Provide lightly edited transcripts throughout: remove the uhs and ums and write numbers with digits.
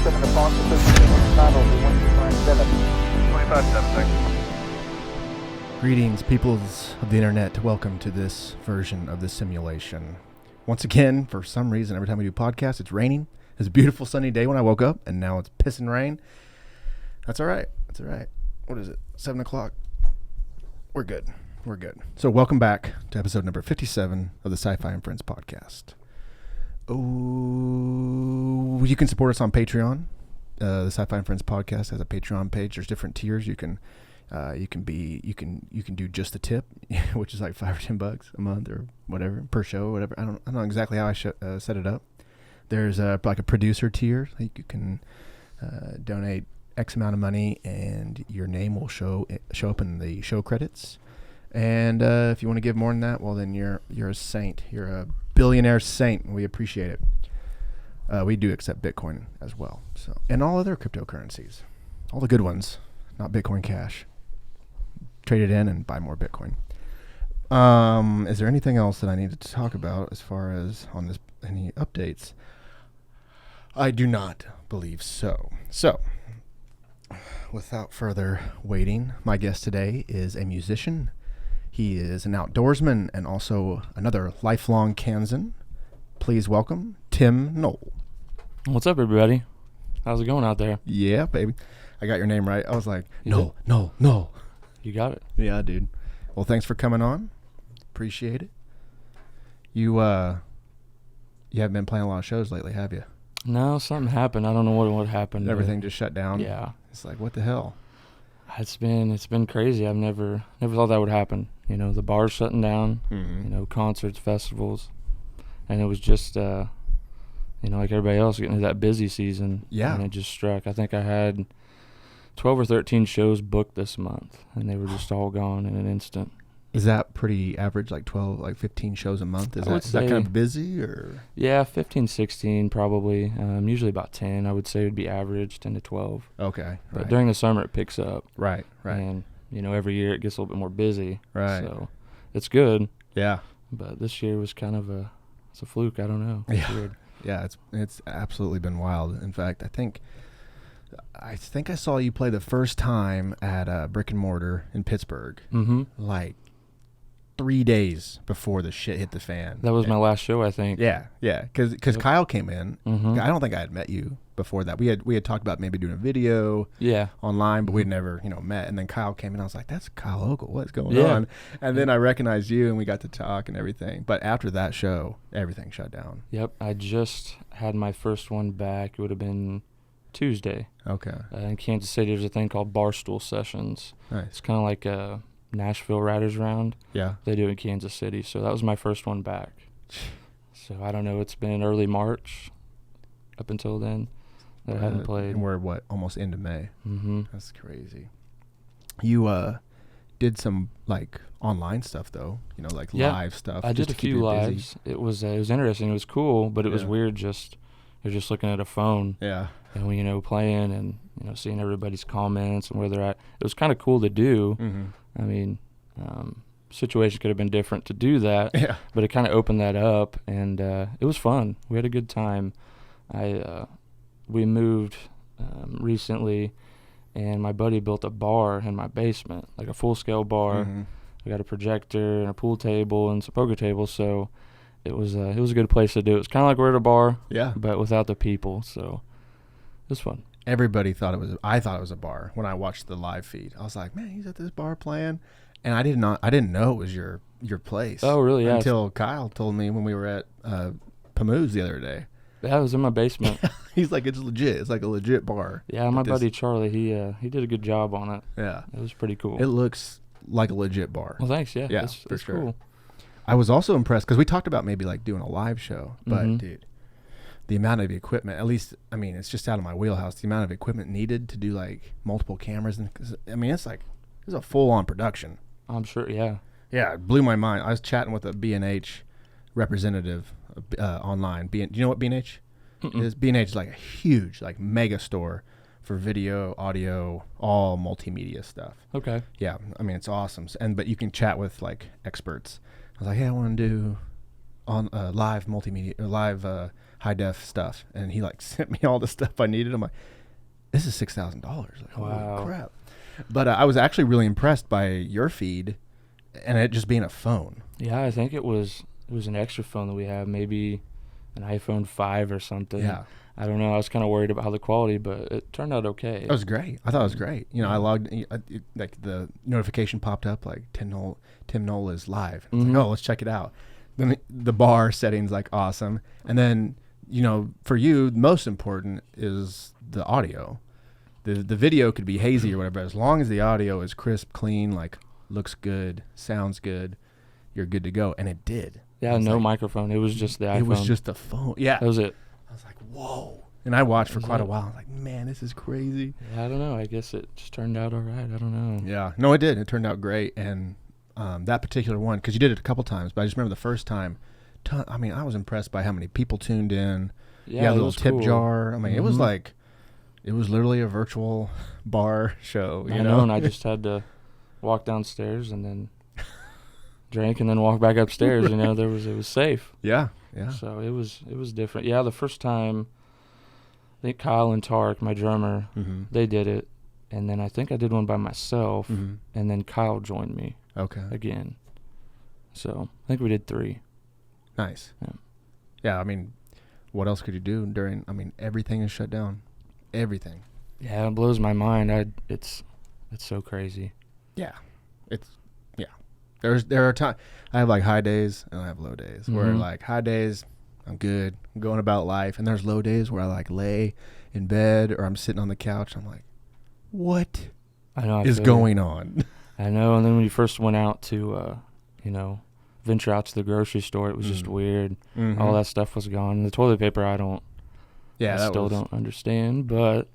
7 o'clock, the 15 battle, the 127. 25 Greetings, peoples of the internet. Welcome to this version of the simulation. Once again, for some reason, every time we do podcasts, it's raining. It was a beautiful sunny day when I woke up, and now it's pissing rain. That's all right. That's all right. What is it? 7 o'clock. We're good. We're good. So welcome back to episode number 57 of the SciFi And Friends podcast. Oh, you can support us on Patreon. The SciFi And Friends podcast has a Patreon page. There's different tiers. You can do just the tip, which is like $5 or $10 a month or whatever per show or whatever. I don't know exactly how I set it up. There's like a producer tier. Like you can donate X amount of money and your name will show up in the show credits. And if you want to give more than that, well then you're a saint. You're a billionaire saint, and we appreciate it. We do accept Bitcoin as well, so, and all other cryptocurrencies, all the good ones, not Bitcoin Cash. Trade it in and buy more Bitcoin. Is there anything else that I needed to talk about as far as on this, any updates? I do not believe so. So, without further waiting, my guest today is a musician. He is an outdoorsman and also another lifelong Kansan. Please welcome Tim Nowell. What's up, everybody? How's it going out there? Yeah, baby. I got your name right. I was like, no. You got it. Yeah, dude. Well, thanks for coming on. Appreciate it. You haven't been playing a lot of shows lately, have you? No, something happened. I don't know what happened. Everything just shut down? Yeah. It's like, what the hell? It's been crazy. I've never thought that would happen. You know, the bars shutting down, Mm-hmm. you know, concerts, festivals. And it was just, you know, like everybody else getting into that busy season. Yeah. And it just struck. I think I had 12 or 13 shows booked this month, and they were just all gone in an instant. Is that pretty average, like 12, like 15 shows a month? Is that kind of busy, or? Yeah, 15, 16 probably. Usually about 10, I would say would be average, 10 to 12. Okay. But Right. during the summer it picks up. Right. And, you know, every year it gets a little bit more busy. Right. So it's good. Yeah. But this year was kind of it's a fluke. I don't know. It's Yeah. weird. Yeah, it's absolutely been wild. In fact, I think I saw you play the first time at Brick and Mortar in Pittsburgh, Mm-hmm. like 3 days before the shit hit the fan. That was my last show, I think. Yeah, because Yep. Kyle came in. Mm-hmm. I don't think I had met you before that. We had talked about maybe doing a video Yeah. online, but we'd never met. And then Kyle came in. I was like, that's Kyle Ogle. What's going Yeah. on? And then I recognized you, and we got to talk and everything. But after that show, everything shut down. Yep. I just had my first one back. It would have been Tuesday. Okay, In Kansas City, there's a thing called Barstool Sessions. nice. It's kind of like a Nashville Riders Round. Yeah. They do it in Kansas City. So that was my first one back. So I don't know. It's been early March up until then that I haven't played. And we're almost into May. Mm-hmm. That's crazy. You did some like online stuff though, like Yeah, live stuff. I just did a to keep few you busy. lives. It was interesting. It was cool, but it was Yeah. weird. You're just looking at a phone Yeah. and playing and seeing everybody's comments and where they're at. It was kind of cool to do. Mm-hmm. I mean, situation could have been different to do that, Yeah. but it kind of opened that up, and it was fun. We had a good time. We moved recently, and my buddy built a bar in my basement, like a full-scale bar. Mm-hmm. We got a projector and a pool table and some poker tables, so it was a good place to do it. It's kind of like we're at a bar, Yeah. but without the people, so it was fun. Everybody thought I thought it was a bar when I watched the live feed. I was like, man, he's at this bar playing, and I didn't know it was your place. Oh, really? Yeah. Until Kyle told me when we were at Pamoose the other day. Yeah, it was in my basement. He's like, it's legit. It's like a legit bar. Yeah, my buddy Charlie, he did a good job on it. Yeah. It was pretty cool. It looks like a legit bar. Well, thanks. Yeah, Yeah, it's for sure. cool. I was also impressed because we talked about maybe like doing a live show, but Mhm. dude, the amount of equipment, at least, I mean, it's just out of my wheelhouse. The amount of equipment needed to do like multiple cameras, and it's a full-on production. I'm sure. Yeah. Yeah, it blew my mind. I was chatting with a B&H representative online. Do you know what B&H is? B&H is like a huge, like mega store for video, audio, all multimedia stuff. Okay. Yeah, I mean, it's awesome. But you can chat with like experts. I was like, hey, I want to do on live multimedia or live high def stuff, and he like sent me all the stuff I needed. I'm like, this is $6,000. Like, Wow. holy crap! But I was actually really impressed by your feed, and it just being a phone. Yeah, I think it was an extra phone that we have, maybe an iPhone 5 or something. Yeah. I don't know. I was kind of worried about the quality, but it turned out okay. It was great. I thought it was great. You know, I logged, like the notification popped up like Tim Nowell is live. It's like, oh, let's check it out. Then the bar settings like awesome. And then, you know, for you, most important is the audio. The video could be hazy or whatever, but as long as the audio is crisp, clean, like looks good, sounds good, you're good to go. And it did. Yeah, no microphone. It was just the iPhone. It was just the phone. Yeah. That was it. I was like, whoa. And I watched for quite a while. I was like, man, this is crazy. Yeah, I don't know. I guess it just turned out all right. I don't know. Yeah. No, it did. It turned out great. And that particular one, because you did it a couple times, but I just remember the first time, I mean, I was impressed by how many people tuned in. Yeah, you had a it little was tip cool. jar. I mean, it was like, it was literally a virtual bar show. You I know, and I just had to walk downstairs and then drink and then walk back upstairs. You know, it was safe. Yeah. Yeah. So it was different. Yeah, the first time, I think Kyle and Tark, my drummer, they did it, and then I think I did one by myself, and then Kyle joined me. Okay. Again. So I think we did 3. Nice. Yeah. Yeah. I mean, what else could you do during? I mean, everything is shut down. Everything. Yeah, it blows my mind. It's so crazy. Yeah. There are times I have like high days and I have low days where like high days I'm good, I'm going about life, and there's low days where I like lay in bed or I'm sitting on the couch. I'm like, what is going on? I know. And then when you first went out to venture out to the grocery store, it was just weird. All that stuff was gone. The toilet paper I still don't understand, but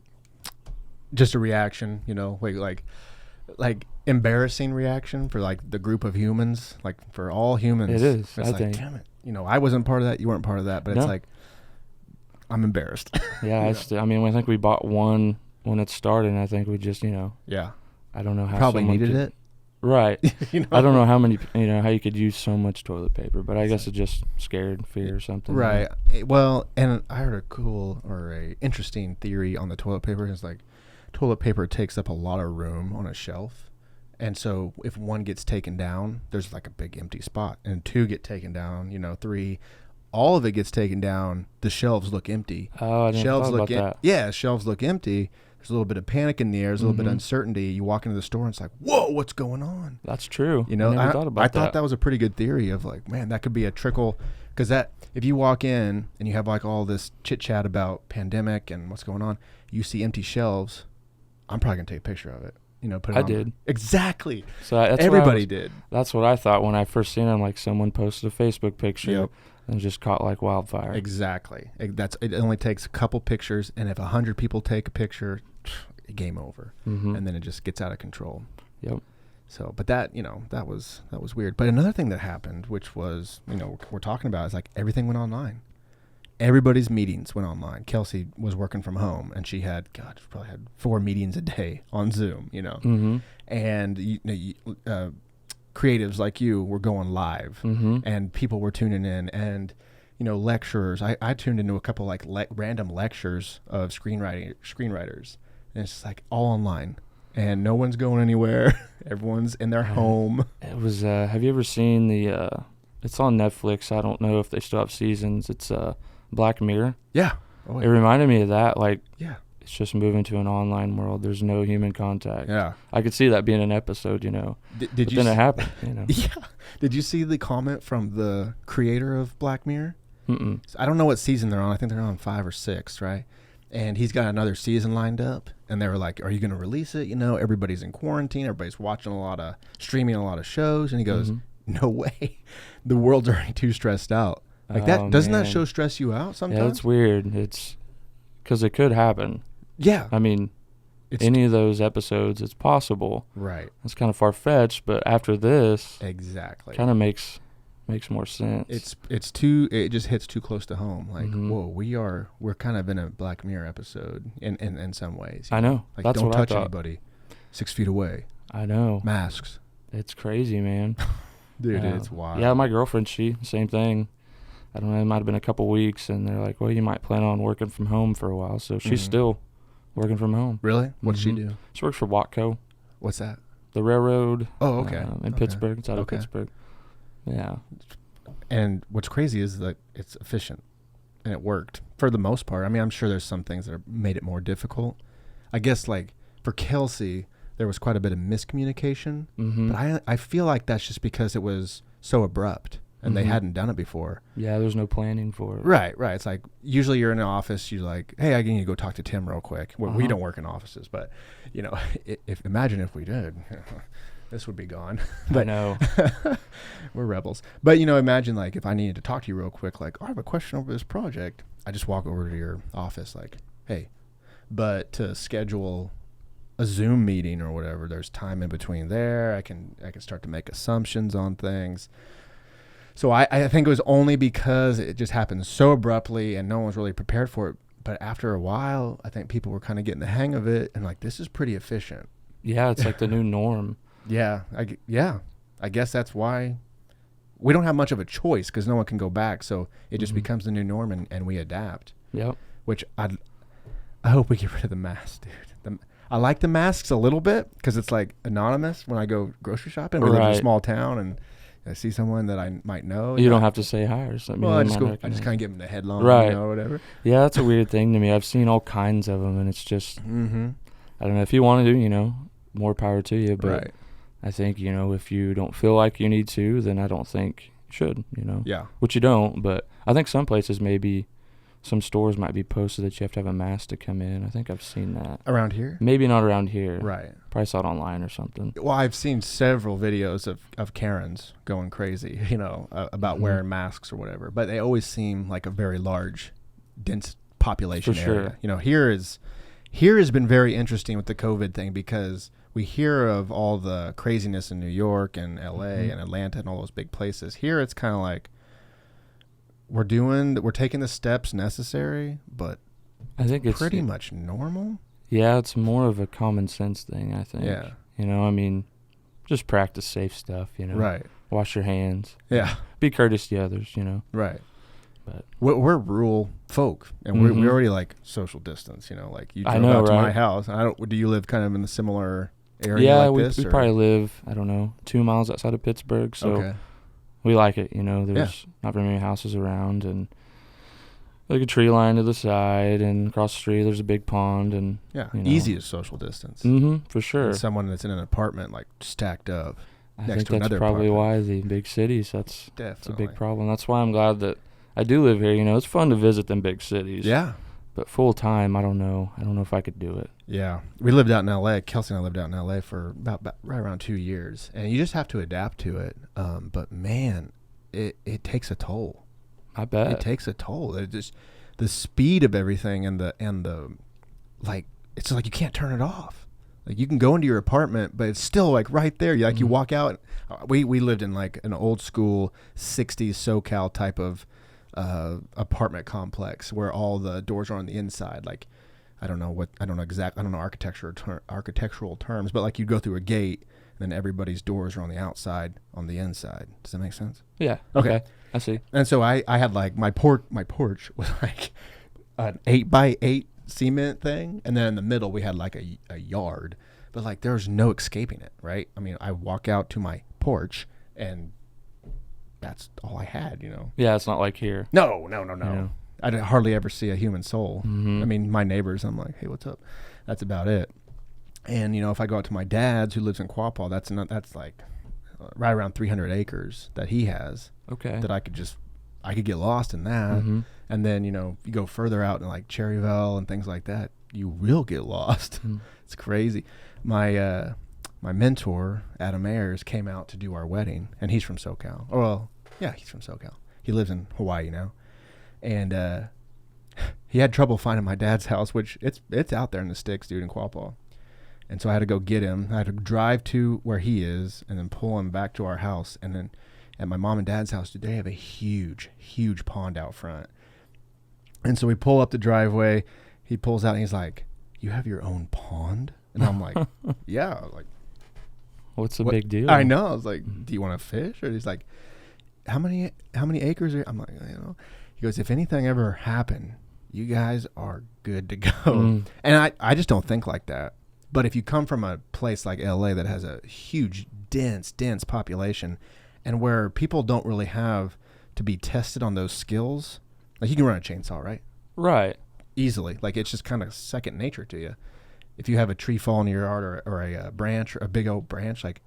just a reaction, you know, like embarrassing reaction for like the group of humans, like for all humans. It is. It's I like, think. damn it, you know, I wasn't part of that, you weren't part of that, but it's like I'm embarrassed. Yeah, I mean, I think we bought one when it started, and I think we just, yeah, I don't know how probably someone needed could, it. Right. You know? I don't know how many, how you could use so much toilet paper, but I guess it just scared fear or something. Right. Well, and I heard a interesting theory on the toilet paper. It's like toilet paper takes up a lot of room on a shelf. And so if one gets taken down, there's like a big empty spot, and 2 get taken down, 3, all of it gets taken down. The shelves look empty. Oh, I didn't Shelves thought look about that. Yeah, shelves look empty. There's a little bit of panic in the air. There's a little bit of uncertainty. You walk into the store and it's like, whoa, what's going on? That's true. You know, I never thought about that. I thought that was a pretty good theory of like, man, that could be a trickle. Because that, if you walk in and you have like all this chit chat about pandemic and what's going on, you see empty shelves, I'm probably going to take a picture of it. Put it I on. did. Exactly. So that's everybody did. That's what I thought when I first seen him. Like someone posted a Facebook picture and just caught like wildfire. Exactly. It only takes a couple pictures, and if 100 people take a picture, game over, and then it just gets out of control. Yep. So, but that that was weird. But another thing that happened, which was we're talking about, is like everything went online. Everybody's meetings went online. Kelsey was working from home, and she probably had 4 meetings a day on Zoom, and creatives like you were going live, and people were tuning in, and lecturers. I tuned into a couple like random lectures of screenwriters, and it's just like all online, and no one's going anywhere. Everyone's in their home. It was. Have you ever seen the? It's on Netflix. I don't know if they still have seasons. It's Black Mirror. Yeah. Oh, yeah. It reminded me of that. Like, yeah, it's just moving to an online world. There's no human contact. Yeah. I could see that being an episode, Did but you then it happened, Yeah. Did you see the comment from the creator of Black Mirror? Mm-mm. I don't know what season they're on. I think they're on 5 or 6, right? And he's got another season lined up. And they were like, are you going to release it? Everybody's in quarantine. Everybody's watching streaming a lot of shows. And he goes, no way. The world's already too stressed out. Like that, doesn't that show stress you out sometimes? Yeah, it's weird. It's because it could happen. Yeah. I mean, any of those episodes, it's possible. Right. It's kind of far-fetched, but after this, exactly, kind of makes more sense. It just hits too close to home. Like, whoa, we're kind of in a Black Mirror episode in some ways. I know. Like, that's don't what touch I thought. anybody. 6 feet away. I know. Masks. It's crazy, man. Dude, it's wild. Yeah, my girlfriend, same thing. I don't know, it might have been a couple weeks, and they're like, well, you might plan on working from home for a while. So she's still working from home. Really? What's she do? She works for Watco, What's that? the railroad. Oh, okay. In Okay. Pittsburgh. It's out of Okay. Pittsburgh. Yeah. And what's crazy is that it's efficient, and it worked for the most part. I mean, I'm sure there's some things that are made it more difficult. I guess like for Kelsey, there was quite a bit of miscommunication, but I feel like that's just because it was so abrupt and they hadn't done it before. Yeah, there's no planning for it. Right. It's like usually you're in an office, you're like, hey, I need to go talk to Tim real quick. Well, we don't work in offices, but you know, imagine if we did. This would be gone. But I know. We're rebels. But, you know, imagine, like, if I needed to talk to you real quick, like, oh, I have a question over this project. I just walk over to your office, like, hey. But to schedule a Zoom meeting or whatever, there's time in between there. I can start to make assumptions on things. So I think it was only because it just happened so abruptly and no one was really prepared for it. But after a while, I think people were kind of getting the hang of it and, like, this is pretty efficient. Yeah, it's like the new norm. Yeah, I guess that's why we don't have much of a choice because no one can go back. So it just becomes the new norm, and we adapt. Yep. Which I hope we get rid of the masks, dude. I like the masks a little bit because it's like anonymous when I go grocery shopping. We live in a small town, and I see someone that I might know. You don't have to say hi or something. Well, I just kind of give them the headline, right? You know, or whatever. Yeah, that's a weird thing to me. I've seen all kinds of them, and it's just I don't know. If you want to do, you know, more power to you, but. Right. I think, you know, if you don't feel like you need to, then I don't think you should, you know. Yeah. Which you don't, but I think some places some stores might be posted that you have to have a mask to come in. I think I've seen that. Around here? Maybe not around here. Right. Probably saw it online or something. Well, I've seen several videos of Karens going crazy, you know, about wearing masks or whatever. But they always seem like a very large, dense population For area. sure. You know, here has been very interesting with the COVID thing because we hear of all the craziness in New York and LA and Atlanta and all those big places. Here it's kind of like we're taking the steps necessary, but I think it's pretty much normal. Yeah, it's more of a common sense thing, I think. Yeah. You know, I mean, just practice safe stuff, you know. Right. Wash your hands. Yeah. Be courteous to others, you know. Right. But we're rural folk, and we already like social distance. You know, like you drove out to my house. Do you live kind of in the similar area? Yeah, like this, we probably live, I don't know, 2 miles outside of Pittsburgh, so we like it. You know, there's not very many houses around, and like a tree line to the side, and across the street there's a big pond, and you know. Easiest social distance. For sure. And someone that's in an apartment like stacked up I next think to that's another probably apartment. why the big cities. That's a Definitely big problem. That's why I'm glad that I do live here. You know, it's fun to visit them big cities. Yeah. But full time, I don't know. I don't know if I could do it. Yeah. We lived out in L.A. Kelsey and I lived out in L.A. for about right around 2 years. And you just have to adapt to it. But, man, it takes a toll. I bet. It takes a toll. It just the speed of everything and the like, it's like you can't turn it off. Like you can go into your apartment, but it's still like right there. You walk out. We lived in like an old school 60s SoCal type of apartment complex where all the doors are on the inside. Like I don't know architectural terms, but like you go through a gate and then everybody's doors are on the outside, on the inside. Does that make sense? Yeah. Okay. I see. And so I had like my porch was like an 8x8 cement thing, and then in the middle we had like a yard, but like there's no escaping it, right? I mean, I walk out to my porch and that's all I had, you know. Yeah, it's not like here. No. Yeah. I hardly ever see a human soul. I mean, my neighbors, I'm like, hey, what's up? That's about it. And you know, if I go out to my dad's who lives in Quapaw, that's like right around 300 acres that he has. Okay. That I could get lost in that. And then, you know, you go further out in like Cherryville and things like that, you will get lost. It's crazy. My mentor, Adam Ayers, came out to do our wedding, and he's from SoCal. Well, yeah, he's from SoCal. He lives in Hawaii now. And he had trouble finding my dad's house, which it's out there in the sticks, dude, in Quapaw. And so I had to go get him. I had to drive to where he is and then pull him back to our house. And then at my mom and dad's house, dude, they have a huge, huge pond out front. And so we pull up the driveway. He pulls out and he's like, "You have your own pond?" And I'm like, "Yeah." Like, what's the big deal? I know. I was like, "Do you want to fish?" Or he's like, how many acres are, I'm like, he goes, if anything ever happened, you guys are good to go. And I just don't think like that. But if you come from a place like LA that has a huge, dense population, and where people don't really have to be tested on those skills, like you can run a chainsaw, right? Right. Easily. Like it's just kind of second nature to you. If you have a tree fall in your yard or a branch, or a big old branch, like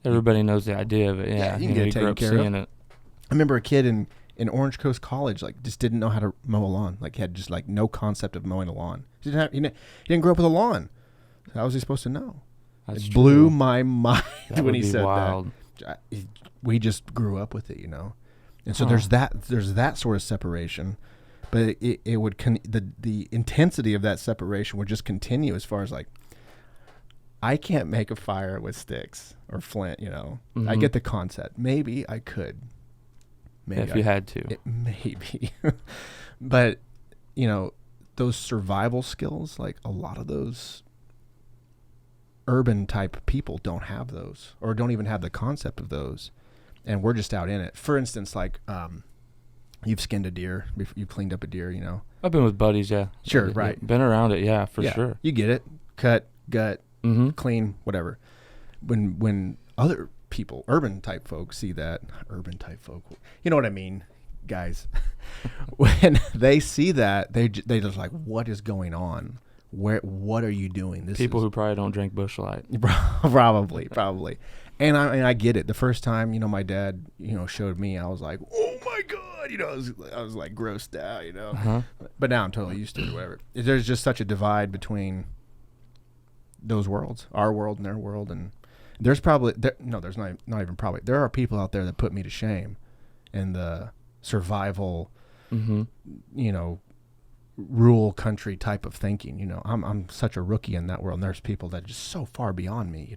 everybody knows the idea of it. Yeah, you can get it taken care of. It. I remember a kid in Orange Coast College, like just didn't know how to mow a lawn. Like he had just like no concept of mowing a lawn. He didn't grow up with a lawn. How was he supposed to know? It blew my mind when he said wild. That. We just grew up with it, And so there's that sort of separation, but it would the intensity of that separation would just continue as far as like, I can't make a fire with sticks or flint, I get the concept. Maybe I could. Maybe if you had to. Maybe. But, those survival skills, like a lot of those urban type people don't have those, or don't even have the concept of those. And we're just out in it. For instance, like you've skinned a deer, you've cleaned up a deer, I've been with buddies, yeah. Sure, right. Been around it, yeah, for sure. You get it. Cut, gut, clean, whatever. When other people, urban type folks, see that, urban type folk, you know what I mean, guys. When they see that, they just like, what is going on? What are you doing? This people who probably don't drink Busch Light. Probably. And I get it. The first time, my dad, showed me, I was like, oh my God, I was like grossed out, But now I'm totally used to it or whatever. There's just such a divide between those worlds, our world and their world. And there's probably, there's not even probably. There are people out there that put me to shame in the survival, rural country type of thinking. I'm such a rookie in that world, and there's people that are just so far beyond me.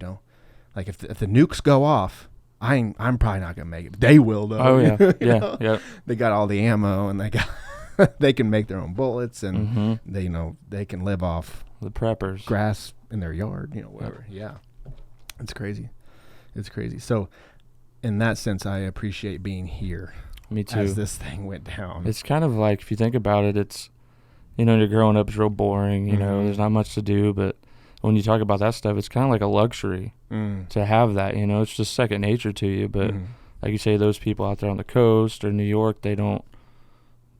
Like if the nukes go off, I'm probably not gonna make it. They will though. Oh yeah, yeah. They got all the ammo, and they can make their own bullets, and they can live off the preppers grass in their yard. Whatever. Yeah, it's crazy. So, in that sense, I appreciate being here. Me too. As this thing went down, it's kind of like, if you think about it, it's you're growing up, it's real boring. There's not much to do, but when you talk about that stuff, it's kind of like a luxury to have that. It's just second nature to you. But like you say, those people out there on the coast or New York, they're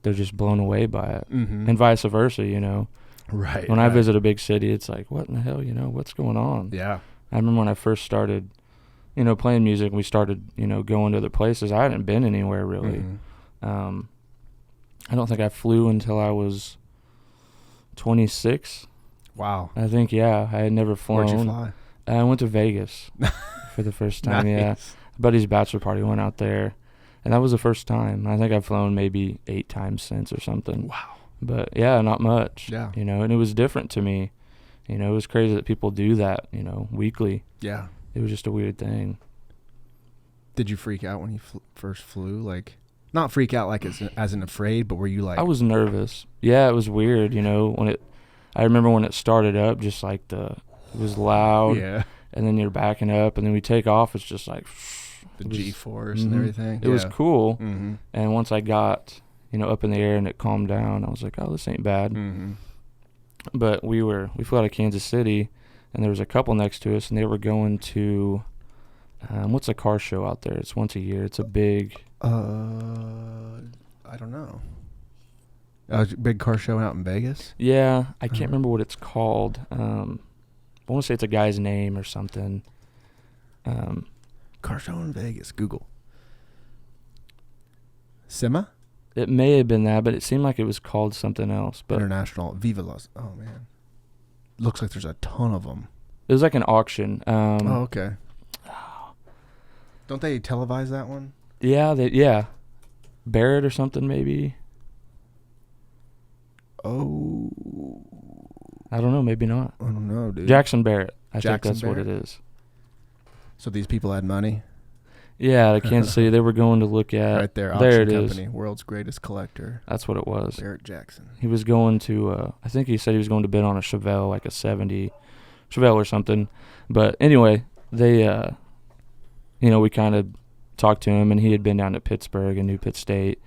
just blown away by it, and vice versa. Right. When I visit a big city, it's like, what in the hell? What's going on? Yeah. I remember when I first started, playing music, and we started, going to other places. I hadn't been anywhere really. I don't think I flew until I was 26. Wow. I think, yeah. I had never flown. Where'd you fly? I went to Vegas for the first time, nice. Yeah. A buddy's bachelor party, went out there, and that was the first time. I think I've flown maybe 8 times since or something. Wow. But, yeah, not much. Yeah. And it was different to me. It was crazy that people do that, weekly. Yeah. It was just a weird thing. Did you freak out when you first flew? Like, not freak out like as in afraid, but were you like... I was nervous. Yeah, it was weird, I remember when it started up, just like it was loud. Yeah. And then you're backing up, and then we take off, it's just like... The G-force and everything. It was cool. And once I got, up in the air and it calmed down, I was like, oh, this ain't bad. But we flew out of Kansas City, and there was a couple next to us, and they were going to... what's a car show out there? It's once a year. It's a big... I don't know. A big car show out in Vegas? Yeah. I can't remember what it's called. I want to say it's a guy's name or something. Car show in Vegas. Google. SEMA? It may have been that, but it seemed like it was called something else. But International Viva Las... Oh, man. Looks like there's a ton of them. It was like an auction. Okay. Don't they televise that one? Yeah. Barrett or something, maybe. Oh. I don't know. Maybe not. I don't know, dude. Jackson Barrett. I think Jackson that's Barrett? what it is. So these people had money? Yeah, I Kansas City. They were going to look at... Right there. There Auction it company. is. World's greatest collector. That's what it was. Barrett Jackson. He was going to... I think he said he was going to bid on a Chevelle, like a 70 Chevelle or something. But anyway, they... we kind of talked to him, and he had been down to Pittsburgh and knew Pitt State.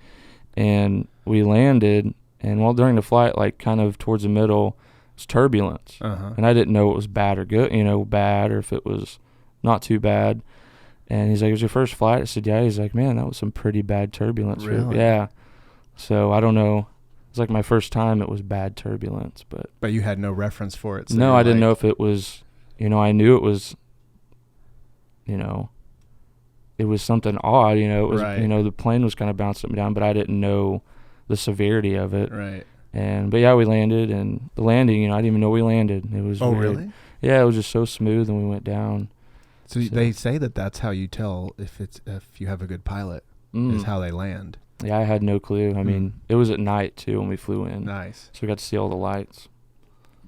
And we landed, and while during the flight, like kind of towards the middle, it was turbulence. And I didn't know it was bad or good, bad, or if it was not too bad. And he's like, "It was your first flight?" I said, "Yeah." He's like, "Man, that was some pretty bad turbulence." Really? Yeah. So I don't know. It was like my first time it was bad turbulence, but you had no reference for it. So no, I didn't know if it was, I knew it was, it was something odd, it was, Right. The plane was kind of bouncing down, but I didn't know the severity of it. Right. But yeah, we landed, and the landing, I didn't even know we landed. It was Oh, weird. really? Yeah, it was just so smooth, and we went down. So they say that's how you tell if you have a good pilot is how they land. Yeah, I had no clue. I mean, it was at night too when we flew in. Nice. So we got to see all the lights.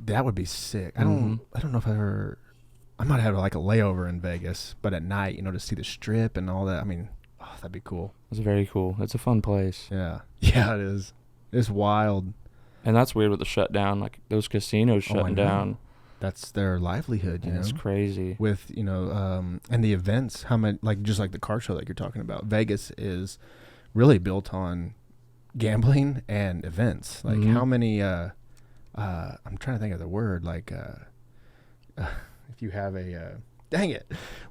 That would be sick. I don't know if I might have like a layover in Vegas, but at night, to see the Strip and all that. I mean, that'd be cool. It's very cool. It's a fun place. Yeah. Yeah, it is. It's wild. And that's weird with the shutdown, like those casinos shutting down. That's their livelihood, It's crazy. With, and the events, how many, just like the car show that you're talking about, Vegas is really built on gambling and events. Like how many, I'm trying to think of the word, if you have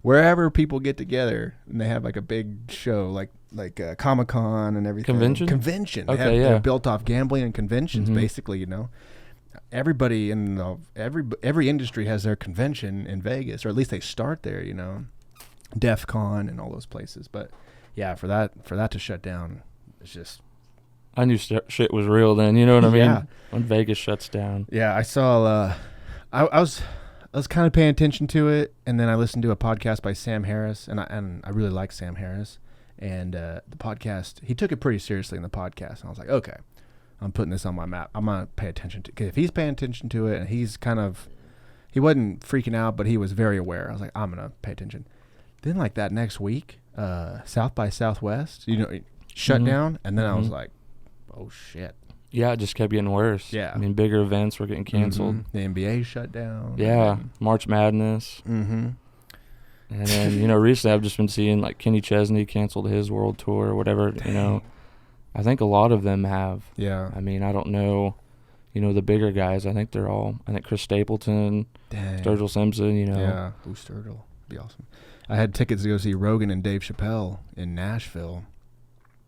wherever people get together and they have like a big show, like Comic-Con and everything. Convention. They're built off gambling and conventions, basically, Everybody every industry has their convention in Vegas, or at least they start there, DEF CON and all those places. But yeah, for that to shut down, it's just. I knew shit was real then. You know what I mean? Yeah. When Vegas shuts down. Yeah, I saw. I was kind of paying attention to it, and then I listened to a podcast by Sam Harris, and I really like Sam Harris, and the podcast, he took it pretty seriously in the podcast, and I was like, okay, I'm putting this on my map. I'm gonna pay attention to, because if he's paying attention to it, and he wasn't freaking out, but he was very aware. I was like, I'm gonna pay attention. Then like that next week, South by Southwest, shut down, and then I was like, oh shit. Yeah, it just kept getting worse. Yeah. I mean, bigger events were getting canceled. The NBA shut down. Yeah, March Madness. And then, recently I've just been seeing, like, Kenny Chesney canceled his world tour or whatever, Dang. I think a lot of them have. Yeah. I mean, I don't know, the bigger guys. I think Chris Stapleton, Dang. Sturgill Simpson, Yeah. Ooh, Sturgill. Be awesome. I had tickets to go see Rogan and Dave Chappelle in Nashville,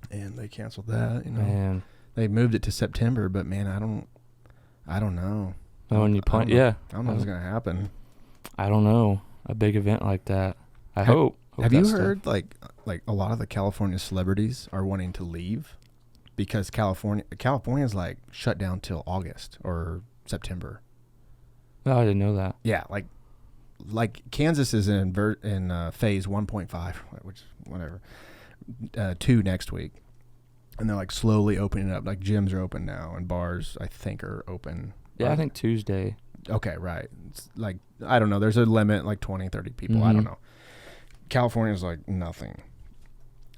and they canceled that, Man. They moved it to September, but man, I don't know. Oh, and you point, yeah. I don't know what's gonna happen. I don't know. A big event like that. I hope. Have you heard like a lot of the California celebrities are wanting to leave because California's like shut down till August or September. Oh, I didn't know that. Yeah, like Kansas is in phase 1.5, which whatever, 2 next week. And they're like slowly opening up. Like gyms are open now, and bars I think are open. Yeah, I think Tuesday. Okay, right. It's like, I don't know. There's a limit, like 20, 30 people. I don't know. California's like nothing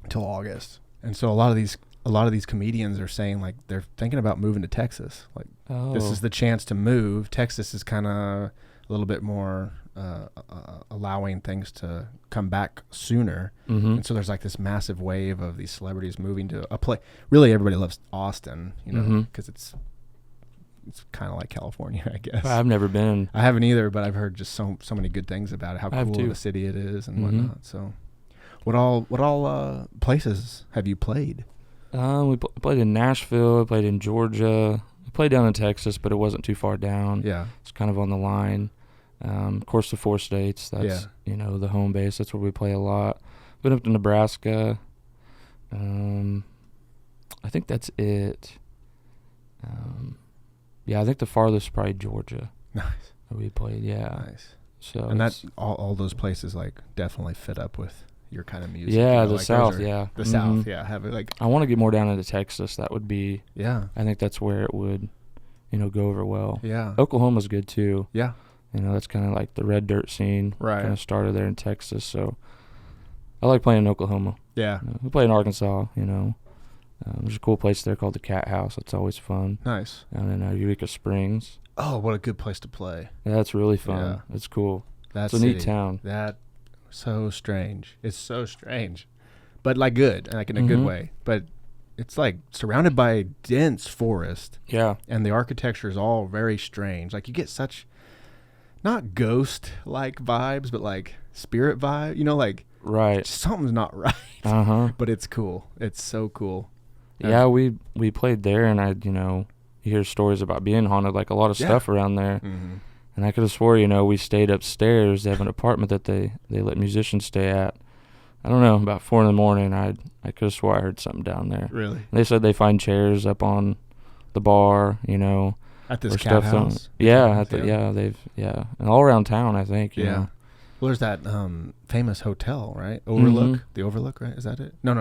until August, and so a lot of these comedians are saying like they're thinking about moving to Texas. Like this is the chance to move. Texas is kind of a little bit more allowing things to come back sooner. And so there's like this massive wave of these celebrities moving to a place. Really, everybody loves Austin, because it's kind of like California, I guess. I've never been. I haven't either, but I've heard just so many good things about it, how cool of a city it is and whatnot. So what all places have you played? We played in Nashville. We played in Georgia. We played down in Texas, but it wasn't too far down. Yeah. It's kind of on the line. Of course, the 4 states. That's, the home base. That's where we play a lot. Been up to Nebraska. I think that's it. Yeah, I think the farthest is probably Georgia. Nice. That we played, yeah. Nice. So and that's all those places like definitely fit up with your kind of music. Yeah, the like South, yeah. The South, yeah. Have it like. I want to get more down into Texas. That would be. Yeah. I think that's where it would, go over well. Yeah. Oklahoma's good too. Yeah. That's kind of like the red dirt scene. Right. Kind of started there in Texas, so I like playing in Oklahoma. Yeah. We play in Arkansas. There's a cool place there called the Cat House. It's always fun. Nice. And in Eureka Springs. Oh, what a good place to play. Yeah, that's really fun. Yeah. It's cool. That's a neat town. That so strange. It's so strange. but like good, like in a good Mhm. way. But it's like surrounded by dense forest, Yeah. and the architecture is all very strange. Like you get such not ghost like vibes, but like spirit vibe. You know, like Right. something's not right. Uh-huh. But it's cool. It's so cool. Yeah, we played there, and you hear stories about being haunted, like a lot of Yeah. stuff around there. Mm-hmm. And I could have swore, we stayed upstairs. They have an apartment that they let musicians stay at. I don't know, about 4 a.m. I could have swore I heard something down there. Really? They said they find chairs up on the bar, At this or cat stuff. house? Yeah, Yeah. and all around town, I think. You Yeah. know. Well, there's that famous hotel, right? Overlook. Mhm. The Overlook, right? Is that it? No.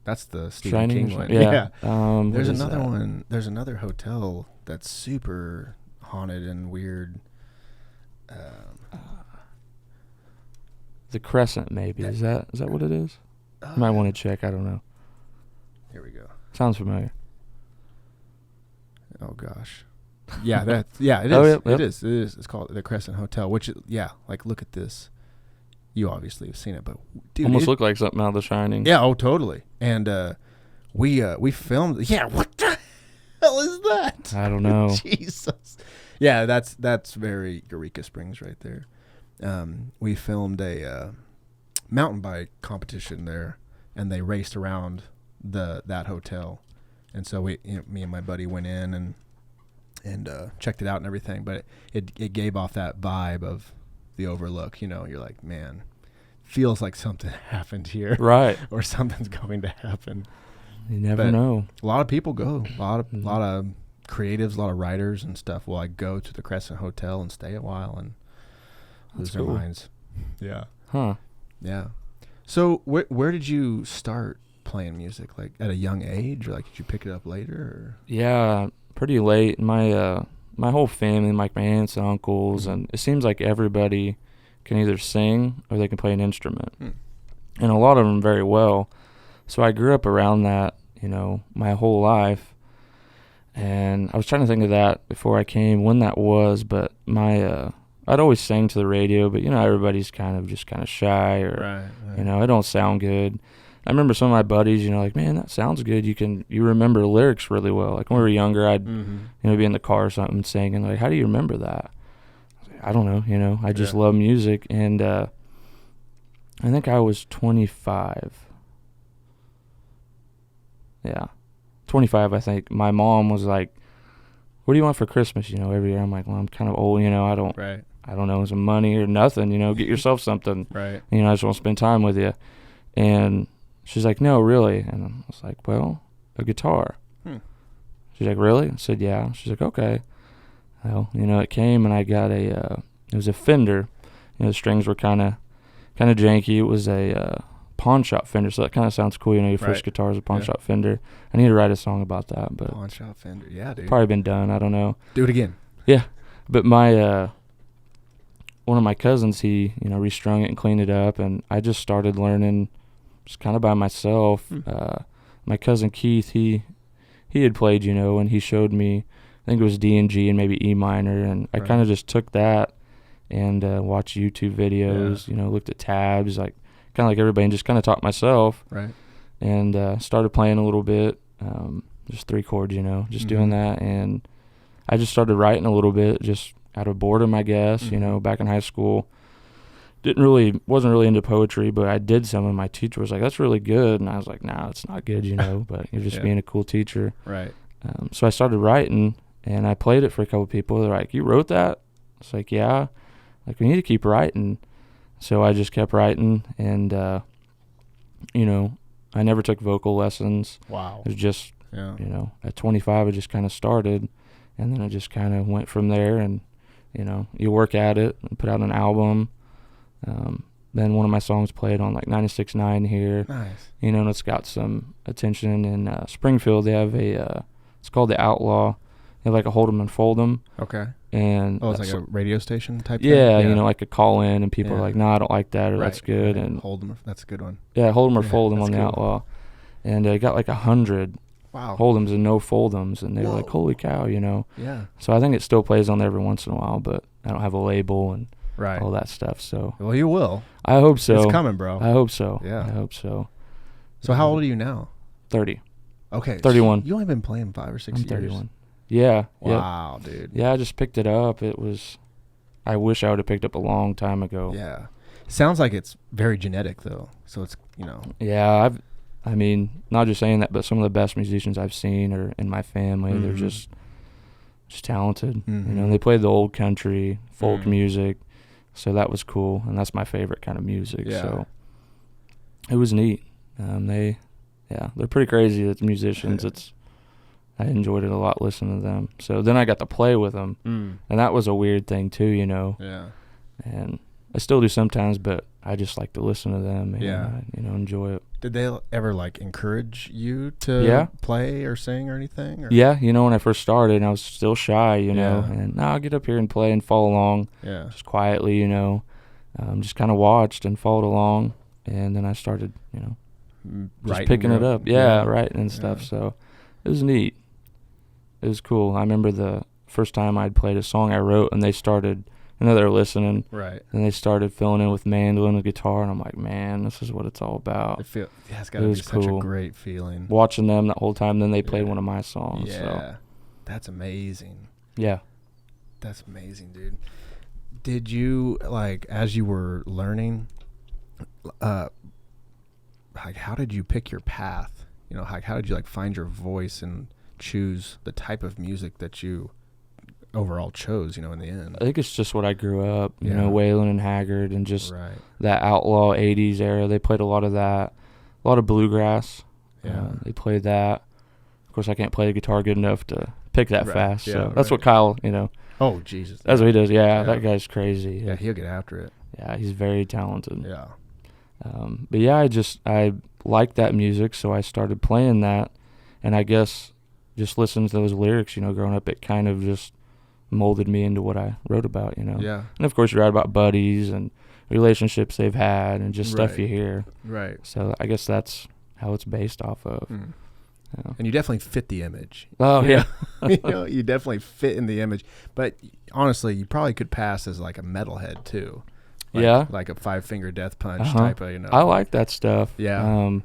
That's the Stephen Shining. King one. Yeah. There's What is another that? one. There's another hotel that's super haunted and weird. The Crescent, maybe. Is that what it is? You might want to check. I don't know. Here we go. Sounds familiar. Oh gosh. Yeah, it is. Oh, yep. It is. It's called the Crescent Hotel, which like look at this. You obviously have seen it, but dude, Almost looked like something out of The Shining. yeah, oh totally. And we filmed. Yeah, what the hell is that? I don't know. Jesus. Yeah, that's very Eureka Springs right there. We filmed a mountain bike competition there, and they raced around that hotel, and so me and my buddy went in and checked it out and everything. But it gave off that vibe of the Overlook. You're like, man, feels like something happened here, Right. or something's going to happen. You never But know. A lot of people go. A lot of creatives, a lot of writers and stuff will like go to the Crescent Hotel and stay a while and lose That's their cool. minds. Yeah, Huh. yeah. So where did you start playing music? Like at a young age, or like did you pick it up later? Or? Yeah, pretty late. My whole family, like my aunts and uncles, and it seems like everybody can either sing or they can play an instrument. And a lot of them very well. So I grew up around that, my whole life. And I was trying to think of that before I came, when that was, but I'd always sang to the radio, but everybody's kind of shy, or Right. it don't sound good. I remember some of my buddies, like, man, that sounds good. You remember lyrics really well. Like when we were younger, I'd be in the car or something singing. Like, how do you remember that? I was like, I don't know. I just love music, and I think I was 25. Yeah, 25. I think my mom was like, "What do you want for Christmas?" Every year. I'm like, "Well, I'm kind of old. Right. I don't know, some money or nothing. Get yourself something. Right. I just want to spend time with you." And she's like, "No, really?" And I was like, "Well, a guitar." She's like, "Really?" I said, "Yeah." She's like, "Okay." Well, it came, and I got it was a Fender. The strings were kind of janky. It was a pawn shop Fender, so that kind of sounds cool. Your first guitar is a pawn shop Fender. I need to write a song about that, but Pawn shop Fender. Yeah, dude. probably been done. I don't know. Do it again. Yeah, but my one of my cousins, he restrung it and cleaned it up, and I just started learning just kind of by myself. My cousin Keith, he had played, and he showed me, I think it was D and G and maybe E minor, and I kind of just took that and watched YouTube videos, looked at tabs, like kind of like everybody, and just kind of taught myself. Right. And started playing a little bit, just 3 chords, just doing that, and I just started writing a little bit, just out of boredom, I guess. Back in high school, wasn't really into poetry, but I did some, and my teacher was like, "That's really good," and I was like, "Nah, it's not good, but you're just being a cool teacher." Right. So I started writing, and I played it for a couple people. They're like, "You wrote that?" It's like, "Yeah." Like, we need to keep writing. So I just kept writing, and I never took vocal lessons. Wow. It was just at 25, I just kind of started, and then I just kind of went from there. And you work at it and put out an album. Then one of my songs played on like 96.9 here. Nice. And it's got some attention. In Springfield, they have it's called The Outlaw. They have like a hold 'em and fold 'em. Okay. And it's like a radio station type yeah, thing? like a call in, and people are like, "No, I don't like that," or Right. "That's good." Right. And Hold 'em. That's a good one. yeah, hold 'em or fold 'em that's on The cool. Outlaw. And I got like 100 Wow. hold 'ems and no fold 'ems, and they were like, Whoa. "Holy cow," Yeah. So I think it still plays on there every once in a while, but I don't have a label and Right. all that stuff. So Well, you will. I hope so. It's coming, bro. I hope so. Yeah. I hope so. So how old are you now? 30. Okay. 31. You only been playing 5 or 6 I'm years. 31. Yeah. Wow, dude. Yeah, I just picked it up. I wish I would have picked up a long time ago. Yeah. Sounds like it's very genetic though. So it's, Yeah, I mean, not just saying that, but some of the best musicians I've seen are in my family. They're just talented. They play the old country, folk music. So that was cool, and that's my favorite kind of music. Yeah. So it was neat. They're pretty crazy. It's musicians. I enjoyed it a lot listening to them. So then I got to play with them, and that was a weird thing too, Yeah. And I still do sometimes, but I just like to listen to them and enjoy it. Did they ever like encourage you to play or sing or anything? Or? Yeah, when I first started, I was still shy, and I'll get up here and play and follow along, just quietly, just kind of watched and followed along, and then I started, just picking it up, writing and stuff. So it was neat. It was cool. I remember the first time I'd played a song I wrote, and they started. I know they were listening, right? And they started filling in with mandolin and guitar, and I'm like, man, this is what it's all about. It's got to be such a great feeling. Watching them that whole time, then they played one of my songs. Yeah, so. That's amazing. Yeah. That's amazing, dude. Did you, like, as you were learning, like, how did you pick your path? Like, how did you, like, find your voice and choose the type of music that you overall chose, in the end? I think it's just what I grew up, Waylon and Haggard, and just right. that outlaw 80s era. They played a lot of that, a lot of bluegrass. Yeah. They played that. Of course, I can't play the guitar good enough to pick that fast. Yeah, so that's what Kyle, Oh, Jesus. That's what he does. Yeah, that guy's crazy. Yeah, he'll get after it. Yeah, he's very talented. Yeah. But yeah, I liked that music, so I started playing that. And I guess just listening to those lyrics, growing up, it kind of just molded me into what I wrote about, Yeah. And of course you write about buddies and relationships they've had and just stuff you hear. Right. So I guess that's how it's based off of. Yeah. And you definitely fit the image. Oh, yeah. You definitely fit in the image. But honestly, you probably could pass as like a metalhead too. Like a 5-finger death punch type of, I like that stuff. Yeah.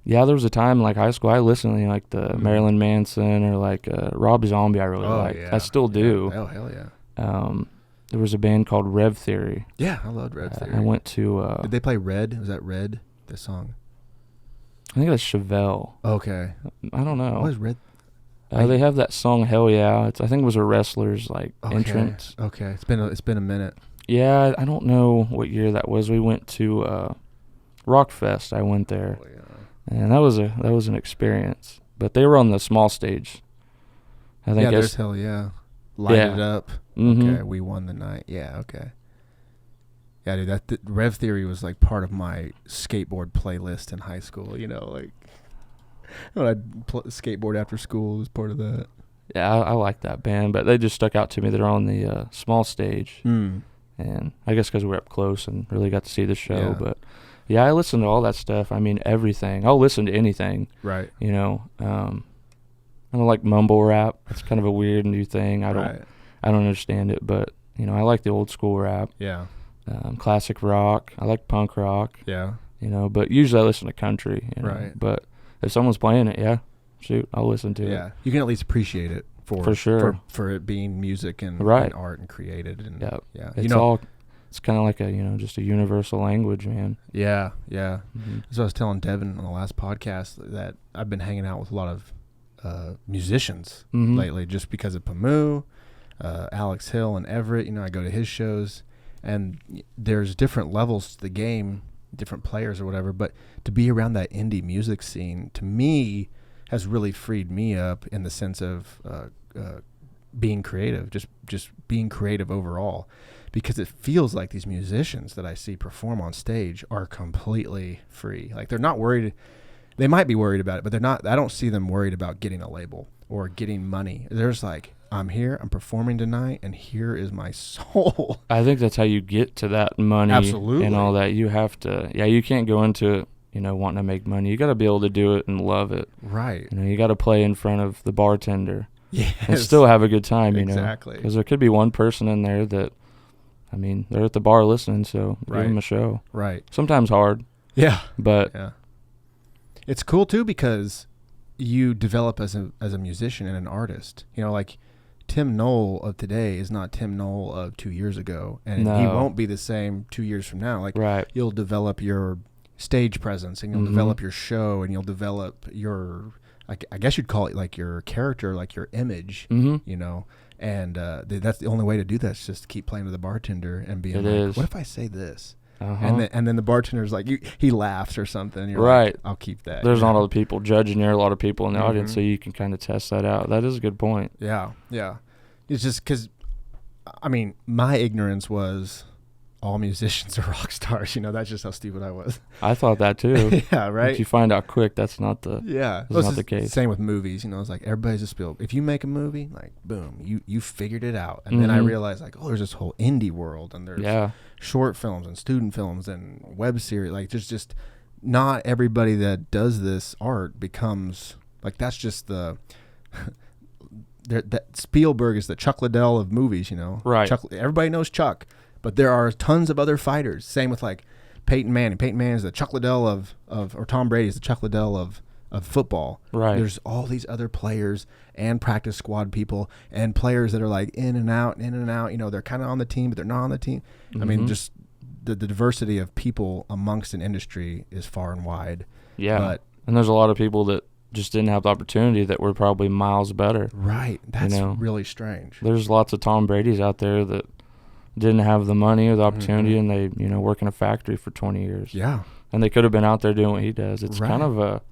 Yeah, there was a time like high school I listened to like the Marilyn Manson or like Rob Zombie I really liked. Yeah. I still do. Oh, hell yeah. There was a band called Rev Theory. Yeah, I loved Rev Theory. I went to... Did they play Red? Was that Red, the song? I think that's Chevelle. Okay. I don't know. What is Red? They have that song Hell Yeah. I think it was a wrestler's like entrance. Okay. It's been a minute. Yeah, I don't know what year that was. We went to Rockfest. I went there. Oh, yeah. And that was an experience. But they were on the small stage. I think there's Hell Yeah. Light it up. Mm-hmm. Okay, we won the night. Yeah, okay. Yeah, dude, that Rev Theory was like part of my skateboard playlist in high school. Like when I'd skateboard after school was part of that. Yeah, I like that band, but they just stuck out to me. They're on the small stage, and I guess because we're up close and really got to see the show. Yeah. But yeah, I listen to all that stuff. I mean, everything. I'll listen to anything. Right. I don't like mumble rap. It's kind of a weird new thing. I don't understand it, but I like the old school rap. Yeah. Classic rock. I like punk rock. Yeah. But usually I listen to country. Right. But if someone's playing it, shoot, I'll listen to it. Yeah. You can at least appreciate it for sure for it being music and art and created and yeah. It's kind of like a just a universal language, man. Yeah. Yeah. Mm-hmm. So I was telling Devin on the last podcast that I've been hanging out with a lot of musicians lately just because of Pamu, Alex Hill and Everett. I go to his shows. And there's different levels to the game, different players or whatever, but to be around that indie music scene, to me, has really freed me up in the sense of being creative, just being creative overall, because it feels like these musicians that I see perform on stage are completely free. Like they're not worried. They might be worried about it, but they're not. I don't see them worried about getting a label or getting money. There's like, I'm here, I'm performing tonight, and here is my soul. I think that's how you get to that money. Absolutely. And all that. You have to, you can't go into it, wanting to make money. You got to be able to do it and love it. Right. You got to play in front of the bartender. Yes. And still have a good time, Exactly. Because there could be one person in there that, they're at the bar listening, so give them a show. Right. Sometimes hard. Yeah. But, It's cool too because you develop as a musician and an artist. You know, like Tim Nowell of today is not Tim Nowell of 2 years ago, and No. he won't be the same 2 years from now. Like Right. you'll develop your stage presence, and you'll Mhm. develop your show, and you'll develop your, I guess you'd call it like your character, like your image. Mm-hmm. You know, and that's the only way to do that is just keep playing to the bartender and being It like, is. what if I say this? Uh-huh. And then the bartender's like, he laughs or something. And you're Right. like, I'll keep that. There's you not know? a lot of people judging you, a lot of people in the audience, Mhm. so you can kind of test that out. That is a good point. Yeah, yeah. It's just because, I mean, my ignorance was all musicians are rock stars. You know, that's just how stupid I was. I thought that too. Yeah, right. But you find out quick that's not the. Yeah, That's Well, it's not the just case. Same with movies. You know, it's like everybody's a spill. If you make a movie, like boom, you figured it out. And then I Mhm. realized like, oh, there's this whole indie world, and there's Yeah. short films and student films and web series. Like there's just not everybody that does this art becomes like, that's just the that Spielberg is the Chuck Liddell of movies, you know. Right. Everybody knows Chuck, but there are tons of other fighters. Same with like Peyton Manning. Peyton Manning is the Chuck Liddell of or Tom Brady is the Chuck Liddell of football. Right. There's all these other players and practice squad people and players that are like in and out. You know, they're kind of on the team, but they're not on the team. I mean, Mhm. just the diversity of people amongst an industry is far and wide. Yeah. But And there's a lot of people that just didn't have the opportunity that were probably miles better. right, that's know. really strange. There's lots of Tom Brady's out there that didn't have the money or the opportunity, Mhm. and they, work in a factory for 20 years. Yeah, And they could have been out there doing what he does. It's Right. kind of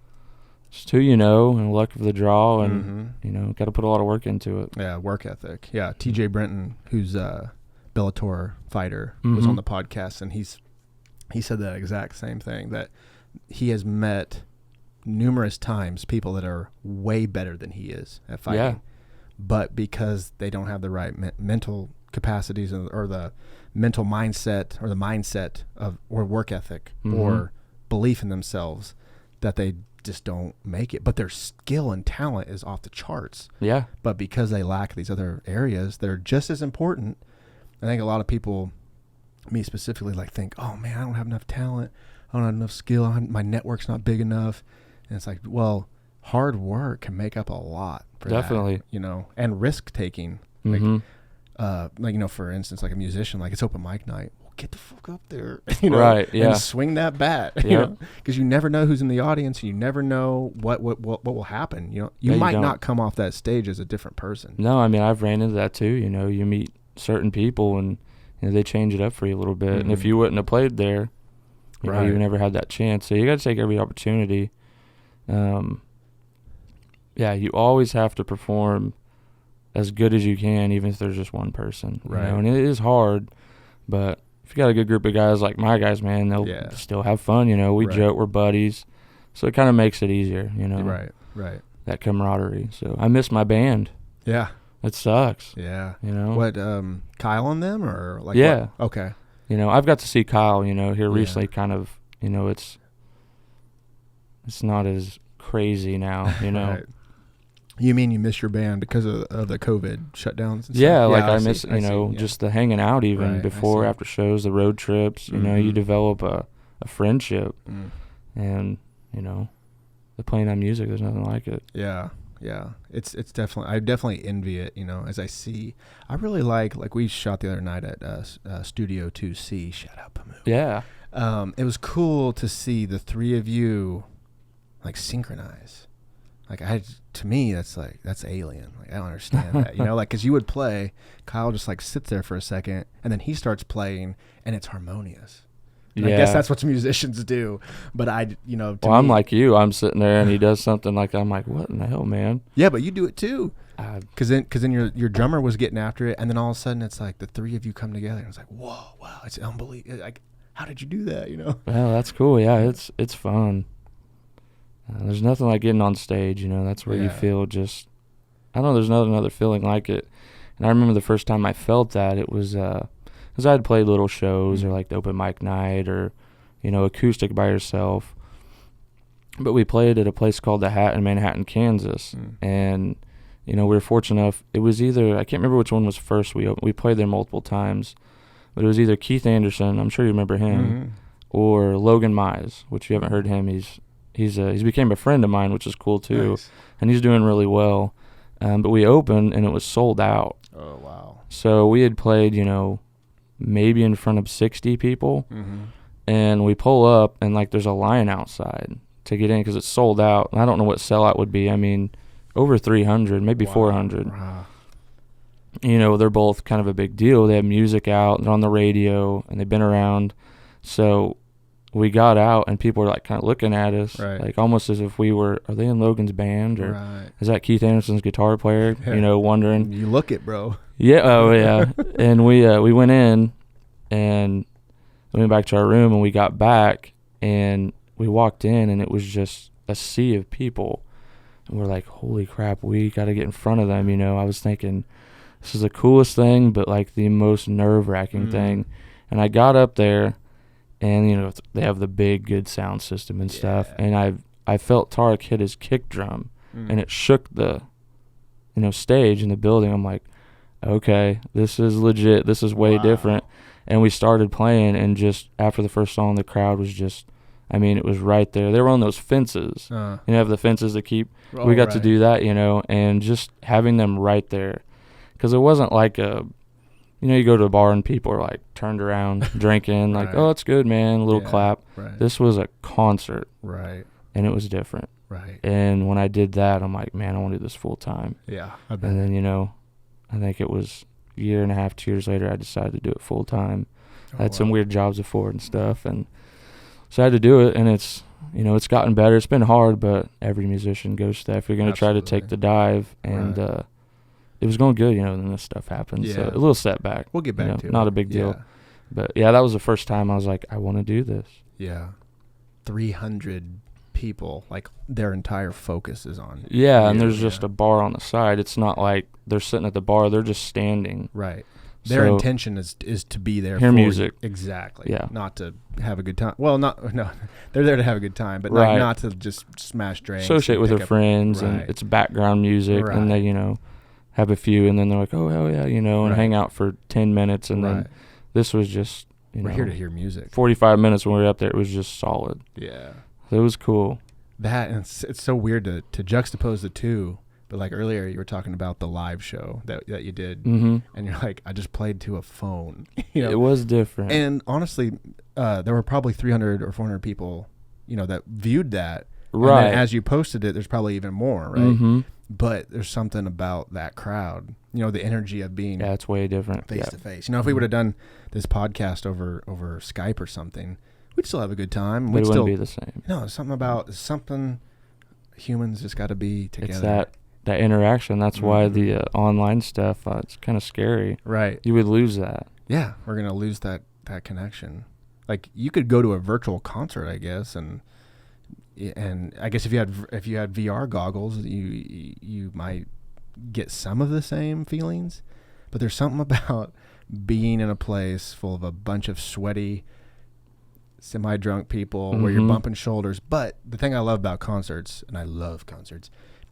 just who you know and luck of the draw, and, Mhm. got to put a lot of work into it. Yeah, work ethic. Yeah, TJ Brenton, who's a Bellator fighter, was Mhm. on the podcast, and he said that exact same thing, that he has met numerous times people that are way better than he is at fighting, Yeah. but because they don't have the right mental capacities or the mental mindset or the mindset of or work ethic Mhm. or belief in themselves, that they just don't make it. But their skill and talent is off the charts. Yeah. But because they lack these other areas that are just as important, I think a lot of people, me specifically, like think, oh man, I don't have enough talent. I don't have enough skill. My network's not big enough. And it's like, well, hard work can make up a lot for Definitely. that, you know, and risk taking. Mhm. Like, you know, for instance, like a musician, like it's open mic night. Well, get the fuck up there, you know, Right, yeah. and swing that bat, you Yep. know, because you never know who's in the audience. And you never know what will happen. You know, you Yeah, you might don't. not come off that stage as a different person. No, I mean, I've ran into that too. You meet certain people and they change it up for you a little bit. And if Mhm. you wouldn't have played there, you Right. never had that chance. So you got to take every opportunity. Yeah, you always have to perform as good as you can, even if there's just one person. you Right. know, and it is hard, but if you got a good group of guys like my guys, man, they'll Yeah. still have fun. We Right. joke, we're buddies. So it kind of makes it easier, Right. that camaraderie. So I miss my band. Yeah. It sucks, Yeah. you know. What, Kyle on them or like? Yeah. What? Okay. I've got to see Kyle, here Yeah. recently, kind of, it's not as crazy now, Right. You mean you miss your band because of the COVID shutdowns? And Yeah, stuff? like I see, miss, I see, yeah. just the hanging out even Right, I before, see. after shows, the road trips, you Mhm. develop a friendship, Mm. and, the playing that music, there's nothing like it. Yeah. Yeah. It's definitely, I definitely envy it, as I see. I really like we shot the other night at Studio 2C. Shout out Pamu. Yeah. It was cool to see the three of you like synchronize. Like to me, that's alien. Like I don't understand that, like, cause you would play, Kyle just like sits there for a second and then he starts playing and it's harmonious. And Yeah. I guess that's what musicians do. But to I'm me- like you. I'm sitting there and he does something like that. I'm like, what in the hell, man? yeah, but you do it too. I, Cause then your drummer was getting after it. And then all of a sudden it's like the three of you come together and it's like, whoa, wow. It's unbelievable. Like, how did you do that? well, that's cool. Yeah. It's fun. There's nothing like getting on stage, that's where you Yeah. feel just, I don't know, there's not another feeling like it. And I remember the first time I felt that, it was, because I had played little shows or like the open mic night or, acoustic by yourself. But we played at a place called The Hat in Manhattan, Kansas. Mm. And, we were fortunate enough, it was either, I can't remember which one was first. We played there multiple times. But it was either Keith Anderson, I'm sure you remember him, Mhm. or Logan Mize, which you haven't heard him. He's he's became a friend of mine, which is cool too, Nice. and he's doing really well. But we opened and it was sold out. Oh wow. So we had played, maybe in front of 60 people, and we pull up and like there's a line outside to get in because it's sold out. And I don't know what sellout would be. I mean, over 300, maybe 400. Wow. They're both kind of a big deal. They have music out, they're on the radio, and they've been around. So we got out, and people were like kind of looking at us, Right. like almost as if we were, are they in Logan's band, or Right. is that Keith Anderson's guitar player? Wondering. You look it, bro. Yeah. Oh, yeah. And we went in, and we went back to our room, and we got back, and we walked in, and it was just a sea of people. And we're like, holy crap, we got to get in front of them. I was thinking, this is the coolest thing, but like the most nerve-wracking thing. And I got up there, and they have the big, good sound system and stuff. And I felt Tarek hit his kick drum, and it shook the, stage in the building. I'm like, okay, this is legit. This is way different. And we started playing, and just after the first song, the crowd was just, it was right there. They were on those fences. Have the fences that keep. We got to do that, and just having them right there. Because it wasn't like you go to a bar and people are like turned around drinking, like, oh, it's good, man, a little clap. Right. This was a concert. Right. And it was different. Right. And when I did that, I'm like, man, I want to do this full time. Yeah. I bet. And then, I think it was a year and a half, 2 years later, I decided to do it full time. I had some weird jobs before and stuff. And so I had to do it. And it's, it's gotten better. It's been hard, but every musician goes through that. If you're going to try to take the dive, and it was going good, then this stuff happened. So a little setback. We'll get back to it. Not a big deal. But yeah, that was the first time I was like, I want to do this. Yeah. 300 people, like their entire focus is on. Yeah, and there's just a bar on the side. It's not like they're sitting at the bar, they're just standing. Right. Their intention is to be there hear for music. Exactly. Yeah. Not to have a good time. Well, no. They're there to have a good time, but not to just smash drinks. Associate with their friends, and it's background music, and they, have a few, and then they're like, oh, hell yeah, and hang out for 10 minutes, and then this was just, we're here to hear music. 45 minutes when we were up there, it was just solid. Yeah. So it was cool. That, and it's so weird to juxtapose the two, but like earlier you were talking about the live show that you did, and you're like, I just played to a phone. It was different. And honestly, there were probably 300 or 400 people, that viewed that. Right. And then as you posted it, there's probably even more, right? But there's something about that crowd, the energy of being it's way different face to face. If we would have done this podcast over Skype or something, we'd still have a good time. But it wouldn't be the same. No, something humans just got to be together. It's that interaction. That's why the online stuff, it's kind of scary. Right. You would lose that. Yeah, we're going to lose that connection. Like, you could go to a virtual concert, I guess, and I guess if you had VR goggles, you might get some of the same feelings, but there's something about being in a place full of a bunch of sweaty, semi-drunk people where you're bumping shoulders. But the thing I love about concerts, and I love concerts,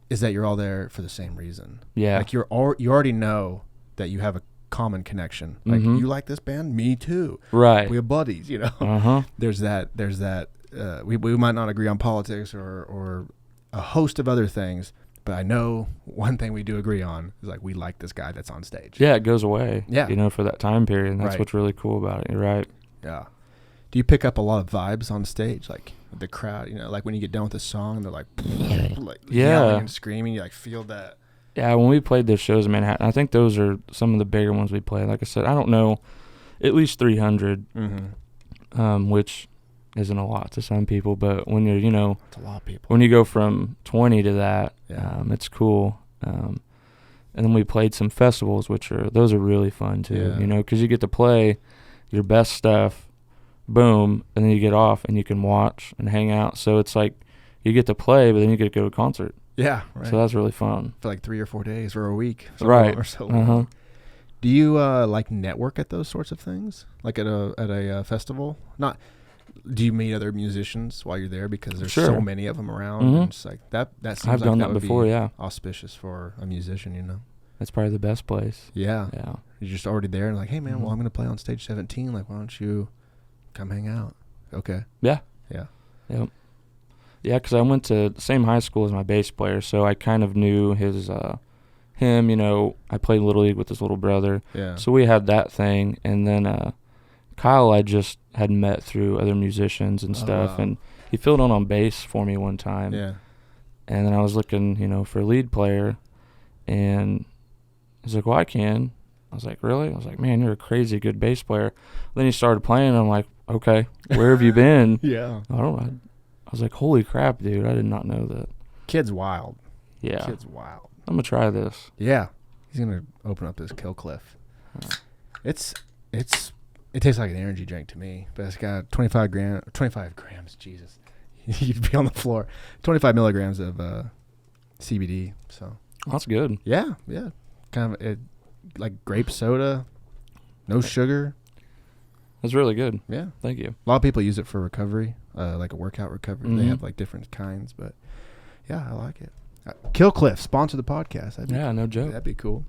is that you're all there for the same reason. Yeah, like you already know that you have a common connection. Like, you like this band, me too. Right, we're buddies. There's that. We might not agree on politics or a host of other things, but I know one thing we do agree on is like we like this guy that's on stage. Yeah, it goes away. Yeah, for that time period. And that's what's really cool about it. You're right. Yeah. Do you pick up a lot of vibes on stage, like the crowd? Like when you get done with a song, they're like yelling and screaming. You like feel that. Yeah, when we played those shows in Manhattan, I think those are some of the bigger ones we played. Like I said, I don't know, at least 300, which isn't a lot to some people, but when you're, it's a lot of people. When you go from 20 to that, it's cool. And then we played some festivals, those are really fun too, because you get to play your best stuff, boom, and then you get off and you can watch and hang out. So it's like you get to play, but then you get to go to a concert. Yeah, right. So that's really fun. For like 3 or 4 days or a week. Right. Or so long. Do you like network at those sorts of things? Like at a festival? Not. Do you meet other musicians while you're there, because there's so many of them around? And it's like that seems I've like done that that would before. be auspicious for a musician. That's probably the best place. Yeah. You're just already there and like, hey man, well, I'm gonna play on stage 17. Like, why don't you come hang out? Okay. Yeah. Yeah. Yep. Yeah, because I went to the same high school as my bass player, so I kind of knew him. You know, I played Little League with his little brother, Yeah. so we had that thing. And then Kyle, I just had met through other musicians and stuff, wow. and he filled in on bass for me one time. Yeah. And then I was looking, you know, for a lead player, and he's like, "Well, I can." I was like, "Really?" I was like, "Man, you're a crazy good bass player." Then he started playing, and I'm like, "Okay, where have you been?" Yeah. I don't know. I was like, "Holy crap, dude! I did not know that." Kid's wild. Yeah, Kid's wild. I'm gonna try this. Yeah. He's gonna open up this Kill Cliff. Huh. It tastes like an energy drink to me, but it's got 25 grams. Jesus, you'd be on the floor. 25 milligrams of CBD. So That's good. yeah, kind of like grape soda, no sugar. That's really good. Yeah, Thank you. a lot of people use it for recovery, like a workout recovery. They Mhm. have like different kinds, but yeah, I like it. Kill Cliff sponsor the podcast. That'd be Yeah, no joke. That'd be cool.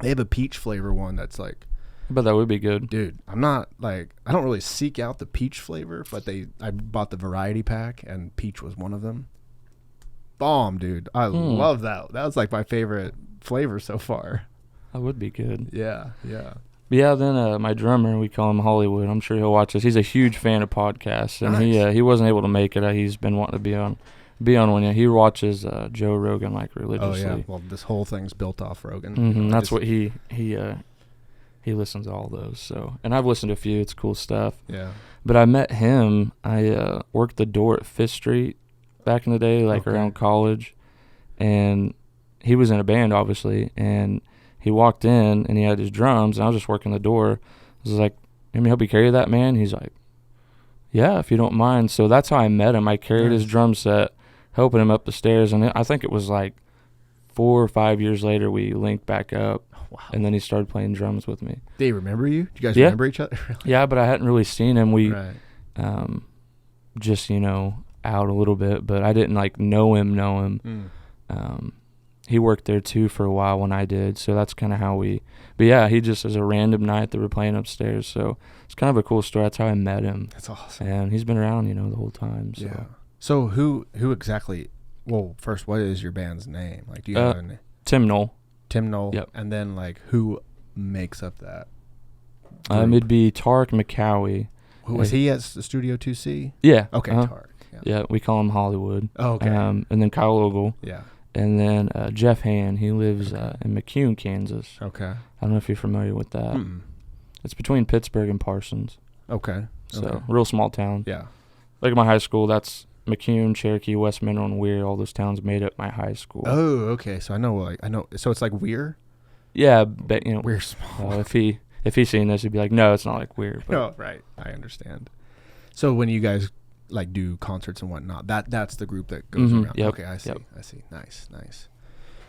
They have a peach flavor one that's like, I bet that would be good. dude, I don't really seek out the peach flavor, but I bought the variety pack and peach was one of them. Bomb, dude. I love that. That was like my favorite flavor so far. That would be good. Yeah. But yeah, then my drummer, we call him Hollywood. I'm sure he'll watch this. He's a huge fan of podcasts, and Nice. he wasn't able to make it. He's been wanting to be on one. Yeah, he watches Joe Rogan like Oh religiously. yeah. Well, this whole thing's built off Rogan. Hmm. I That's just- what he listens to all those. So, and I've listened to a few. It's cool stuff. Yeah. But I met him. I worked the door at Fifth Street back in the day, like Okay. around college, and he was in a band, obviously. And he walked in, and he had his drums, and I was just working the door. I was like, "Let me help you carry that, man." He's like, "Yeah, if you don't mind." So that's how I met him. I carried his Nice. drum set, helping him up the stairs, and I think it was like 4 or 5 years later we linked back up. Wow. And then he started playing drums with me. They remember you? Do you guys Yeah. remember each other? Yeah, but I hadn't really seen him. We Right. just, out a little bit, but I didn't like know him. He worked there too for a while when I did, so that's kind of how but yeah, he just as a random night they were playing upstairs, so it's kind of a cool story. That's how I met him. That's awesome. And he's been around, the whole time. So. Yeah. So who exactly? Well, first, what is your band's name? Like, do you have a name? Tim Nowell. Tim Nowell. Yep. And then like who makes up that? It'd be Tarek McCowie. Who was he at the Studio 2C? Yeah. Okay, uh-huh. Tarek. Yeah. Yeah, we call him Hollywood. Oh, okay. And then Kyle Ogle. Yeah. And then Jeff Han. He lives in McCune, Kansas. Okay. I don't know if you're familiar with that. Mm-mm. It's between Pittsburgh and Parsons. Okay. So, Okay. real small town. Yeah. Like my high school, that's McCune, Cherokee, West Mineral, and Weir. All those towns made up my high school. Oh, okay. So I know. So it's like Weir. Yeah, but We're small. if he's seen this, he'd be like, no, it's not like Weir. But Oh, right. I understand. So when you guys like do concerts and whatnot, that's the group that goes Mhm, around. yep, Okay, I see. yep. I see. Nice.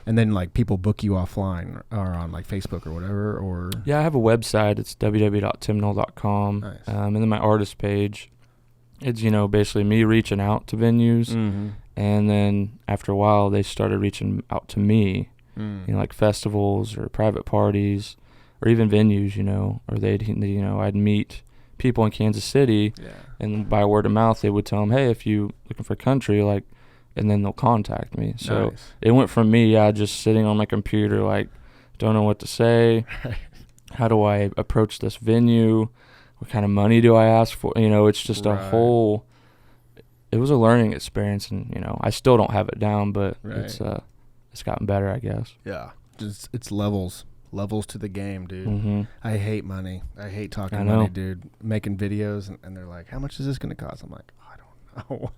And then like people book you offline or on like Facebook or whatever, or yeah, I have a website. It's www.timnowell.com. Nice. And then my artist page. It's basically me reaching out to venues, Mm-hmm. and then after a while they started reaching out to me. Like festivals or private parties or even venues, or I'd meet people in Kansas City, Yeah. and by word of mouth they would tell them, hey, if you looking for country, like, and then they'll contact me. So Nice. it went from me, just sitting on my computer, like, don't know what to say. How do I approach this venue? What kind of money do I ask for? It's just Right. it was a learning experience, and, I still don't have it down, but Right. it's gotten better, I guess. Yeah. It's levels to the game, dude. Mm-hmm. I hate money. I hate talking I know. money, dude. Making videos and they're like, how much is this going to cost? I'm like, I don't know.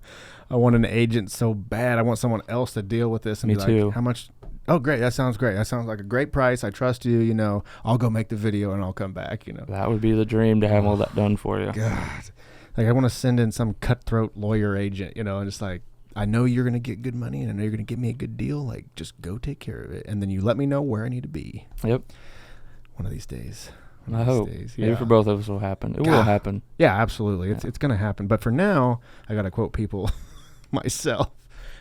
I want an agent so bad. I want someone else to deal with this and Me be too. like, how much? Oh, great. That sounds great. That sounds like a great price. I trust you. I'll go make the video and I'll come back, That would be the dream, to have all that done for you. God. Like I want to send in some cutthroat lawyer agent, and it's like, I know you're going to get good money and I know you're going to give me a good deal. Like, just go take care of it. And then you let me know where I need to be. Yep. One of these days. I hope. Days. Maybe for both of us will happen. It will happen. Yeah, absolutely. It's going to happen. But for now, I got to quote people myself.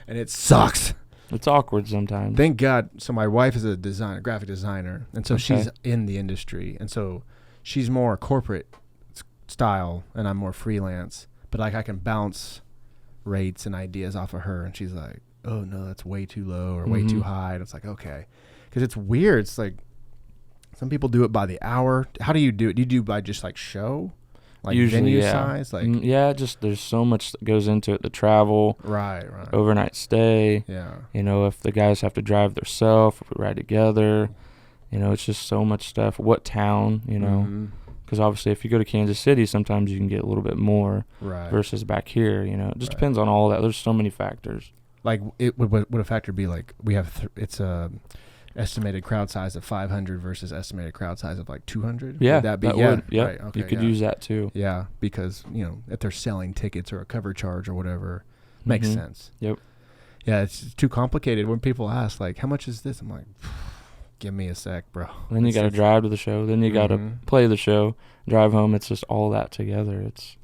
And it sucks. It's awkward sometimes. Thank God. So my wife is a graphic designer. And so Okay. she's in the industry. And so she's more corporate style and I'm more freelance. But like I can bounce rates and ideas off of her, and she's like, oh no, that's way too low or way too high. And it's like, okay, because it's weird. It's like some people do it by the hour. How do you do it? Do you do by just like show, like Usually, venue yeah. size, like just there's so much that goes into it. The travel, right, overnight stay. yeah, If the guys have to drive themselves, if we ride together, it's just so much stuff. What town, because obviously if you go to Kansas City, sometimes you can get a little bit more right. versus back here. It just depends on all that. There's so many factors. Like it would a factor be like we have it's a estimated crowd size of 500 versus estimated crowd size of like 200. Yeah, would that be would. Yeah, right, okay, you could use that too. Yeah, because if they're selling tickets or a cover charge or whatever, makes sense. Yep. Yeah, it's too complicated when people ask like, how much is this? I'm like, give me a sec, bro. And then you got to drive to the show. Then you got to play the show, drive home. It's just all that together. It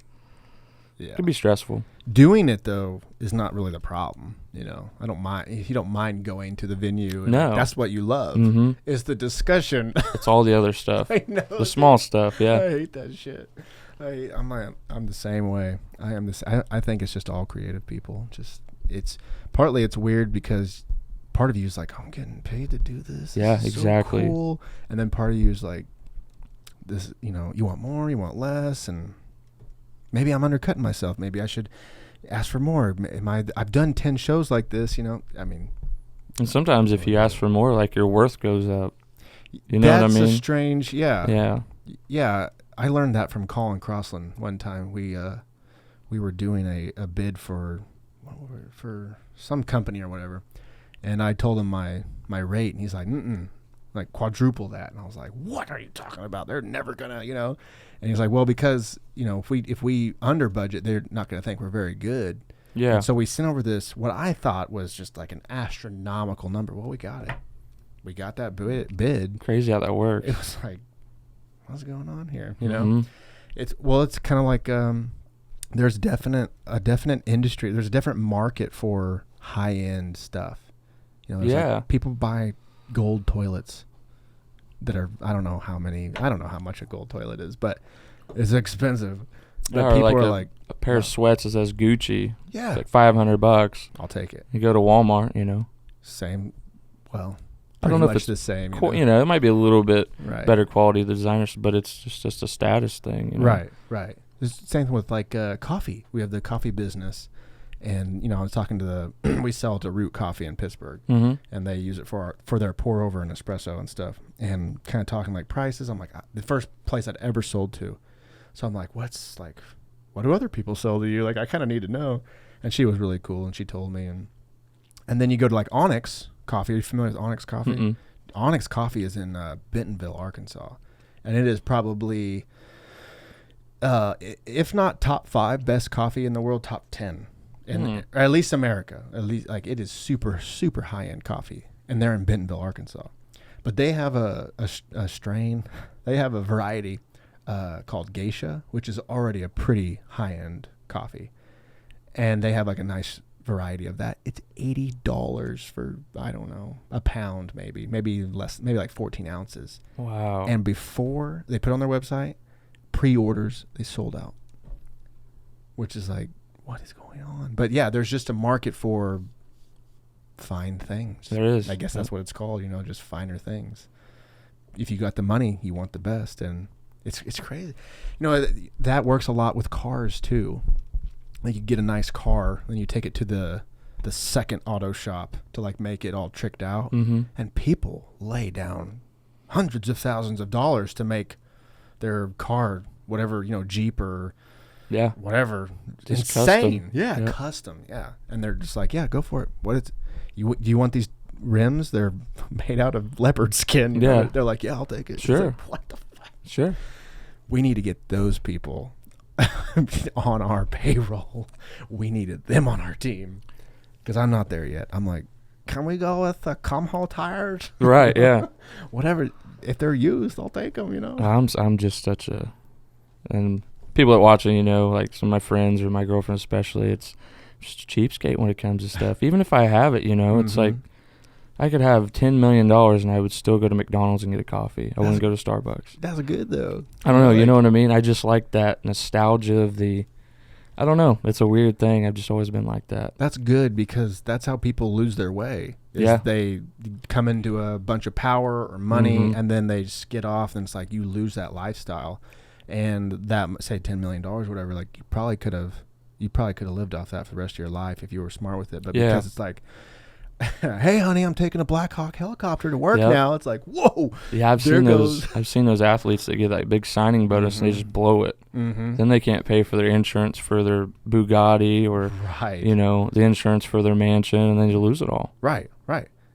can be stressful. Doing it though is not really the problem. I don't mind if you don't mind going to the venue. And No, that's what you love. Is the discussion. It's all the other stuff. I know the small stuff. Yeah, I hate that shit. I'm the same way. I am this. I think it's just all creative people. Just it's weird because part of you is like, I'm getting paid to do this. Yeah, this is exactly. So cool. And then part of you is like, this. You want more, you want less, and maybe I'm undercutting myself. Maybe I should ask for more. I've done 10 shows like this. I mean. And sometimes if you ask for more, like your worth goes up. You know That's what I mean? That's a strange. Yeah. Yeah. Yeah. I learned that from Colin Crossland one time. We were doing a bid for some company or whatever, and I told him my rate, and he's like, like quadruple that, and I was like, what are you talking about? They're never gonna, And he's like, well, because if we under budget, they're not gonna think we're very good. Yeah. And so we sent over this what I thought was just like an astronomical number. Well, we got it. We got that bid. Crazy how that works. It was like, what's going on here? It's kind of like there's a definite industry. There's a different market for high end stuff. Like people buy gold toilets that are I don't know how much a gold toilet is, but it's expensive. But people are like a pair of sweats that says Gucci. Yeah, it's like $500. I'll take it. You go to Walmart, Same. Well, I don't know if it's the same. It might be a little bit right. better quality of the designers, but it's just a status thing. Right. It's the same thing with like coffee. We have the coffee business, and I was talking to we sell to Root Coffee in Pittsburgh, and they use it for their pour over and espresso and stuff, and kind of talking like prices. I'm like, the first place I'd ever sold to, so I'm like, what do other people sell to you? Like, I kind of need to know. And she was really cool, and she told me, and then you go to like Onyx Coffee. Are you familiar with Onyx Coffee? Mm-mm. Onyx Coffee is in Bentonville, Arkansas, and it is probably, if not top 5 best coffee in the world, top 10, or at least America. At least like it is super super high end coffee, and they're in Bentonville, Arkansas. But they have a strain. They have a variety called Geisha, which is already a pretty high end coffee, and they have like a nice variety of that. It's $80 for I don't know, a pound, maybe less, maybe like 14 ounces. Wow. And before they put on their website, pre-orders, they sold out, which is like, what is going on? But yeah, there's just a market for fine things. There is. I guess that's what it's called, just finer things. If you got the money, you want the best, and it's crazy. That works a lot with cars too. Like you get a nice car, then you take it to the second auto shop to like make it all tricked out, and people lay down hundreds of thousands of dollars to make their car, whatever, Jeep or whatever, just insane. Custom. Custom. Yeah, and they're just like, yeah, go for it. Do you want these rims? They're made out of leopard skin. They're like, yeah, I'll take it. Sure. Like, what the fuck? Sure. We need to get those people on our payroll. We needed them on our team because I'm not there yet. I'm like, can we go with the Comhaul tires? Right. Yeah. Whatever. If they're used, I'll take them. I'm just such a, and people that are watching, like some of my friends or my girlfriend especially, it's just a cheapskate when it comes to stuff. Even if I have it, it's like I could have $10 million and I would still go to McDonald's and get a coffee. I wouldn't go to Starbucks. That's good though. I don't know. You know what I mean? I just like that nostalgia of I don't know. It's a weird thing. I've just always been like that. That's good because that's how people lose their way. Yeah. They come into a bunch of power or money, Mhm. and then they just get off, and it's like you lose that lifestyle. And that, say $10 million or whatever, like you probably could have lived off that for the rest of your life if you were smart with it. But Yeah. because it's like, hey honey, I'm taking a Black Hawk helicopter to work Yep. now. It's like, whoa. Yeah, I've There seen goes- those. I've seen those athletes that get like big signing bonus and they Mhm. just blow it. Mm-hmm. Then they can't pay for their insurance for their Bugatti or Right. you know the insurance for their mansion, and then you lose it all. Right.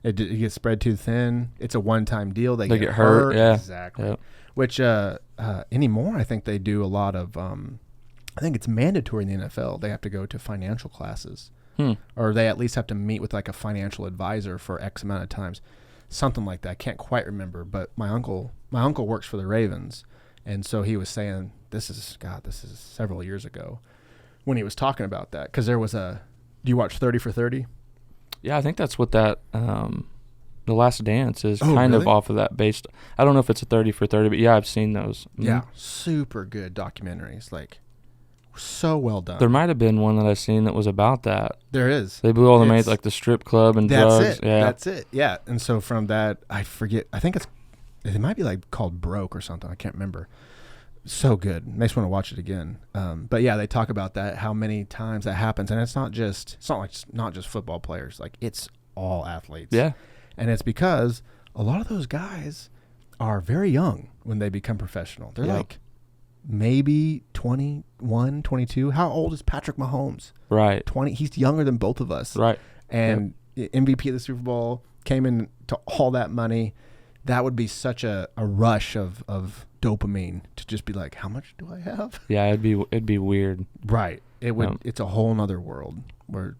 It gets spread too thin. It's a one-time deal. They get hurt, yeah. Exactly. Yep. Which anymore, I think they do a lot of. I think it's mandatory in the NFL. They have to go to financial classes, or they at least have to meet with like a financial advisor for X amount of times, something like that. I can't quite remember, but my uncle works for the Ravens, and so he was saying this is several years ago when he was talking about that, because there was a. Do you watch 30 for 30? Yeah, I think that's what that The Last Dance is Oh, kind of really? off of that based. I don't know if it's a 30 for 30, but yeah, I've seen those. Mhm. Yeah, super good documentaries, like so well done. There might have been one that I seen that was about that. There is. They blew all the money at It's- like the strip club and That's drugs. it. Yeah. That's it. Yeah. And so from that, I forget. I think it might be like called Broke or something. I can't remember. So good. Makes me want to watch it again. But yeah, they talk about that, how many times that happens, and it's not just football players. Like it's all athletes. Yeah. And it's because a lot of those guys are very young when they become professional. They're Yep. like maybe 21, 22. How old is Patrick Mahomes? Right. 20. He's younger than both of us. Right. And MVP of the Super Bowl, came in to all that money. That would be such a rush of dopamine to just be like, how much do I have? Yeah, it'd be weird. Right. It would. Yeah. It's a whole nother world where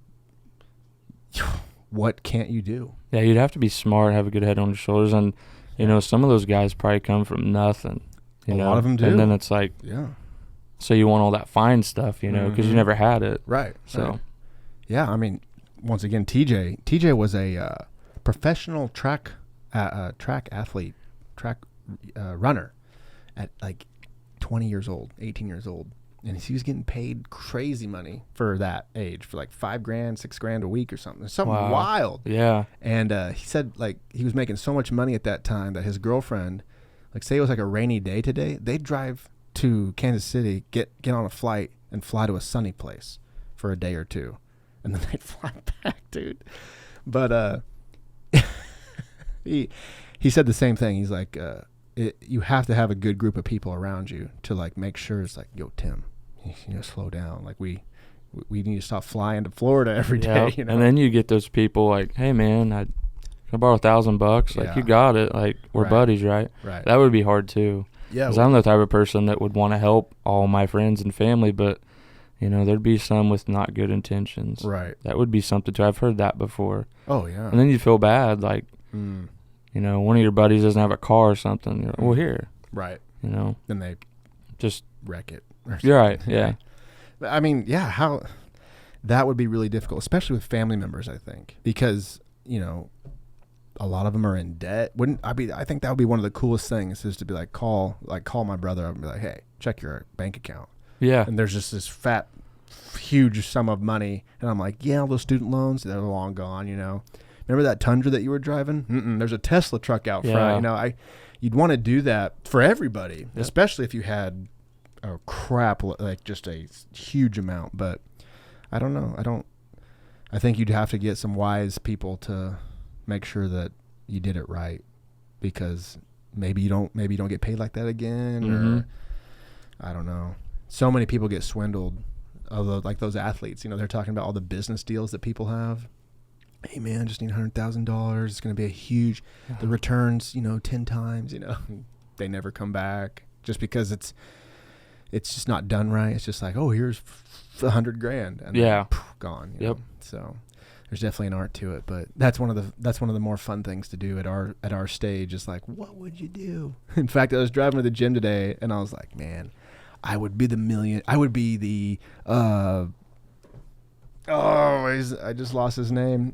what can't you do? Yeah, you'd have to be smart, have a good head on your shoulders, and you know some of those guys probably come from nothing. You A know? lot of 'em do. And then it's like, Yeah. so you want all that fine stuff, you know, because you Mhm. never had it. Right. So Right. Yeah. I mean, once again, TJ was a professional track athlete, runner at like 20 years old, 18 years old. And he was getting paid crazy money for that age, for like $5,000, $6,000 a week or something. Something Wow. wild. yeah, And he said like he was making so much money at that time that his girlfriend, like say it was like a rainy day today, they'd drive to Kansas City, get on a flight and fly to a sunny place for a day or two. And then they'd fly back, dude. But he said the same thing. He's like, you have to have a good group of people around you to like make sure it's like, yo, Tim, you need to slow down. Like we need to stop flying to Florida every day. yeah. You know? And then you get those people like, hey man, can I borrow $1,000? Like Yeah. you got it. Like we're Right. buddies, right? right. That would be hard too. Yeah. Because I'm the type of person that would want to help all my friends and family, but you know there'd be some with not good intentions. Right. That would be something too. I've heard that before. Oh yeah. And then you feel bad, like Mm, you know one of your buddies doesn't have a car or something. You're like, well, here, right. you know, Then they just wreck it. you're right. Yeah. But, I mean, yeah, how that would be really difficult, especially with family members, I think, because, you know, a lot of them are in debt. I think that would be one of the coolest things is to be like, call my brother up and be like, hey, check your bank account. Yeah. And there's just this fat, huge sum of money. And I'm like, yeah, all those student loans, they're long gone, you know. Remember that Tundra that you were driving? There's a Tesla truck out front. Yeah. You know, you'd want to do that for everybody, Yeah. especially if you had a crap, like just a huge amount. But I don't know. I think you'd have to get some wise people to make sure that you did it right, because maybe you don't get paid like that again, Mhm. or I don't know. So many people get swindled, although like those athletes, you know, they're talking about all the business deals that people have. Hey man, I just need $100,000. It's going to be a huge, the returns, you know, 10 times, you know, they never come back just because it's just not done right. It's just like, oh, here's $100,000 and Yeah. then, poof, gone. You Yep. know? So there's definitely an art to it, but that's one of the more fun things to do at our stage. Is like, what would you do? In fact, I was driving to the gym today and I was like, man, I would be the I just lost his name.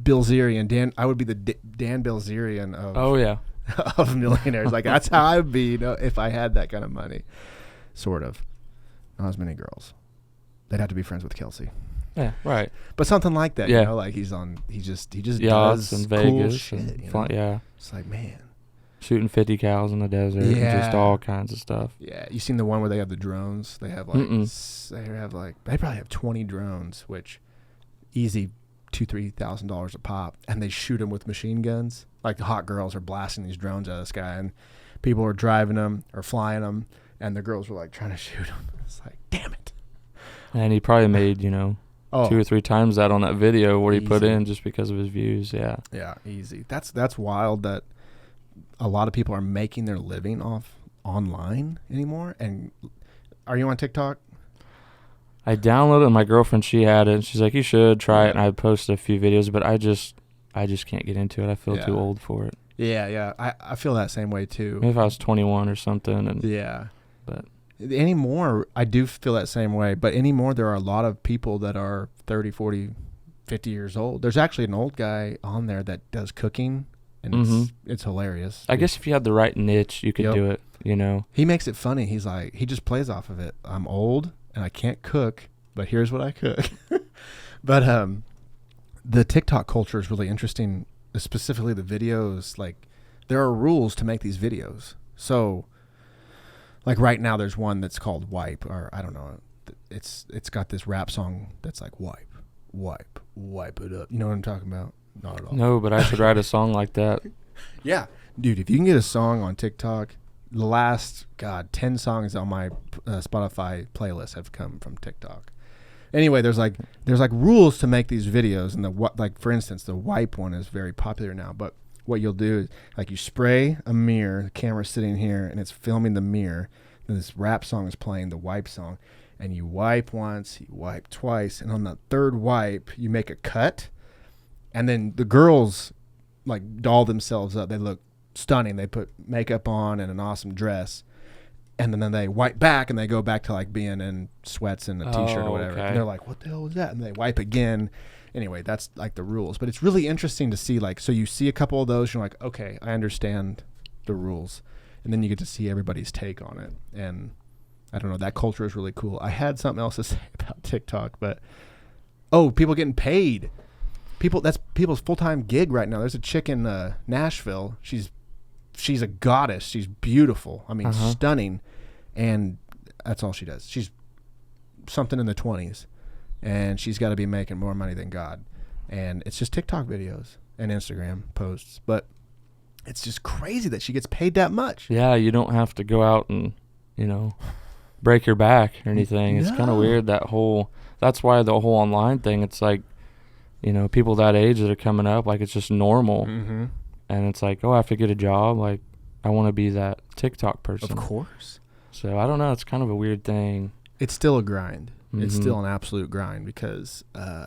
Bilzerian. Dan. I would be the Dan Bilzerian of Oh yeah. of millionaires. Like that's how I would be, you know, if I had that kind of money. Sort of. Not as many girls. they'd have to be friends with Kelsey. Yeah, right. But something like that, Yeah. you know, like he just Yachts does in cool Vegas shit. and You fun, know? yeah, It's like, man. shooting 50 cows in the desert and just Yeah. all kinds of stuff. Yeah, you seen the one where they have the drones? They have they probably have 20 drones, which easy $2,000-$3,000 a pop, and they shoot them with machine guns. Like the hot girls are blasting these drones out of the sky, and people are driving them or flying them, and the girls were like trying to shoot them. It's like, damn it. And he probably made, 2 or 3 times that on that video where he put Easy. in just because of his views. Yeah. Yeah, easy. That's wild that a lot of people are making their living off online anymore. And are you on TikTok? I downloaded it. My girlfriend, she had it. And she's like, you should try it. And I posted a few videos, but I just can't get into it. I feel too old for it. Yeah. I feel that same way too. Maybe if I was 21 or something. And Yeah. But anymore, I do feel that same way. But anymore, there are a lot of people that are 30, 40, 50 years old. There's actually an old guy on there that does cooking, and it's hilarious. I guess if you had the right niche, you could do it, He makes it funny. He's like, he just plays off of it. I'm old and I can't cook, but here's what I cook. But the TikTok culture is really interesting, specifically the videos. Like, there are rules to make these videos. So, like right now, there's one that's called Wipe, or I don't know. It's got this rap song that's like wipe it up. You know what I'm talking about? Not at all. No, but I should write a song like that. Yeah, dude. If you can get a song on TikTok, the last 10 songs on my Spotify playlist have come from TikTok. Anyway, there's like rules to make these videos, and like for instance, the wipe one is very popular now. But what you'll do is like you spray a mirror, the camera's sitting here, and it's filming the mirror. And this rap song is playing, the wipe song, and you wipe once, you wipe twice, and on the third wipe, you make a cut, and then the girls like doll themselves up. They look stunning. They put makeup on and an awesome dress. And then they wipe back and they go back to like being in sweats and a t-shirt or whatever. Okay. And they're like, what the hell was that? And they wipe again. Anyway, that's like the rules. But it's really interesting to see, like, so you see a couple of those, you're like, okay, I understand the rules. And then you get to see everybody's take on it. And I don't know, that culture is really cool. I had something else to say about TikTok, but people getting paid. That's people's full-time gig right now. There's a chick in Nashville. She's a goddess. She's beautiful. I mean, stunning. And that's all she does. She's something in the 20s. And she's got to be making more money than God. And it's just TikTok videos and Instagram posts. But it's just crazy that she gets paid that much. Yeah, you don't have to go out and, break your back or anything. It's kind of weird, that's why the whole online thing, it's like, people that age that are coming up, like it's just normal. Mm-hmm. And it's like, I have to get a job. Like, I want to be that TikTok person. Of course. So, I don't know. It's kind of a weird thing. It's still a grind. Mm-hmm. It's still an absolute grind because,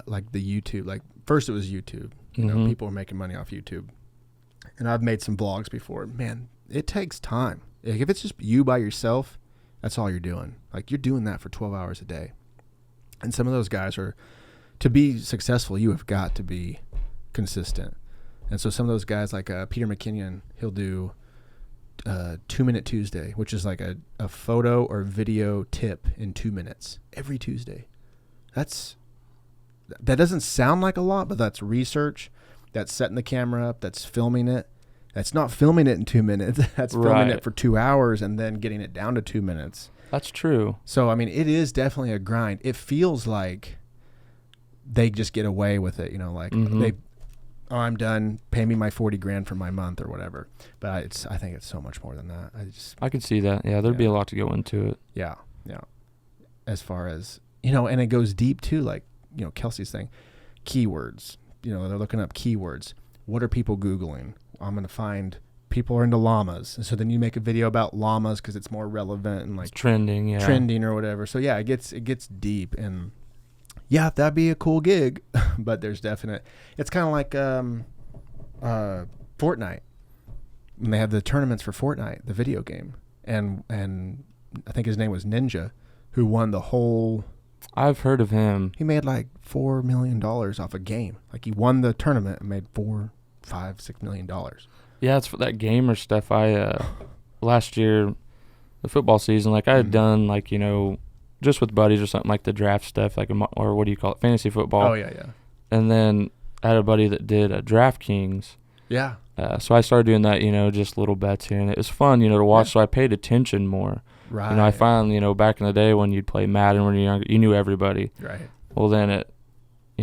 like the YouTube, like first it was YouTube. People were making money off YouTube. And I've made some vlogs before. Man, it takes time. Like, if it's just you by yourself, that's all you're doing. Like, you're doing that for 12 hours a day. And some of those guys to be successful, you have got to be consistent. And so some of those guys, like Peter McKinnon, he'll do 2 Minute Tuesday, which is like a photo or video tip in 2 minutes every Tuesday. That doesn't sound like a lot, but that's research. That's setting the camera up. That's filming it. That's not filming it in 2 minutes. That's filming it for 2 hours and then getting it down to 2 minutes. That's true. So, I mean, it is definitely a grind. It feels like they just get away with it, like I'm done. Pay me my $40,000 for my month or whatever. But I think it's so much more than that. I could see that. Yeah, there'd be a lot to go into it. Yeah. As far as and it goes deep too. Like Kelsey's thing, keywords. They're looking up keywords. What are people Googling? I'm gonna find people are into llamas, and so then you make a video about llamas because it's more relevant and like it's trending or whatever. So yeah, it gets deep and. Yeah, that'd be a cool gig, but there's it's kind of like Fortnite. When they have the tournaments for Fortnite, the video game, and I think his name was Ninja, who won the whole. I've heard of him. He made like $4 million off a game. Like he won the tournament and made $4, $5, $6 million. Yeah, it's for that gamer stuff. I last year, the football season, like I had done like just with buddies or something, like the draft stuff, like or what do you call it, fantasy football. Oh yeah. And then I had a buddy that did DraftKings. Yeah. So I started doing that, just little bets here, and it was fun, to watch. Yeah. So I paid attention more. Right. I found, back in the day when you'd play Madden when you're younger, you knew everybody. Right. Well, then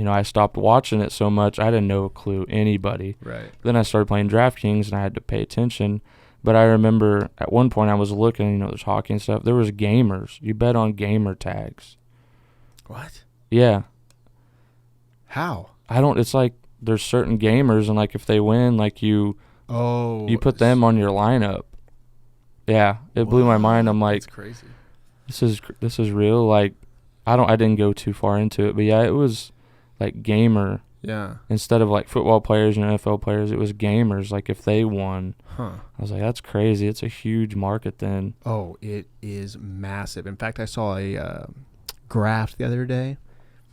I stopped watching it so much, I had no clue anybody. Right. Then I started playing DraftKings, and I had to pay attention. But I remember at one point I was looking, there's hockey and stuff. There was gamers. You bet on gamer tags. What? Yeah. How? It's like there's certain gamers, and like if they win, like you put them on your lineup. Yeah, it blew my mind. I'm like, that's crazy. This is real. Like, I didn't go too far into it, but yeah, it was like gamer. Yeah. Instead of like football players and NFL players, it was gamers. Like if they won, I was like, that's crazy. It's a huge market then. Oh, it is massive. In fact, I saw a graph the other day,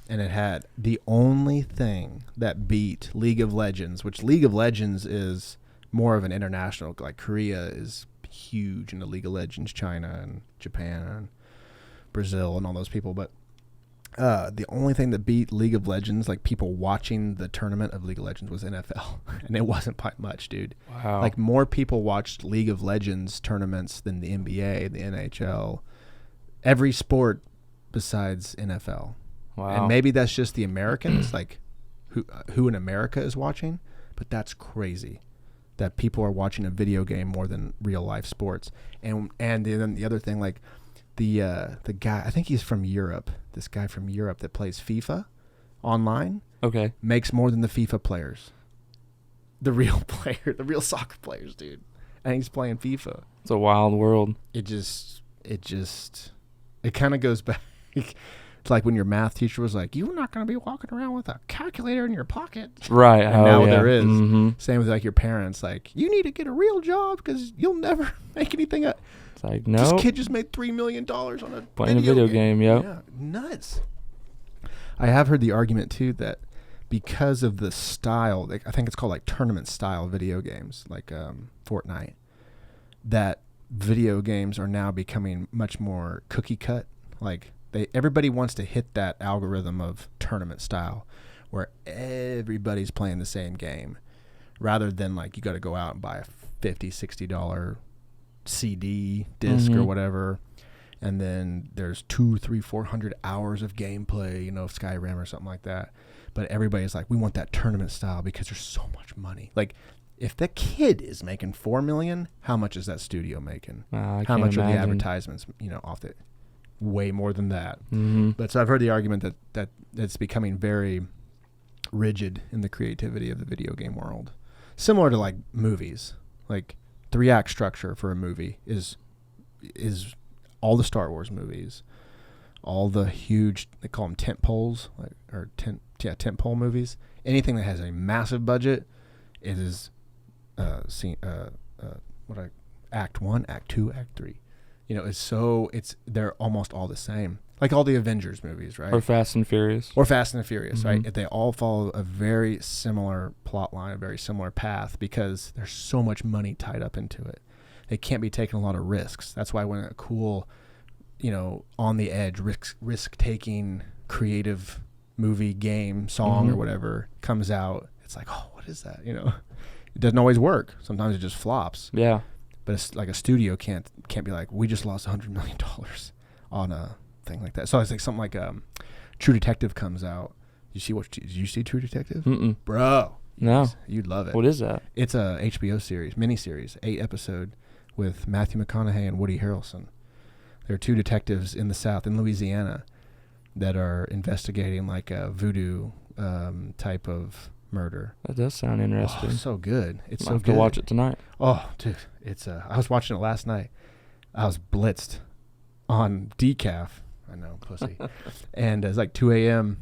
and it had the only thing that beat League of Legends, which League of Legends is more of an international, like Korea is huge into League of Legends, China and Japan and Brazil and all those people. But the only thing that beat League of Legends, like people watching the tournament of League of Legends, was NFL. And it wasn't by much, dude. Wow. Like more people watched League of Legends tournaments than the NBA, the NHL, every sport besides NFL. Wow. And maybe that's just the Americans, like who in America is watching, but that's crazy that people are watching a video game more than real life sports. And then the other thing, like the guy, I think he's from Europe. This guy from Europe that plays FIFA online, okay, makes more than the FIFA players, the real soccer players, dude. And he's playing FIFA. It's a wild world. It kind of goes back. It's like when your math teacher was like, "You're not going to be walking around with a calculator in your pocket." Right. And now yeah. there is. Mm-hmm. Same with like your parents. Like, you need to get a real job because you'll never make anything. It's like, no. This kid just made $3 million on a playing a video game. Yep. Yeah, nuts. I have heard the argument too that because of the style, like I think it's called like tournament style video games, like Fortnite, that video games are now becoming much more cookie cut. Like everybody wants to hit that algorithm of tournament style where everybody's playing the same game rather than like you got to go out and buy a $50, $60 CD disc or whatever. And then there's 200, 300, 400 hours of gameplay, Skyrim or something like that. But everybody's like, we want that tournament style because there's so much money. Like, if the kid is making $4 million, how much is that studio making? How much are the advertisements, off it? Way more than that. Mm-hmm. But so I've heard the argument that it's becoming very rigid in the creativity of the video game world. Similar to like movies. Like 3-act structure for a movie is all the Star Wars movies, all the huge, they call them tent poles, tent pole movies. Anything that has a massive budget, it is act 1, act 2, act 3. They're almost all the same. Like all the Avengers movies, right? Or Fast and Furious, right? They all follow a very similar plot line, a very similar path because there's so much money tied up into it. They can't be taking a lot of risks. That's why when a cool, on the edge, risk-taking, creative movie, game, song, or whatever comes out, it's like, oh, what is that? It doesn't always work. Sometimes it just flops. Yeah. But it's like a studio can't be like, we just lost $100 million on a thing like that. So it's like something like True Detective comes out. Did you see True Detective? Mm-mm. Bro. No. You'd love it. What is that? It's a HBO series, miniseries, 8-episode with Matthew McConaughey and Woody Harrelson. There are 2 detectives in the South, in Louisiana, that are investigating like a voodoo type of murder. That does sound interesting. Oh, so good. It's I'll so have good. to watch it tonight. Oh, dude. It's I was watching it last night. I was blitzed on decaf. I know, pussy. And it's like 2 a.m.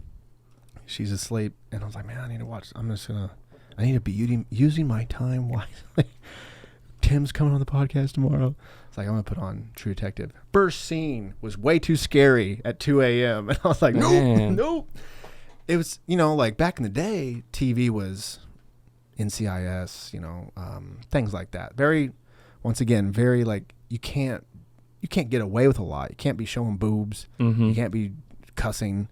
She's asleep. And I was like, man, I need to watch. I need to be using my time wisely. Tim's coming on the podcast tomorrow. It's like, I'm going to put on True Detective. First scene was way too scary at 2 a.m. And I was like, nope. It was, like back in the day, TV was NCIS, things like that. Very, once again, very like, you can't you can't get away with a lot. You can't be showing boobs. Mm-hmm. You can't be cussing.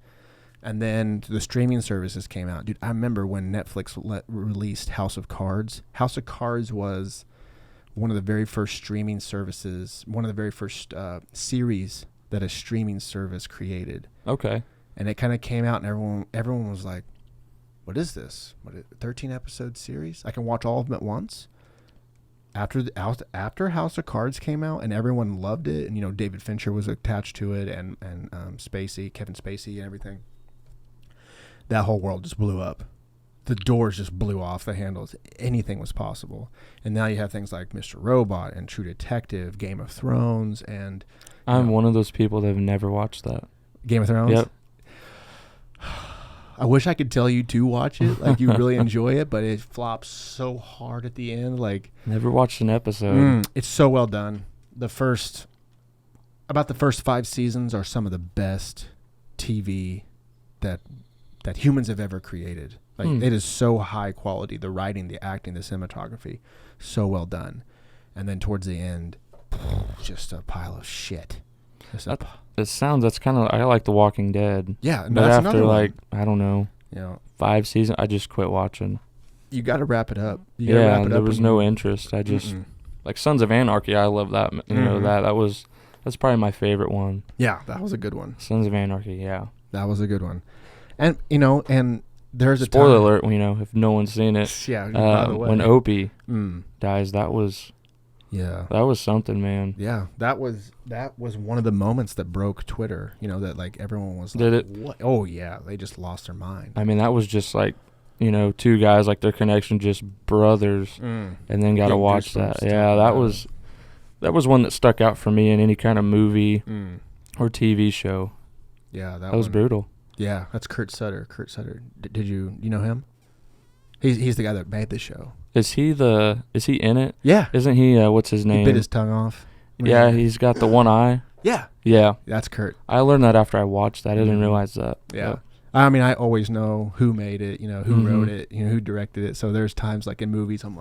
And then the streaming services came out. Dude, I remember when Netflix released House of Cards. House of Cards was one of the very first streaming services, one of the very first series that a streaming service created. Okay. And it kind of came out, and everyone was like, what is this? 13-episode series? I can watch all of them at once? After House of Cards came out, and everyone loved it, and, you know, David Fincher was attached to it, and Kevin Spacey and everything, that whole world just blew up. The doors just blew off the handles. Anything was possible. And now you have things like Mr. Robot and True Detective, Game of Thrones, and... I'm one of those people that have never watched that. Game of Thrones? Yep. I wish I could tell you to watch it, like you really enjoy it, but it flops so hard at the end. Like, Never watched an episode. it's so well done. About the first 5 seasons are some of the best TV that humans have ever created. Like, it is so high quality. The writing, the acting, the cinematography, so well done. And then towards the end, just a pile of shit. That's kind of, I like The Walking Dead. Yeah, But that's after, another one. like, I don't know, You know, 5 seasons, I just quit watching. you got to wrap it up. You gotta wrap Yeah, it there up was and- no interest. I just, like, Sons of Anarchy, I love that. You know, Mhm. that's probably my favorite one. Yeah, that was a good one. Sons of Anarchy, yeah. That was a good one. And, you know, and there's a Spoiler time. alert, you know, if no one's seen it. Yeah, by the way. When Opie Mm, dies, that was something, man. yeah, that was one of the moments that broke Twitter. You know, that like everyone was like, Did it? What? Oh yeah, they just lost their mind. I mean, that was just like, you know, 2 guys, like their connection, just brothers, and then got to Getting watch goosebumps that. Yeah, that was one that stuck out for me in any kind of movie or TV show. Yeah, That was one. brutal. Yeah, that's Kurt Sutter. Did you know him? He's the guy that made the show. Is he in it? Yeah, Isn't he, what's his name? he bit his tongue off. Yeah, he's got the one eye. Yeah, Yeah. that's Kurt. I learned that after I watched that. I didn't Mhm. realize that. Yeah. I mean, I always know who made it, you know, who Mhm. wrote it, you know, who directed it. So there's times like in movies, I'm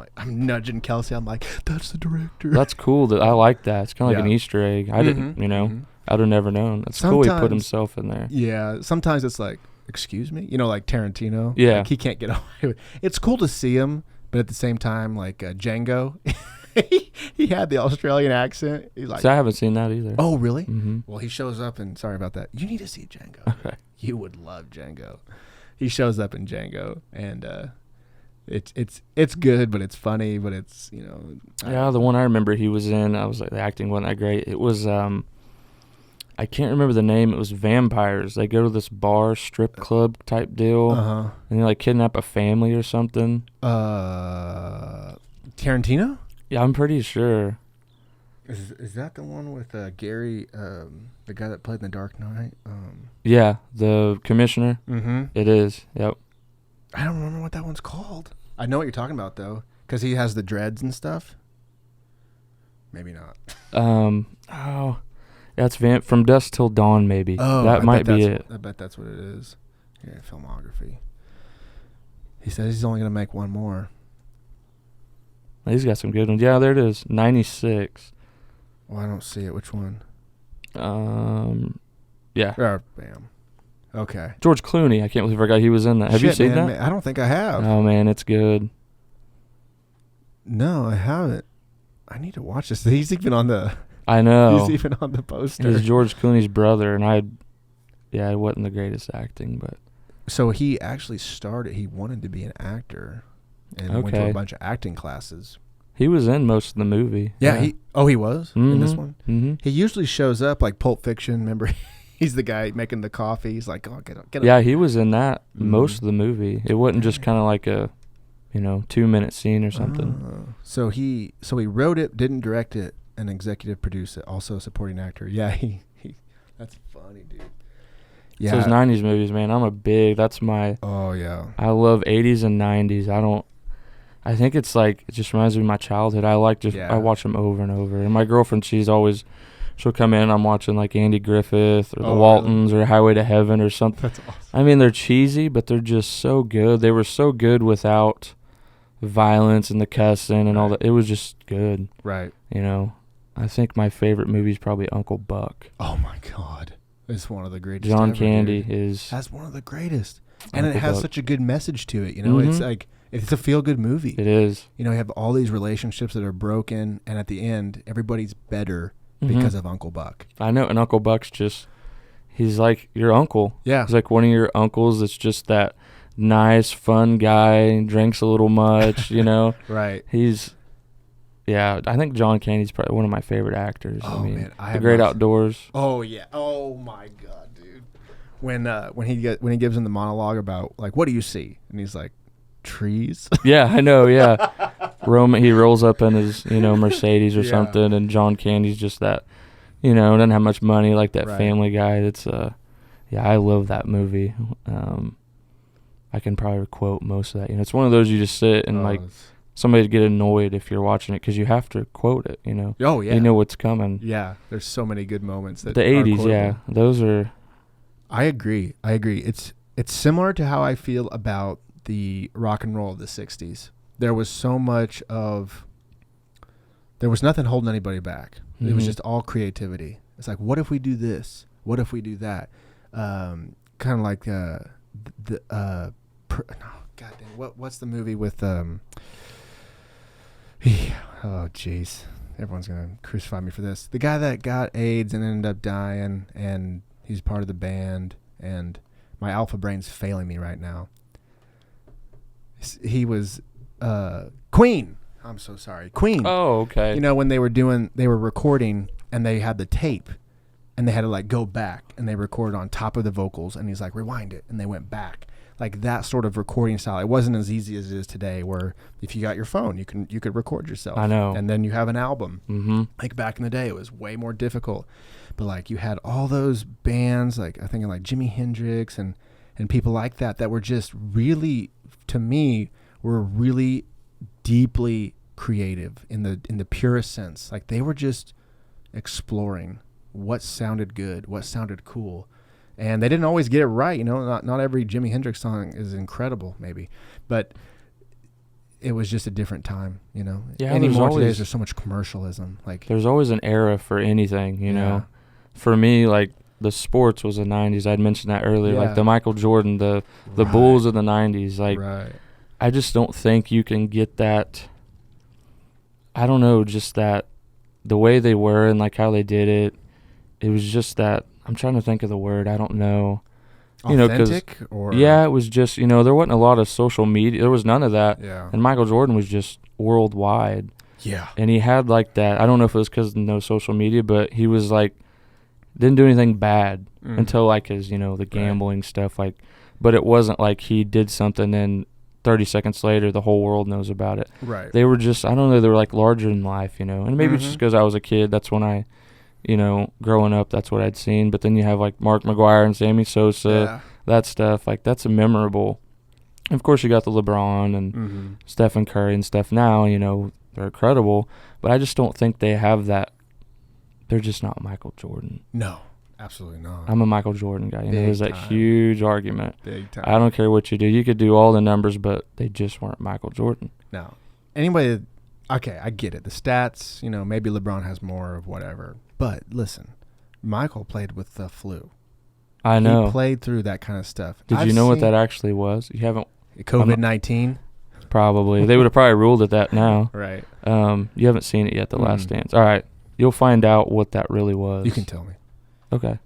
nudging Kelsey. I'm like, that's the director. That's cool. That I like that. It's kind of like an Yeah. Easter egg. I didn't, Mhm, you know, mhm. I'd have never known. That's cool. He put Sometimes- himself in there. Yeah, sometimes it's like, excuse me, you know, like Tarantino. Yeah. Like, he can't get away with it. It's cool to see him, but at the same time, like Django, he had the Australian accent. He's like, So I haven't seen that either. oh, really? Mm-hmm. Well, he shows up and sorry about that. You need to see Django. Okay. You would love Django. He shows up in Django, and it's good, but it's funny, but it's, you know. Yeah, the one I remember he was in, I was like, the acting wasn't that great. It was, I can't remember the name. It was vampires. They go to this bar, strip club type deal, Uh-huh. and they like kidnap a family or something. Tarantino? Yeah, I'm pretty sure. Is that the one with Gary, the guy that played in The Dark Knight? Yeah, the commissioner. Mm-hmm. It is. Yep. I don't remember what that one's called. I know what you're talking about, though, because he has the dreads and stuff. Maybe not. Oh, that's From Dusk Till Dawn, maybe. Oh, that might be it. I bet that's what it is. Yeah, filmography. He says he's only going to make one more. He's got some good ones. Yeah, there it is. 96. Well, I don't see it. Which one? Yeah. Bam. Okay. George Clooney. I can't believe I forgot he was in that. Have you Shit, seen man, that? I don't think I have. Oh man, it's good. No, I haven't. I need to watch this. He's even on the. I know. He's even on the poster. He's George Clooney's brother, and it wasn't the greatest acting, but So he actually started. He wanted to be an actor, and went to Okay. a bunch of acting classes. he was in most of the movie. Yeah. He was in this one. Mm-hmm. He usually shows up like Pulp Fiction. Remember, he's the guy making the coffee. He's like, oh, get up. Yeah, he was in that most Mhm. of the movie. It wasn't just kind of like a, 2-minute scene or something. So he wrote it, didn't direct it, and executive produced it. Also a supporting actor. Yeah, he that's funny, dude. Yeah. Those 90s movies, man, that's my, Oh yeah. I love 80s and 90s. I think it's like, it just reminds me of my childhood. I watch them over and over. And my girlfriend, she'll come in, I'm watching like Andy Griffith or the Oh, Waltons or Highway to Heaven or something. That's awesome. I mean, they're cheesy, but they're just so good. They were so good without violence and the cussing and all Right. that. It was just good, Right. I think my favorite movie is probably Uncle Buck. Oh my God, it's one of the greatest. John ever, Candy dude. is That's one of the greatest, and Uncle it has Buck. such a good message to it. You know, it's Mhm. like it's a feel good movie. It is. You know, you have all these relationships that are broken, and at the end, everybody's better Mhm. because of Uncle Buck. I know, and Uncle Buck's just, he's like your uncle. Yeah, He's like one of your uncles that's just that nice, fun guy, drinks a little much, you know. right. Yeah, I think John Candy's probably one of my favorite actors. Oh I mean, man, I The have Great not- Outdoors. Oh yeah. Oh my God, dude. When he gives him the monologue about like, what do you see? And he's like, trees. Yeah, I know, yeah. He rolls up in his, Mercedes or Yeah. something, and John Candy's just that, doesn't have much money, like that Right. family guy. That's yeah, I love that movie. I can probably quote most of that. It's one of those you just sit and like somebody get annoyed if you're watching it because you have to quote it. Oh yeah. You know what's coming. Yeah. There's so many good moments that The are 80s, quotable. yeah, those are. I agree. It's similar to how I feel about the rock and roll of the 60s. There was nothing holding anybody back. It was Mhm. just all creativity. It's like, what if we do this? What if we do that? Kind of like God dang, what's the movie with oh jeez, everyone's gonna crucify me for this. The guy that got AIDS and ended up dying, and he's part of the band, and my alpha brain's failing me right now. He was Queen. I'm so sorry, Queen. Oh, okay. When they were recording and they had the tape and they had to like go back and they recorded on top of the vocals, and he's like, rewind it, and they went back. Like that sort of recording style. It wasn't as easy as it is today, where if you got your phone, you could record yourself. I know. And then you have an album. Mm-hmm. Like back in the day, it was way more difficult. But like you had all those bands, like I think like Jimi Hendrix and people like that were just really, to me, were really deeply creative in the purest sense. Like they were just exploring what sounded good, what sounded cool. And they didn't always get it right, Not every Jimi Hendrix song is incredible, maybe, but it was just a different time, Yeah, Anymore today, there's so much commercialism. Like there's always an era for anything, Yeah. know. For me, like the sports was the '90s. I'd mentioned that earlier, Yeah. like the Michael Jordan, the Right. Bulls of the '90s. Like right, I just don't think you can get that. I don't know, just that the way they were and like how they did it. It was just that. I'm trying to think of the word. I don't know. authentic or Yeah, it was just, there wasn't a lot of social media. There was none of that. yeah, And Michael Jordan was just worldwide. yeah, And he had like that. I don't know if it was because no social media, but he was like, didn't do anything bad until like his, the gambling stuff. Like, but it wasn't like he did something and 30 seconds later the whole world knows about it. right, They were just, I don't know, they were like larger than life, And maybe it's just Mhm. because I was a kid. That's when I, growing up, that's what I'd seen. But then you have like Mark McGuire and Sammy Sosa, yeah, that stuff. Like that's a memorable. Of course, you got the LeBron and mm-hmm. Stephen Curry and stuff now, they're incredible. But I just don't think they have that. They're just not Michael Jordan. No, absolutely not. I'm a Michael Jordan guy. Big There's that time. huge argument. Big time. I don't care what you do. You could do all the numbers, but they just weren't Michael Jordan. No. Anybody, okay, I get it. The stats, maybe LeBron has more of whatever. But listen, Michael played with the flu. I know. He played through that kind of stuff. Did you know what that actually was? You haven't. COVID-19? Probably. They would have probably ruled it that now. Right. You haven't seen it yet, The Last Dance. All right. You'll find out what that really was. You can tell me. Okay.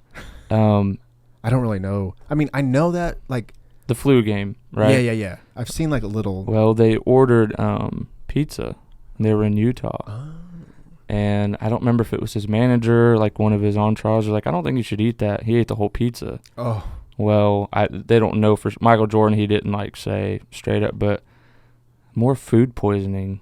I don't really know. I mean, I know that, like... The flu game, right? Yeah. I've seen, like, a little... Well, they ordered pizza. They were in Utah. Oh. And I don't remember if it was his manager, like one of his entourage, was like, I don't think you should eat that. He ate the whole pizza. Oh. Well, they don't know for Michael Jordan. He didn't like say straight up, but more food poisoning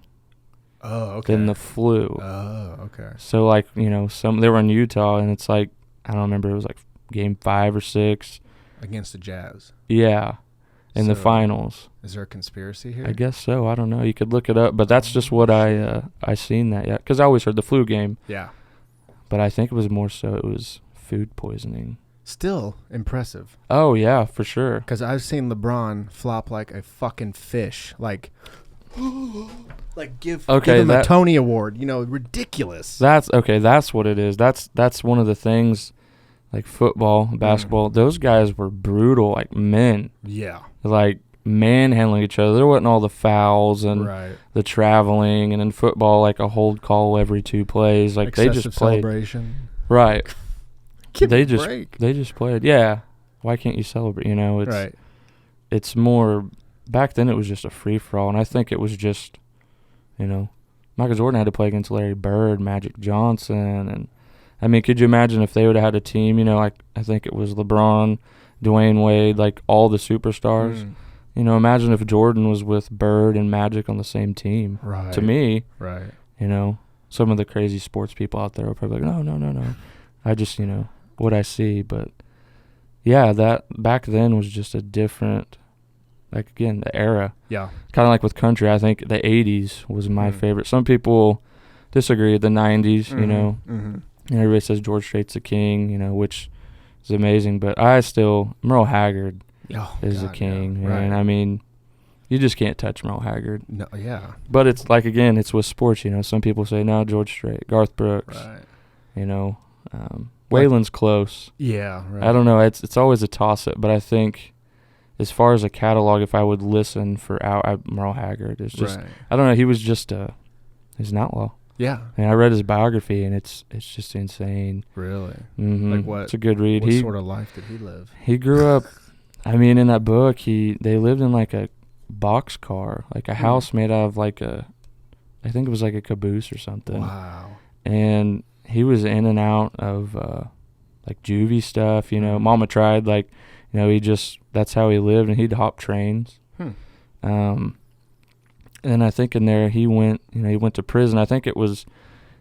than the flu. Oh, okay. So like they were in Utah, and it's like I don't remember. It was like game 5 or 6 against the Jazz. Yeah, in the So, finals. Is there a conspiracy here? I guess so. I don't know. You could look it up, but that's just what I seen that. Yeah, because I always heard the flu game. Yeah. But I think it was more so it was food poisoning. Still impressive. Oh yeah, for sure. Because I've seen LeBron flop like a fucking fish. Like like give Okay, him a that- Tony Award. Ridiculous. That's what it is. That's one of the things, like football, basketball. Those guys were brutal, like men, Yeah. like manhandling each other. There wasn't all the fouls and Right. the traveling, and in football, like a hold call every 2 plays. Like they Excessive just played. celebration. Right. Give They me a just break. they just played. Yeah. Why can't you celebrate? It's Right. it's more. Back then, it was just a free for all, and I think it was just, Michael Jordan had to play against Larry Bird, Magic Johnson, and I mean, could you imagine if they would have had a team? Like I think it was LeBron, Dwayne Wade, like all the superstars. Imagine if Jordan was with Bird and Magic on the same team. Right. To me, Right. some of the crazy sports people out there are probably like, no. I just, what I see. But, yeah, that back then was just a different, like, again, the era. Yeah. Kind of like with country, I think the 80s was my favorite. Some people disagree. The 90s, Mm-hmm. and everybody says George Strait's the king, which is amazing. But I still, Merle Haggard is the king. Yeah. Right. And I mean, you just can't touch Merle Haggard. No, yeah. But it's like, again, it's with sports, some people say, no, George Strait, Garth Brooks, Right. Waylon's close. Yeah. Right. I don't know. It's always a toss-up, but I think as far as a catalog, if I would listen for Merle Haggard, it's just, Right. I don't know, he was just he's an outlaw. Yeah. And I read his biography, and it's just insane. Really. Mm-hmm. Like what? It's a good read. What sort of life did he live? He grew up, I mean, in that book, they lived in like a boxcar, like a house made out of I think it was like a caboose or something. Wow. And he was in and out of like juvie stuff, Mama tried, that's how he lived, and he'd hop trains. And I think in there he went to prison. I think it was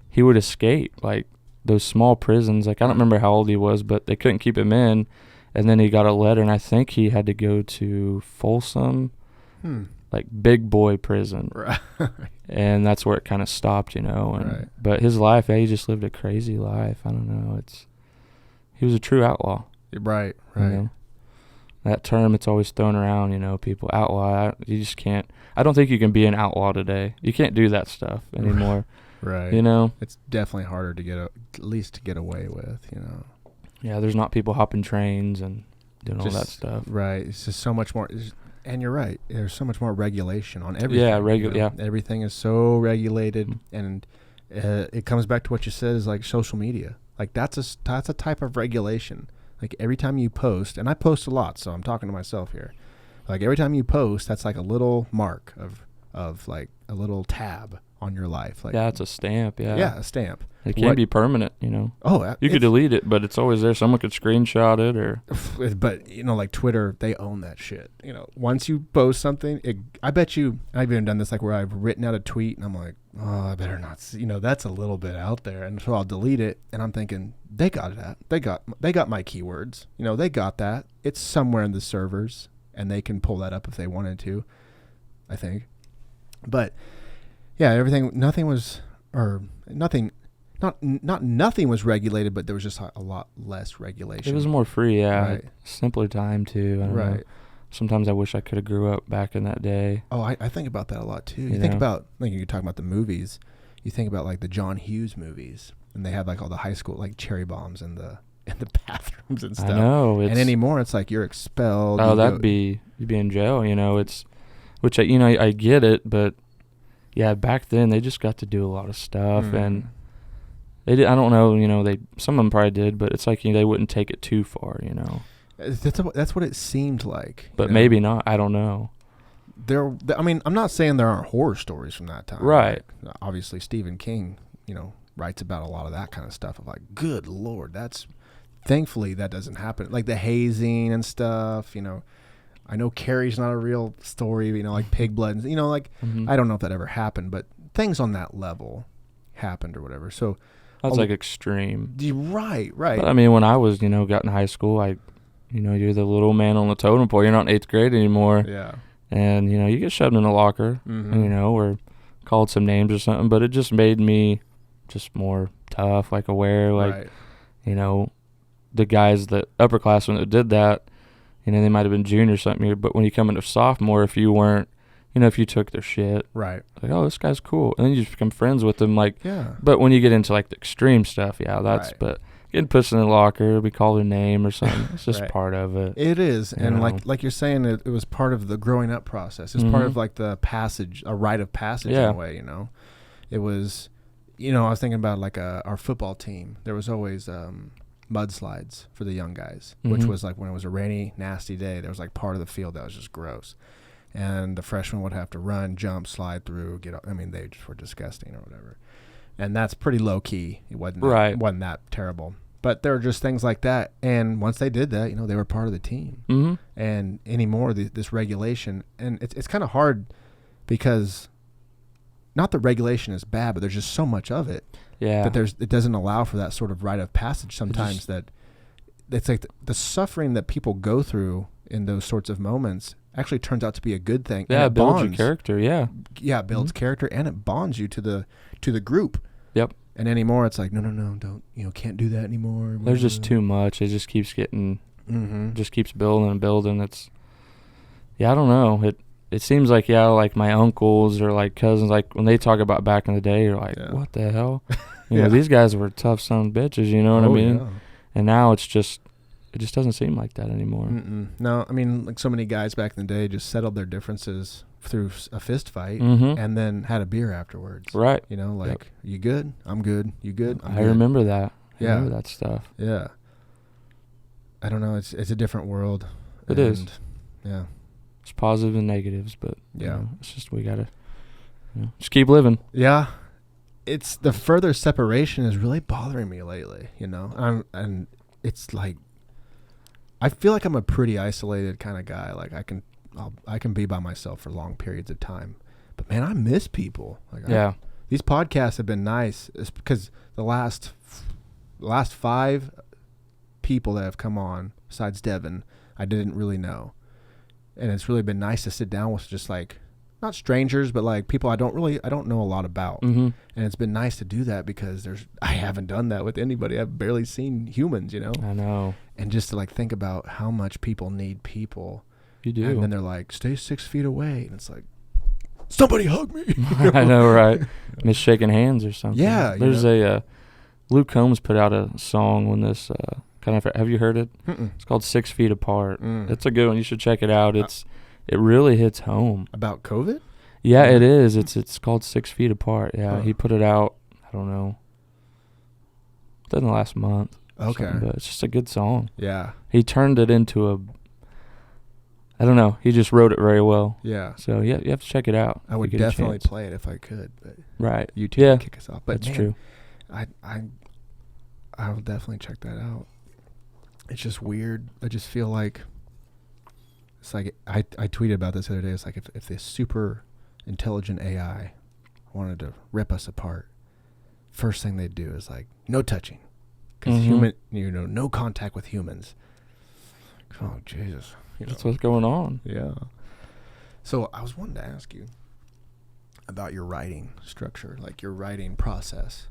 he would escape, like those small prisons. Like I don't remember how old he was, but they couldn't keep him in. And then he got a letter, and I think he had to go to Folsom, like big boy prison. Right. And that's where it kind of stopped, And, Right. But his life, he just lived a crazy life. I don't know. He was a true outlaw. Right. you know? That term, it's always thrown around, people. Outlaw, you just can't. I don't think you can be an outlaw today. You can't do that stuff anymore. Right. It's definitely harder to at least to get away with, Yeah, there's not people hopping trains and doing all that stuff. Right. It's just so much more. And you're right. There's so much more regulation on everything. Yeah, Everything is so regulated, and it comes back to what you said is like social media. Like that's a type of regulation. Like every time you post, and I post a lot, so I'm talking to myself here. Like every time you post, that's like a little mark of like a little tab on your life. Like It's a stamp. yeah, a stamp. It can't be permanent. Oh, You could delete it, but it's always there. Someone could screenshot it or. But like Twitter, they own that shit. Once you post something, I bet you I've even done this, like where I've written out a tweet and I'm like, oh, I better not. That's a little bit out there, and so I'll delete it. And I'm thinking they got that. They got my keywords. They got that. It's somewhere in the servers, and they can pull that up if they wanted to. I think, but yeah, nothing was regulated, but there was just a lot less regulation. It was more free, Right. Simpler time too. I don't know. Sometimes I wish I could have grew up back in that day. Oh, I think about that a lot too. You think about, like you're talking about the movies, you think about like the John Hughes movies, and they have like all the high school like cherry bombs in the bathrooms and stuff. I know. And anymore, it's like you're expelled. Oh, you'd be in jail. Which I get it, but yeah, back then they just got to do a lot of stuff, and they did. I don't know. Some of them probably did, but it's like they wouldn't take it too far. That's what it seemed like. But maybe not. I don't know. I'm not saying there aren't horror stories from that time. Right. Like, obviously, Stephen King, writes about a lot of that kind of stuff. Of like, good Lord, thankfully that doesn't happen. Like the hazing and stuff. I know Carrie's not a real story. Like pig blood. And, I don't know if that ever happened, but things on that level happened or whatever. So that's like extreme. Right. But I mean, when I was, got in high school, you're the little man on the totem pole. You're not in 8th grade anymore. Yeah. And, you get shoved in a locker, or called some names or something. But it just made me just more tough, like aware. Like, the guys upperclassmen that did that, they might have been junior or something. But when you come into sophomore, if you weren't if you took their shit, Right. like, oh, this guy's cool, and then you just become friends with them, like. Yeah. But when you get into like the extreme stuff, that's Right. but getting pushed in the locker, be called a name or something, it's just Right. part of it. It is, You and know. like you're saying, it was part of the growing up process. It's part of like the passage, a rite of passage in a way. It was, I was thinking about like our football team. There was always mudslides for the young guys, which was like when it was a rainy, nasty day. There was like part of the field that was just gross, and the freshmen would have to run, jump, slide through. They just were disgusting or whatever. And that's pretty low key. It wasn't that terrible. But there were just things like that. And once they did that, they were part of the team. Mm-hmm. And anymore, this regulation, and it's kind of hard because not that regulation is bad, but there's just so much of it that it doesn't allow for that sort of rite of passage sometimes. That it's like the suffering that people go through in those sorts of moments actually turns out to be a good thing. Yeah, and it builds your character. Yeah, it builds character, and it bonds you to the group. Yep. And anymore, it's like, no, don't, can't do that anymore. There's just too much. It just keeps getting, just keeps building and building. I don't know. It seems like, like my uncles or like cousins, like when they talk about back in the day, you're like, what the hell? These guys were tough son of bitches, you know what I mean? Yeah. And now it just doesn't seem like that anymore. No, like so many guys back in the day just settled their differences through a fist fight and then had a beer afterwards. Right. You good? I'm good. You good? I'm good. Remember that. I Yeah. remember that stuff. Yeah. I don't know. It's a different world. It is. Yeah. It's positives and negatives, but yeah, it's just we gotta just keep living. Yeah. It's the further separation is really bothering me lately, and it's like I feel like I'm a pretty isolated kind of guy. Like I can be by myself for long periods of time, but man, I miss people. These podcasts have been nice. It's because the last 5 people that have come on, besides Devin, I didn't really know, and it's really been nice to sit down with just like not strangers, but like people I don't know a lot about, and it's been nice to do that because I haven't done that with anybody. I've barely seen humans, I know, and just to like think about how much people need people. You do. And then they're like, stay 6 feet away. And it's like, somebody hug me. I know, right? Miss shaking hands or something. Yeah. There's Luke Combs put out a song when this have you heard it? Mm-mm. It's called 6 Feet Apart. It's a good one. You should check it out. It really hits home. About COVID? Yeah, it is. It's called 6 Feet Apart. Yeah, he put it out, I don't know, within the last month. Okay. But it's just a good song. Yeah. He turned it into I don't know. He just wrote it very well. Yeah. So you have to check it out. I would definitely play it if I could. But right. YouTube would kick us off. But that's true. I will definitely check that out. It's just weird. I just feel like it's like I tweeted about this the other day. It's like if this super intelligent AI wanted to rip us apart, first thing they'd do is like no touching, because no contact with humans. Oh Jesus. That's what's going on. Yeah. So I was wanting to ask you about your writing structure, like your writing process.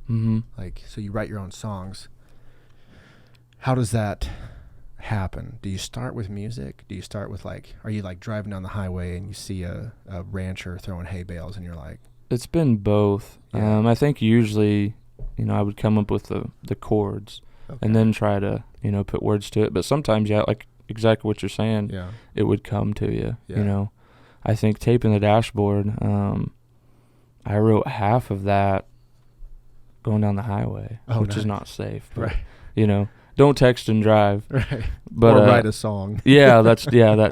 Like, so you write your own songs. How does that happen? Do you start with music? Do you start with are you like driving down the highway and you see a rancher throwing hay bales and you're like? It's been both. Yeah. I think usually, I would come up with the chords and then try to, put words to it. But sometimes, like exactly what you're saying, it would come to you, I think Taping the Dashboard, I wrote half of that going down the highway, which is not safe. But, right. Don't text and drive. Right. But, or write a song. Yeah, that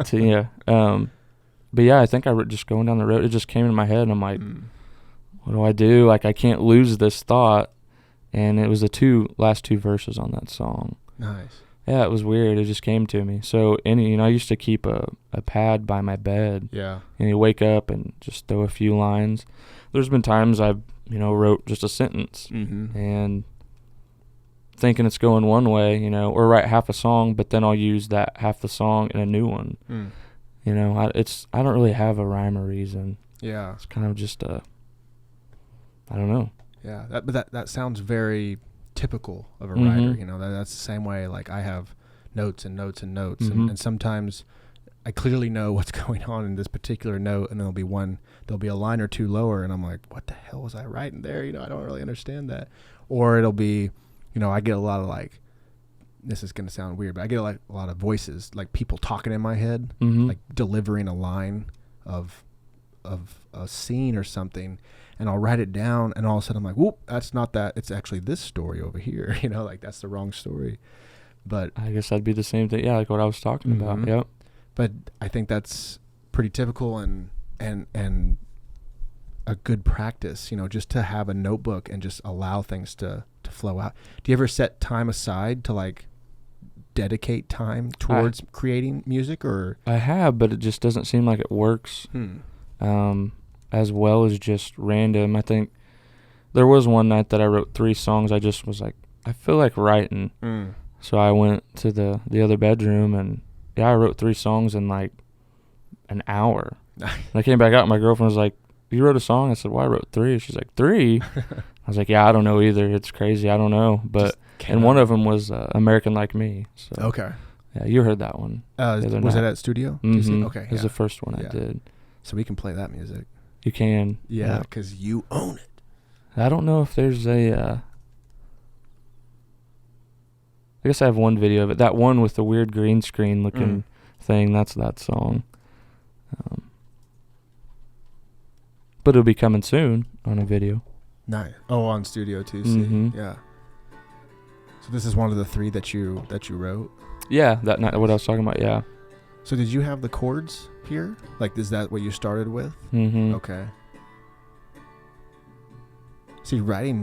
too, yeah. But yeah, I think just going down the road, it just came in my head, and I'm like, what do I do? Like, I can't lose this thought. And it was the last two verses on that song. Nice. Yeah, it was weird. It just came to me. So, I used to keep a pad by my bed. Yeah. And you wake up and just throw a few lines. There's been times I've, wrote just a sentence and thinking it's going one way, or write half a song, but then I'll use that half the song in a new one. I don't really have a rhyme or reason. Yeah. It's kind of just I don't know. Yeah. That sounds very typical of a writer. That's the same way. Like I have notes and notes and notes, and sometimes I clearly know what's going on in this particular note, and there'll be a line or two lower, and I'm like, what the hell was I writing there? You know, I don't really understand that. Or it'll be, you know, I get a lot of like, this is going to sound weird, but I get like a lot of voices, like people talking in my head, like delivering a line of a scene or something, and I'll write it down, and all of a sudden I'm like, whoop, that's not that. It's actually this story over here. You know, like that's the wrong story. But I guess that'd be the same thing. Yeah, like what I was talking about. Yep. But I think that's pretty typical and a good practice, you know, just to have a notebook and just allow things to flow out. Do you ever set time aside to like dedicate time towards creating music? Or I have, but it just doesn't seem like it works as well as just random. I think there was one night that I wrote 3 songs. I just was like, I feel like writing. So I went to the other bedroom, and I wrote 3 songs in like an hour. And I came back out, and my girlfriend was like, you wrote a song? I said, well, I wrote 3. She's like, 3? I was like, yeah, I don't know either. It's crazy. I don't know. But and one of them was American Like Me. So okay. Yeah, you heard that one. Was it at studio? Okay. It was the first one I did. So we can play that music. You can. Yeah, because you own it. I don't know if there's a... I guess I have one video of it. That one with the weird green screen looking thing, that's that song. But it'll be coming soon on a video. Nice. Oh, on Studio 2C. Yeah. So this is one of the 3 that you wrote? Yeah, that night, what I was talking about, yeah. So did you have the chords here? Like, is that what you started with? Okay. See, writing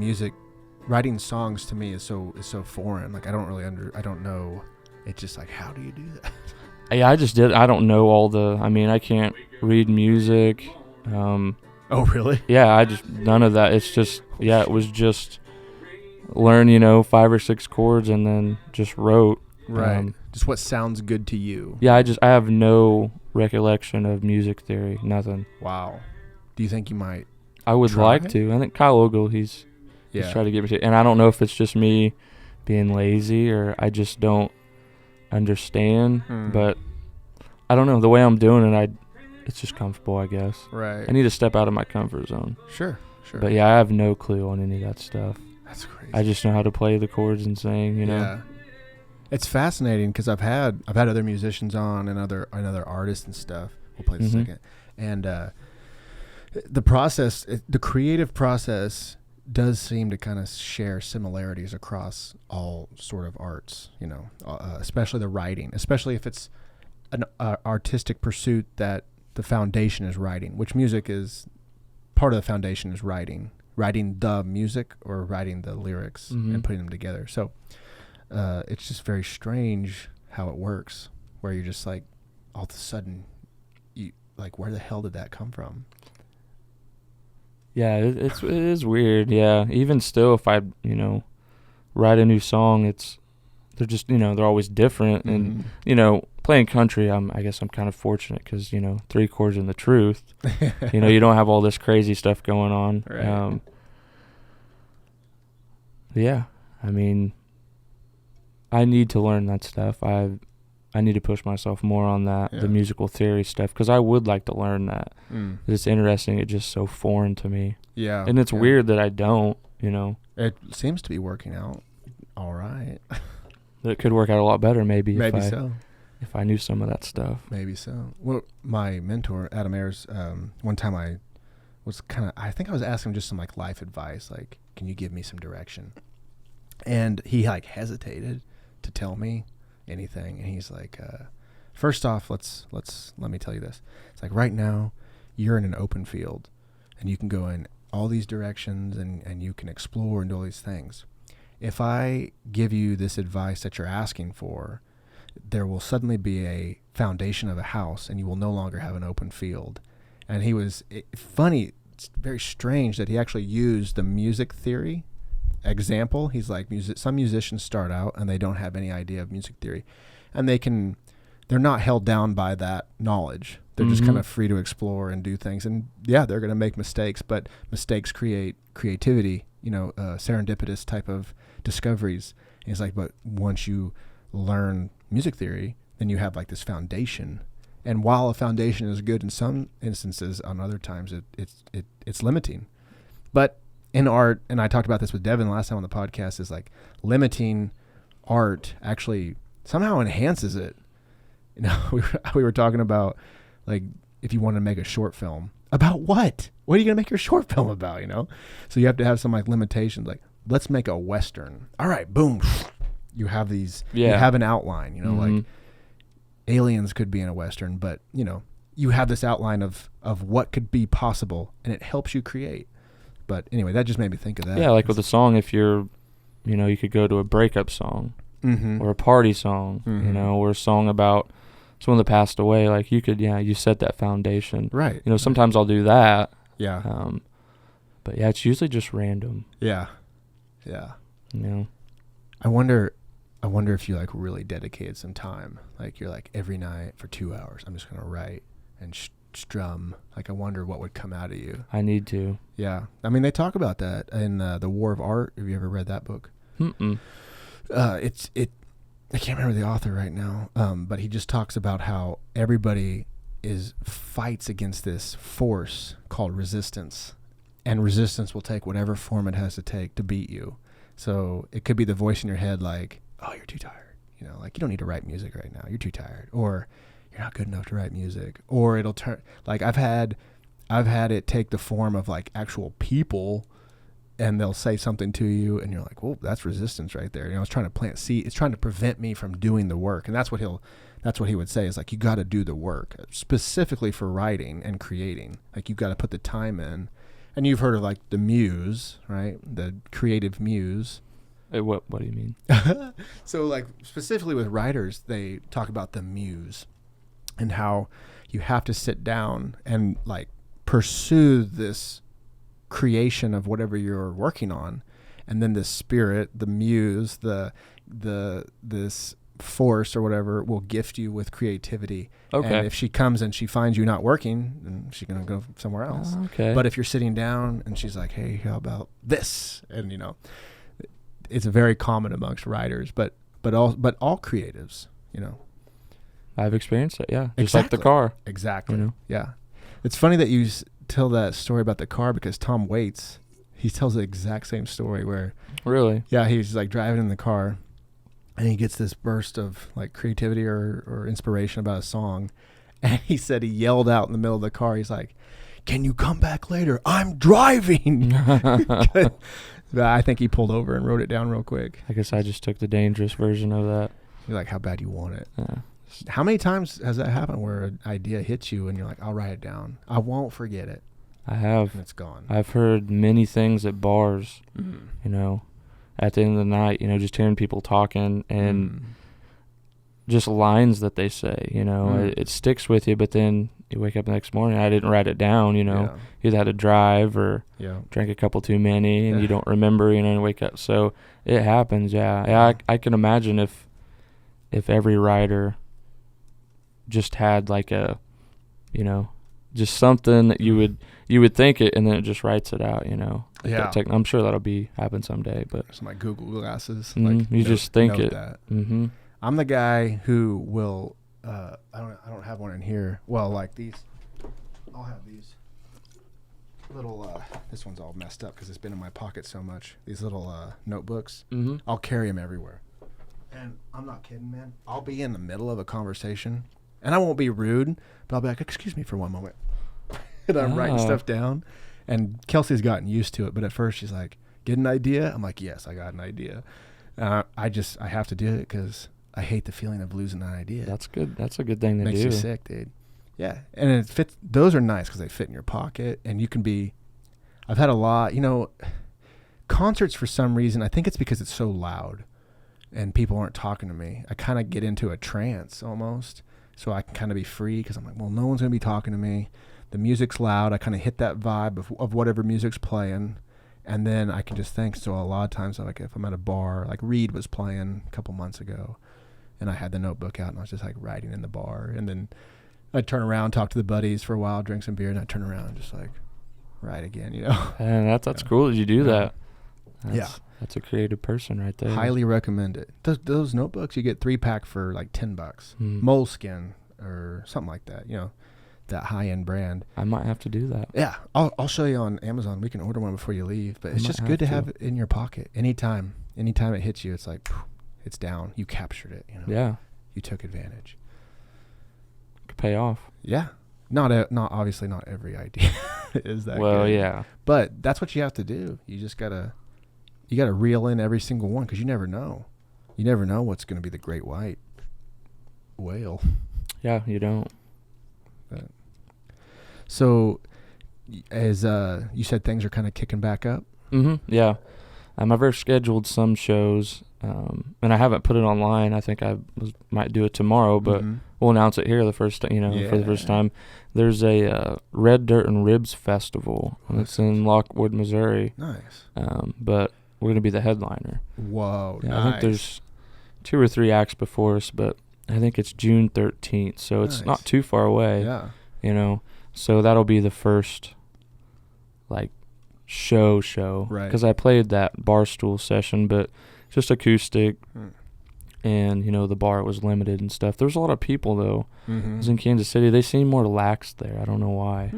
songs to me is so foreign. Like, I don't really I don't know. It's just like, how do you do that? Yeah, I don't know I can't read music. Oh, really? Yeah, none of that. It's just, it was just learn, 5 or 6 chords and then just wrote. Right. Just what sounds good to you. Yeah, I have no recollection of music theory, nothing. Wow. Do you think you might I would like to. I think Kyle Ogle, he's trying to get me to, and I don't know if it's just me being lazy or I just don't understand, but I don't know. The way I'm doing it, it's just comfortable, I guess. Right. I need to step out of my comfort zone. Sure. But yeah, I have no clue on any of that stuff. That's crazy. I just know how to play the chords and sing, Yeah. It's fascinating because I've had other musicians on and other artists and stuff. We'll play in a second. And the process, the creative process does seem to kind of share similarities across all sort of arts, especially the writing, especially if it's an artistic pursuit that the foundation is writing, which music is part of the foundation is writing the music or writing the lyrics and putting them together. So it's just very strange how it works, where you're just like, all of a sudden, you like, where the hell did that come from? Yeah, it is weird. Yeah, even still, if I write a new song, they're just they're always different, and playing country, I guess I'm kind of fortunate because 3 chords in the truth, you don't have all this crazy stuff going on. Right. Yeah, I mean, I need to learn that stuff. I need to push myself more on that, the musical theory stuff, because I would like to learn that. It's interesting. It's just so foreign to me. Yeah. And it's weird that I don't, It seems to be working out all right. It could work out a lot better maybe so. If I knew some of that stuff. Maybe so. Well, my mentor, Adam Ayers, one time I think I was asking him just some like life advice, like, can you give me some direction? And he like hesitated to tell me anything, and he's like, first off, let me tell you this. It's like, right now you're in an open field and you can go in all these directions and you can explore and do all these things. If I give you this advice that you're asking for, there will suddenly be a foundation of a house and you will no longer have an open field. And funny, it's very strange that he actually used the music theory example. He's like, some musicians start out and they don't have any idea of music theory, and they're not held down by that knowledge. They're just kind of free to explore and do things, and they're going to make mistakes, but mistakes create creativity, serendipitous type of discoveries. And he's like, but once you learn music theory, then you have like this foundation, And while a foundation is good in some instances, on other times it's limiting. But in art, and I talked about this with Devin last time on the podcast, is like limiting art actually somehow enhances it. You know, we were talking about like if you want to make a short film, about what? What are you going to make your short film about, you know? So you have to have some like limitations, like let's make a Western. All right, boom. You have these, you have an outline, you know, like Aliens could be in a Western, but you know, you have this outline of what could be possible and it helps you create. But anyway, that just made me think of that. Yeah, like with a song, if you're, you know, you could go to a breakup song or a party song, you know, or a song about someone that passed away. Like you could, you set that foundation. Right. You know, sometimes I'll do that. Yeah. But yeah, it's usually just random. Yeah. Yeah. You know, I wonder if you like really dedicated some time. Like you're like every night for 2 hours, I'm just going to write and strum. Like I wonder what would come out of you. I need to. Yeah. I mean, they talk about that in The War of Art. Have you ever read that book? I can't remember the author right now, but he just talks about how everybody fights against this force called resistance, and resistance will take whatever form it has to take to beat you. So it could be the voice in your head like, oh, you're too tired. You know, like you don't need to write music right now. You're too tired. Or you're not good enough to write music. Or it'll turn, like I've had it take the form of like actual people, and they'll say something to you and you're like, well, that's resistance right there. You know, it's trying to plant seed. It's trying to prevent me from doing the work. And that's what he would say is like, you got to do the work specifically for writing and creating. Like you got to put the time in. And you've heard of like the muse, right? The creative muse. What do you mean? So like specifically with writers, they talk about the muse and how you have to sit down and like pursue this creation of whatever you're working on, and then the spirit, the muse, this force or whatever will gift you with creativity. Okay. And if she comes and she finds you not working, then she's gonna go somewhere else. Okay. But if you're sitting down and she's like, hey, how about this? And you know, it's very common amongst writers, but all creatives, you know. I've experienced it, yeah. Just like the car. Exactly. You know? Yeah. It's funny that you tell that story about the car, because Tom Waits, he tells the exact same story where really, yeah, he's like driving in the car and he gets this burst of like creativity or inspiration about a song, and he said he yelled out in the middle of the car, he's like, can you come back later, I'm driving. I think he pulled over and wrote it down real quick. I guess I just took the dangerous version of that. You're like, how bad you want it. Yeah. How many times has that happened where an idea hits you and you're like, I'll write it down, I won't forget it? I have. And it's gone. I've heard many things at bars, you know, at the end of the night, you know, just hearing people talking and just lines that they say, you know, it sticks with you, but then you wake up the next morning, I didn't write it down, you know, you either had to drive or drank a couple too many and you don't remember, you know, and wake up. So it happens. Yeah. I can imagine if every writer just had like a, you know, just something that you would think it and then it just writes it out, you know. Yeah. I'm sure that'll happen someday, but it's my Google glasses. Like you just think it. That. I'm the guy who will I don't have one in here. Well, like these, I'll have these little this one's all messed up because it's been in my pocket so much. These little notebooks. I'll carry them everywhere. And I'm not kidding, man. I'll be in the middle of a conversation and I won't be rude, but I'll be like, excuse me for one moment. And I'm writing stuff down. And Kelsey's gotten used to it, but at first she's like, get an idea? I'm like, yes, I got an idea. I have to do it because I hate the feeling of losing an idea. That's good. That's a good thing to do. Makes you sick, dude. Yeah. And it fits. Those are nice because they fit in your pocket and you can be, I've had a lot, you know, concerts for some reason, I think it's because it's so loud and people aren't talking to me. I kind of get into a trance almost. So I can kind of be free because I'm like, well, no one's going to be talking to me. The music's loud. I kind of hit that vibe of whatever music's playing. And then I can just think. So a lot of times, like if I'm at a bar, like Reed was playing a couple months ago, and I had the notebook out and I was just like writing in the bar. And then I'd turn around, talk to the buddies for a while, drink some beer, and I'd turn around and just like write again, you know? And that's cool that you do that. That's a creative person right there. Highly recommend it. Those notebooks, you get 3-pack for like $10. Moleskine. or something like that. You know, that high end brand. I might have to do that. Yeah, I'll show you on Amazon. We can order one before you leave. But it's might just good to have have it in your pocket anytime. Anytime it hits you, it's like it's down. You captured it. You know. Yeah, You took advantage. could pay off. Yeah. Not obviously not every idea is that Well, good. yeah. But that's what you have to do. You just gotta reel in every single one because you never know. You never know what's going to be the great white whale. Yeah, you don't. So, as you said, things are kind of kicking back up. Yeah. I've already scheduled some shows, and I haven't put it online. I think might do it tomorrow, but we'll announce it here for the first time. There's a Red Dirt and Ribs Festival, and it's in Lockwood, Missouri. Nice. But we're going to be the headliner. Whoa, Yeah, nice. I think there's 2 or 3 acts before us, but I think it's June 13th, so it's not too far away. Yeah. You know, so that'll be the first, like, show. Right. Because I played that Barstool session, but just acoustic, and, you know, the bar was limited and stuff. There was a lot of people, though. It was in Kansas City. They seemed more relaxed there. I don't know why.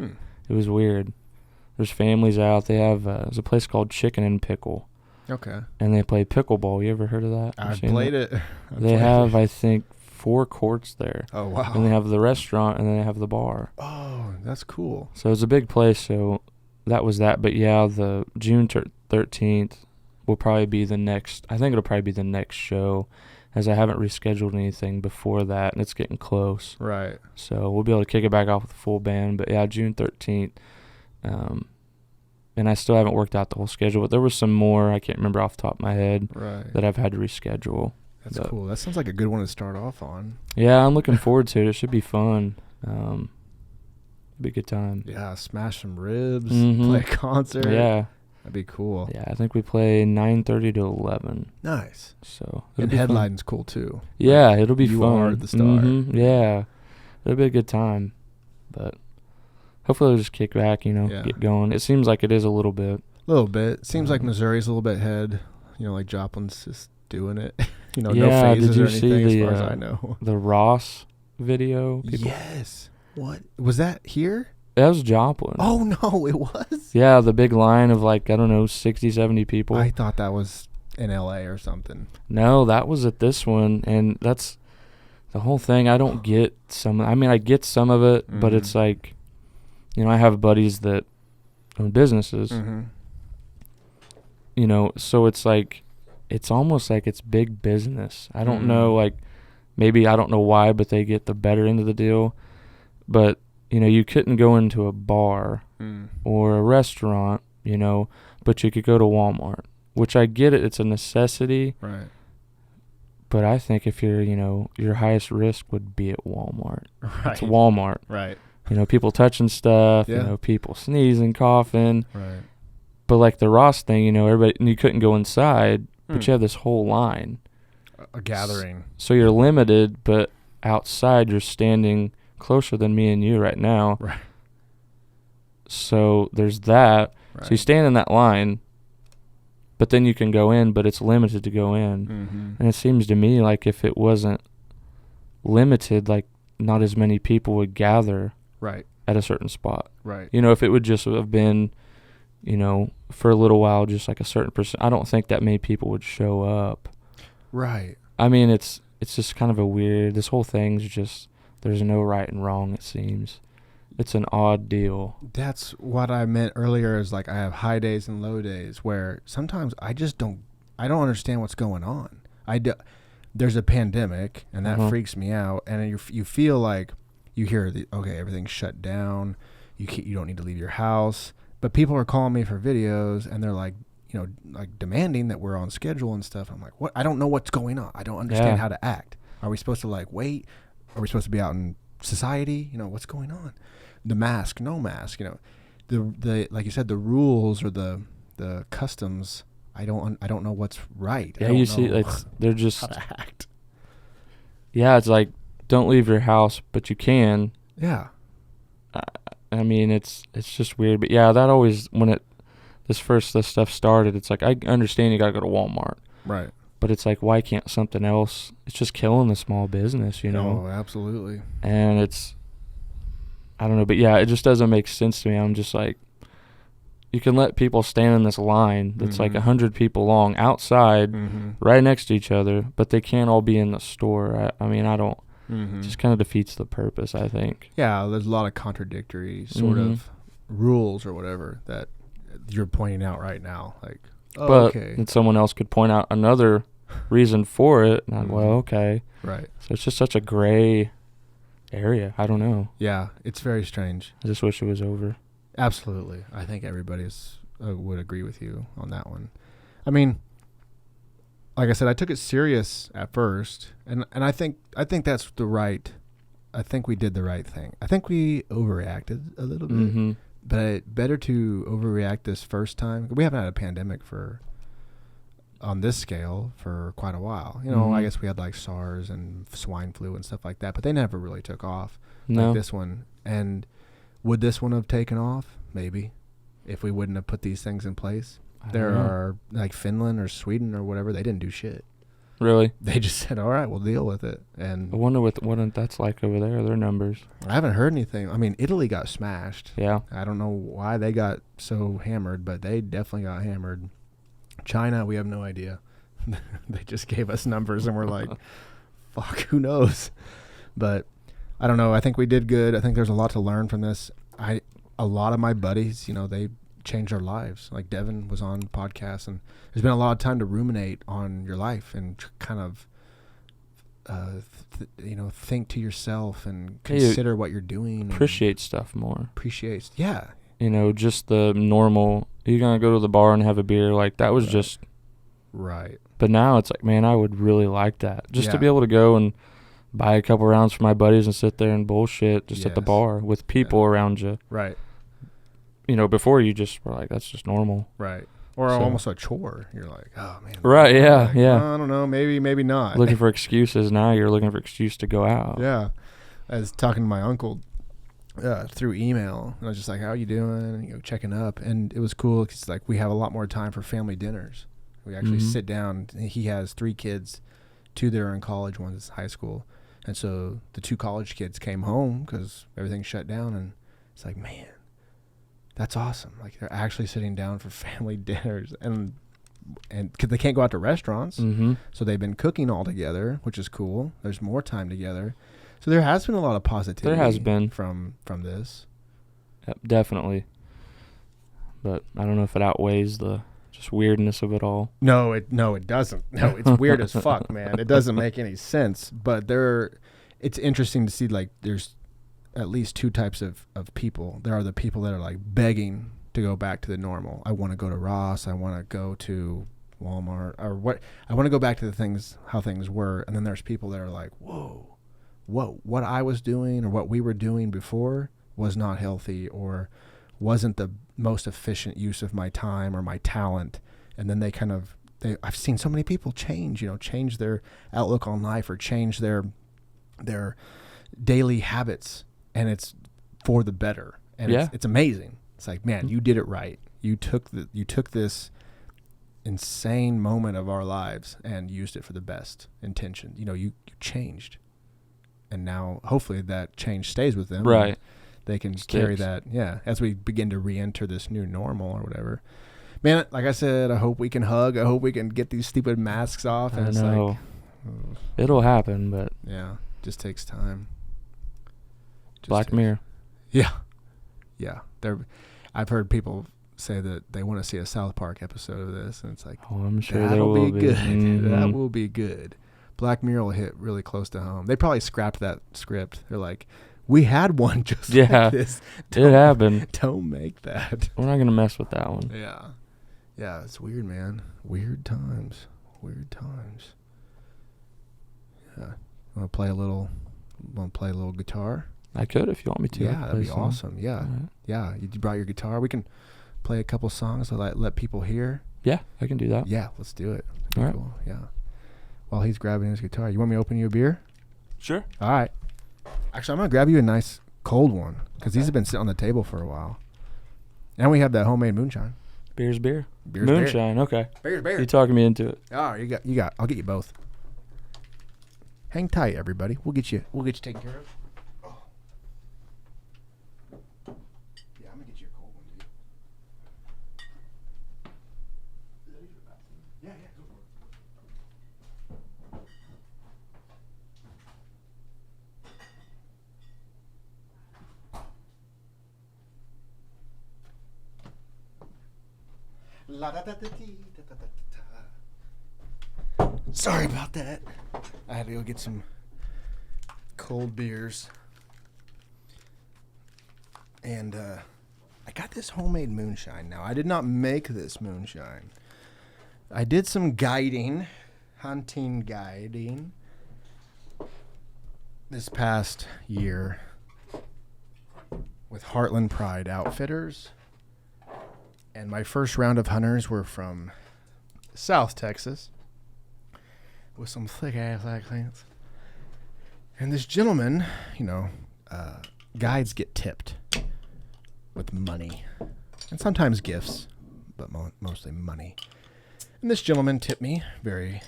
It was weird. There's families out. They have there's a place called Chicken and Pickle. Okay. And they play pickleball. You ever heard of that? I've played it. They have, I think, 4 courts there. Oh, wow. And they have the restaurant, and then they have the bar. Oh, that's cool. So it's a big place, so that was that. But, yeah, the June 13th will probably be the next. I think it'll probably be the next show, as I haven't rescheduled anything before that, and it's getting close. Right. So we'll be able to kick it back off with a full band. But, yeah, June 13th. And I still haven't worked out the whole schedule, but there was some more, I can't remember off the top of my head, that I've had to reschedule. That's cool. That sounds like a good one to start off on. Yeah, I'm looking forward to it. It should be fun. It'll be a good time. Yeah, smash some ribs, play a concert. Yeah. That'd be cool. Yeah, I think we play 9:30 to 11. Nice. So and headline's cool too. Yeah, it'll be you fun. You are the star. Yeah, it'll be a good time. But hopefully it'll just kick back, get going. It seems like it is a little bit. A little bit. Seems like Missouri's a little bit ahead. Like Joplin's just doing it. No yeah, phases did you or anything see as far as I know. The Ross video? Yes. What? Was that here? That was Joplin. Oh, no, it was? Yeah, the big line of 60, 70 people. I thought that was in L.A. or something. No, that was at this one, and that's the whole thing. I don't get I get some of it, but it's like, I have buddies that own businesses, so it's like, it's almost like it's big business. I don't know, maybe I don't know why, but they get the better end of the deal. But, you couldn't go into a bar or a restaurant, but you could go to Walmart, which I get it. It's a necessity. Right. But I think if you're, your highest risk would be at Walmart. Right. It's Walmart. Right. People touching stuff, people sneezing, coughing. Right. But the Ross thing, everybody, and you couldn't go inside, but you have this whole line. A gathering. So you're limited, but outside you're standing closer than me and you right now. Right. So there's that. Right. So you stand in that line, but then you can go in, but it's limited to go in. And it seems to me like if it wasn't limited, not as many people would gather at a certain spot. Right. If it would just have been, for a little while, just like a certain percent, I don't think that many people would show up. Right. I mean, it's just kind of this whole thing's just, there's no right and wrong, it seems. It's an odd deal. That's what I meant earlier is I have high days and low days where sometimes I don't understand what's going on. There's a pandemic and that freaks me out. And you feel like you hear everything's shut down. You don't need to leave your house. But people are calling me for videos and they're demanding that we're on schedule and stuff. I'm like, what? I don't know what's going on. I don't understand how to act. Are we supposed to wait? Are we supposed to be out in society? What's going on? The mask, no mask, the like you said, the rules or the customs. I don't know what's right. Yeah, you see, they're just how to act. Yeah, it's don't leave your house, but you can. Yeah. I mean, it's just weird, but yeah, that always this stuff started. It's I understand you gotta go to Walmart, right? But it's like, why can't something else? It's just killing the small business, you know? Oh, absolutely. And I don't know, but yeah, it just doesn't make sense to me. I'm just like, you can let people stand in this line that's like 100 people long outside, right next to each other, but they can't all be in the store. I mean, I don't. It just kind of defeats the purpose, I think. Yeah, there's a lot of contradictory sort of rules or whatever that you're pointing out right now. Like, oh, But okay. then someone else could point out another reason for it, and I'm, well, okay. Right. So it's just such a gray area. I don't know. Yeah, it's very strange. I just wish it was over. Absolutely. I think everybody would agree with you on that one. I mean, like I said, I took it serious at first, and I think that's the right. I think we did the right thing. I think we overreacted a little bit, but better to overreact this first time. We haven't had a pandemic on this scale for quite a while. You know, I guess we had like SARS and swine flu and stuff like that, but they never really took off like this one. And would this one have taken off? Maybe, if we wouldn't have put these things in place. There are, like Finland or Sweden or whatever, they didn't do shit. Really? They just said, all right, we'll deal with it. And I wonder what that's like over there, their numbers. I haven't heard anything. I mean, Italy got smashed. Yeah. I don't know why they got so hammered, but they definitely got hammered. China, we have no idea. They just gave us numbers and we're like, fuck, who knows? But I don't know. I think we did good. I think there's a lot to learn from this. A lot of my buddies, you know, they changed their lives. Like Devin was on podcasts, and there's been a lot of time to ruminate on your life and kind of, think to yourself and consider what you're doing. Appreciate stuff more. Yeah. You know, just the normal, you're going to go to the bar and have a beer. Like, that was just. Right. But now it's like, man, I would really like that. Just to be able to go and buy a couple rounds for my buddies and sit there and bullshit just at the bar with people around you. Right. You know, before you just were like, that's just normal. Right. Or almost a chore. You're like, oh, man. Right, yeah, like, yeah. I don't know, maybe not. Looking for excuses. Now you're looking for excuse to go out. Yeah. I was talking to my uncle through email, and I was just like, how are you doing? You know, checking up. And it was cool because, like, we have a lot more time for family dinners. We actually sit down. He has 3 kids. 2 that are in college, 1 is high school. And so the 2 college kids came home because everything shut down, and it's like, man, that's awesome. Like, they're actually sitting down for family dinners, and because they can't go out to restaurants, so they've been cooking all together, which is cool. There's more time together, so there has been a lot of positivity. There has been from this. Yep, definitely. But I don't know if it outweighs the just weirdness of it all. No, it doesn't. No, it's weird as fuck, man. It doesn't make any sense. But it's interesting to see, like, there's at least 2 types of people. There are the people that are like begging to go back to the normal. I want to go to Ross. I want to go to Walmart, or what. I want to go back to how things were. And then there's people that are like, whoa, what I was doing or what we were doing before was not healthy or wasn't the most efficient use of my time or my talent. And then I've seen so many people change their outlook on life or change their daily habits. And it's for the better, and it's amazing. It's like, man, you did it right. You took this insane moment of our lives and used it for the best intention. You know, you changed, and now hopefully that change stays with them. Right, they can carry that. Yeah, as we begin to re-enter this new normal or whatever. Man, like I said, I hope we can hug. I hope we can get these stupid masks off. And I know. Like, it'll happen, but yeah, just takes time. Black Mirror. Yeah. I've heard people say that they want to see a South Park episode of this, and it's like, oh, I'm sure that'll will be good. That will be good. Black Mirror will hit really close to home. They probably scrapped that script. They're like, we had one just like this. It happened. Don't make that. We're not gonna mess with that one. Yeah, it's weird, man. Weird times. Yeah. Want to play a little guitar? I could if you want me to. Yeah, that'd be awesome. Yeah. Right. Yeah, you brought your guitar. We can play a couple songs to let people hear. Yeah, I can do that. Yeah, let's do it. All right. Cool. Yeah. While he's grabbing his guitar, you want me to open you a beer? Sure. All right. Actually, I'm going to grab you a nice cold one because these have been sitting on the table for a while. And we have that homemade moonshine. Beer's beer. Beer's Moonshine. Okay. Beer. Beer's You beer. talking me into it. Oh, you got. I'll get you both. Hang tight, everybody. We'll get you taken care of. Oh. Yeah, I'm gonna get you a cold one, dude. Yeah, go for it. La da da da dee, da da da da. Sorry about that. I had to go get some cold beers. And I got this homemade moonshine. Now, I did not make this moonshine. I did some hunting guiding, this past year with Heartland Pride Outfitters. And my first round of hunters were from South Texas with some thick-ass accents. And this gentleman, guides get tipped with money. And sometimes gifts, but mostly money. And this gentleman tipped me very,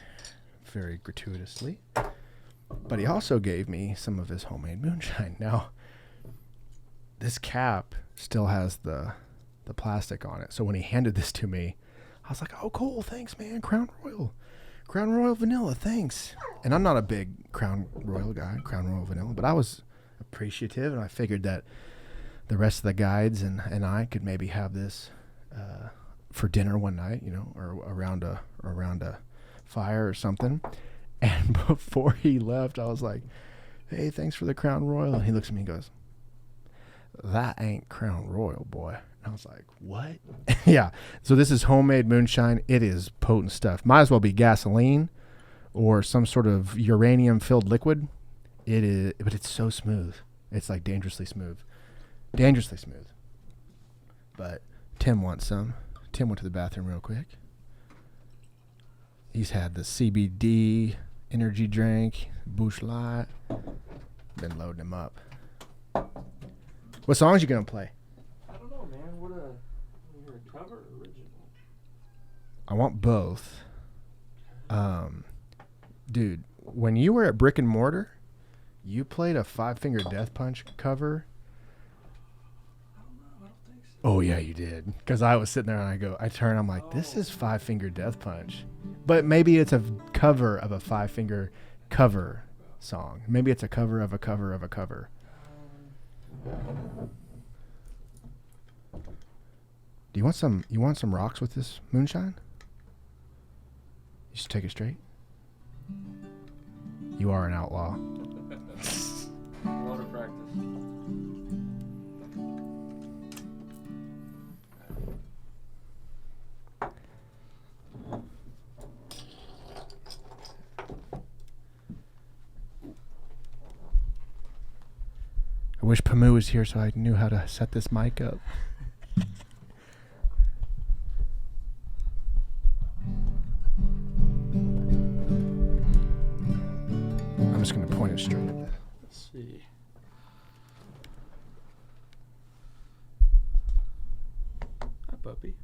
very gratuitously. But he also gave me some of his homemade moonshine. Now, this cap still has the plastic on it. So when he handed this to me, I was like, oh, cool, thanks, man. Crown Royal Vanilla, thanks. And I'm not a big Crown Royal guy, Crown Royal Vanilla, but I was appreciative, and I figured that the rest of the guides and I could maybe have this for dinner one night, or around a fire or something. And before he left, I was like, hey, thanks for the Crown Royal. And he looks at me and goes, that ain't Crown Royal, boy. I was like, what? Yeah. So this is homemade moonshine. It is potent stuff. Might as well be gasoline or some sort of uranium-filled liquid. It is, but it's so smooth. It's like dangerously smooth. Dangerously smooth. But Tim wants some. Tim went to the bathroom real quick. He's had the CBD energy drink, Busch Light. Been loading him up. What songs you gonna play? I don't know, man. What a cover or original? I want both. Dude, when you were at Brick and Mortar, you played a Five Finger Death Punch cover. I don't know. I don't think so. Oh yeah, you did. Because I was sitting there and I turn, I'm like, this is Five Finger Death Punch. But maybe it's a cover of a Five Finger cover song. Maybe it's a cover of a cover of a cover. Do you want some rocks with this moonshine? You should take it straight. You are an outlaw. Water practice. I wish Pamu was here so I knew how to set this mic up. I'm just going to point it straight at that. Let's see. Hi, puppy.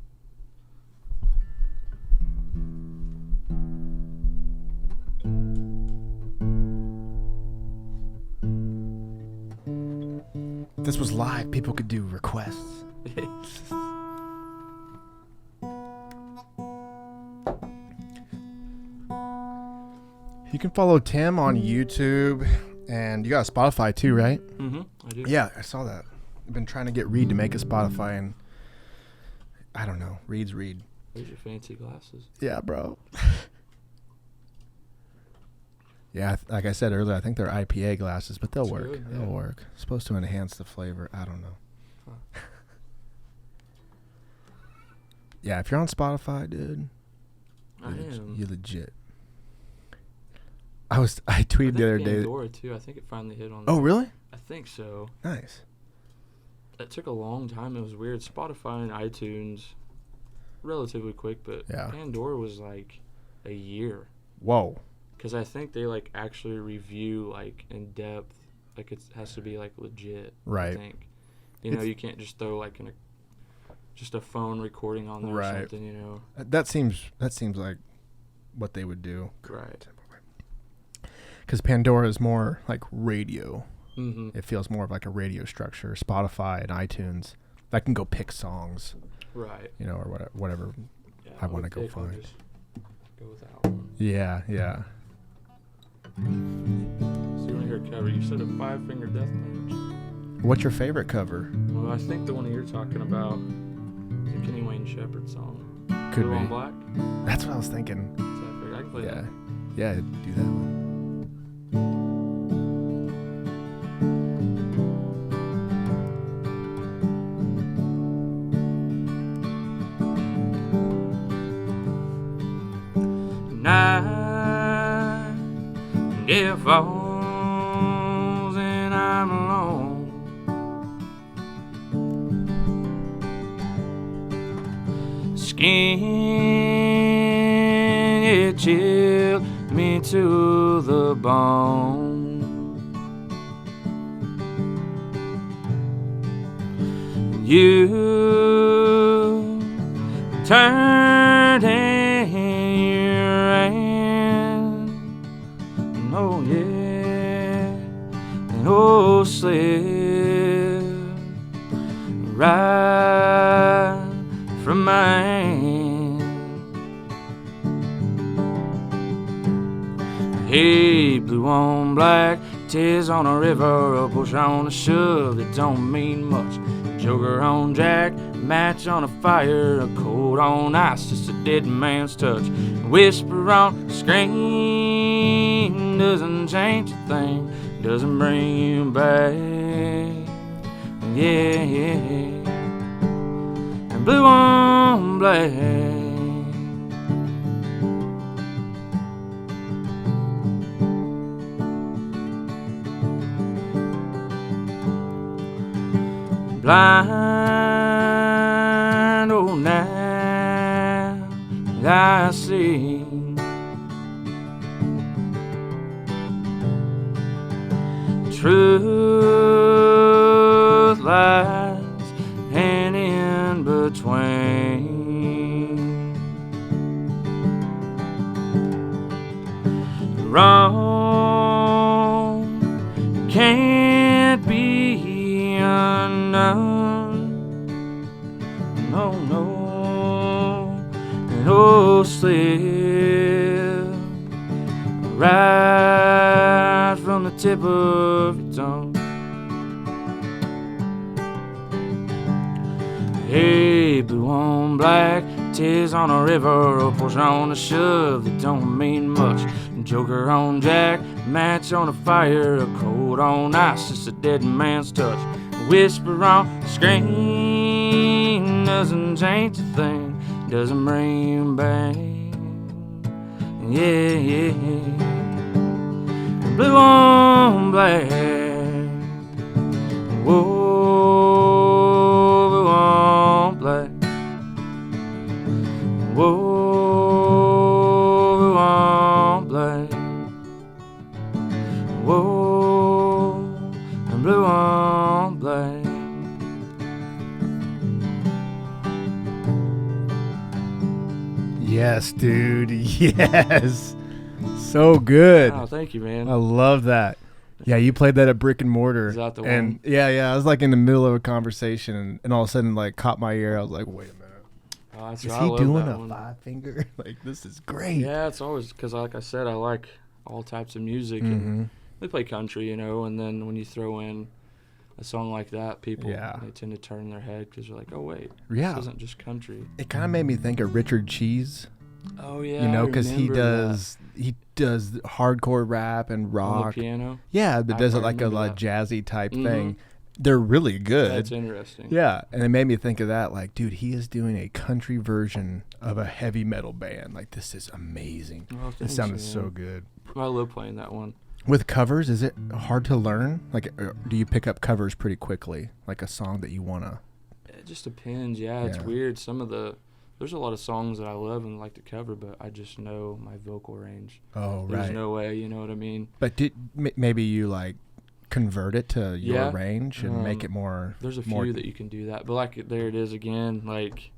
If this was live, people could do requests. You can follow Tim on YouTube, and you got a Spotify too, right? Mm-hmm. I do. Yeah, I saw that. I've been trying to get Reed to make a Spotify, and I don't know. Reed's Reed. There's your fancy glasses. Yeah, bro. Yeah, like I said earlier, I think they're IPA glasses, but they'll That's work. good, yeah. They'll work. Supposed to enhance the flavor. I don't know. Huh. Yeah, if you're on Spotify, dude, I am. you're legit. I tweeted the other day. Pandora too. I think it finally hit on. Oh, there. really? I think so. Nice. It took a long time. It was weird. Spotify and iTunes, relatively quick, but Yeah. Pandora was like a year. Whoa. Because I think they like actually review like in depth. Like it has to be like legit. Right. I think. You know, you can't just throw like just a phone recording on there or Right. something, you know. That seems like what they would do. Right. Because Pandora is more like radio. Mm-hmm. It feels more of like a radio structure. Spotify and iTunes, I can go pick songs, Right. you know, or whatever. Yeah, I wanna would go pick, I'll find. just go with that one. Yeah, yeah. So you want to hear a cover? You said a 5-Finger Death Punch. What's your favorite cover? Well, I think the one that you're talking about is a Kenny Wayne Shepherd song. Could Blue be. on Black. That's what I was thinking. So I figured I can play Yeah, that. yeah. Do that one. Night, it falls and I'm alone. Skin, it chilled me to the bone. You turned and you ran, oh yeah, and oh slip right from my hand. Hey, blue on black, tears on a river, a push on a shove that don't mean much. Joker on Jack, match on a fire, a cold on ice, just a dead man's touch. Whisper on scream doesn't change a thing, doesn't bring you back. Yeah, yeah. And blue on black. Blind, oh now I see. Truth lies and in between. Wrong can't be undone. No, no, and oh, slip right from the tip of your tongue. Hey, blue on black, tears on a river, a push on a shove that don't mean much. Joker on Jack, match on a fire, a cold on ice, just a dead man's touch. Whisper on scream doesn't change a thing, doesn't bring you back. Yeah, yeah, yeah. Blue on black. Whoa, blue on black. Whoa, blue on black. Whoa, and blue on black. Yes, dude. Yes. So good. Oh, thank you, man. I love that. Yeah, you played that at Brick and Mortar. Is that the and one? Yeah. I was like in the middle of a conversation, and all of a sudden, like, caught my ear. I was like, wait a minute. Oh, that's Is right. I he love doing that a one. 5-finger? Like, this is great. Yeah, it's always because, like I said, I like all types of music. Mm-hmm. And we play country, you know, and then when you throw in a song like that, people they tend to turn their head because they're like, oh, wait, this isn't just country. It kind of made me think of Richard Cheese. Oh, yeah. You know, because he remember does hardcore rap and that. On the rock. piano. Yeah, but does it like a remember that. jazzy type Mhm. thing. They're really good. That's interesting. Yeah, and it made me think of that. Like, dude, he is doing a country version of a heavy metal band. Like, this is amazing. Oh, It thanks, sounded man. so good. I love playing that one. With covers, is it hard to learn? Like, do you pick up covers pretty quickly? Like a song that you wanna? It just depends. Yeah, it's Yeah. weird. There's a lot of songs that I love and like to cover, but I just know my vocal range. Oh, There's right. no way, you know what I mean? But maybe you like convert it to your Yeah. range and make it more. There's a few more that you can do that, but like there it is again, like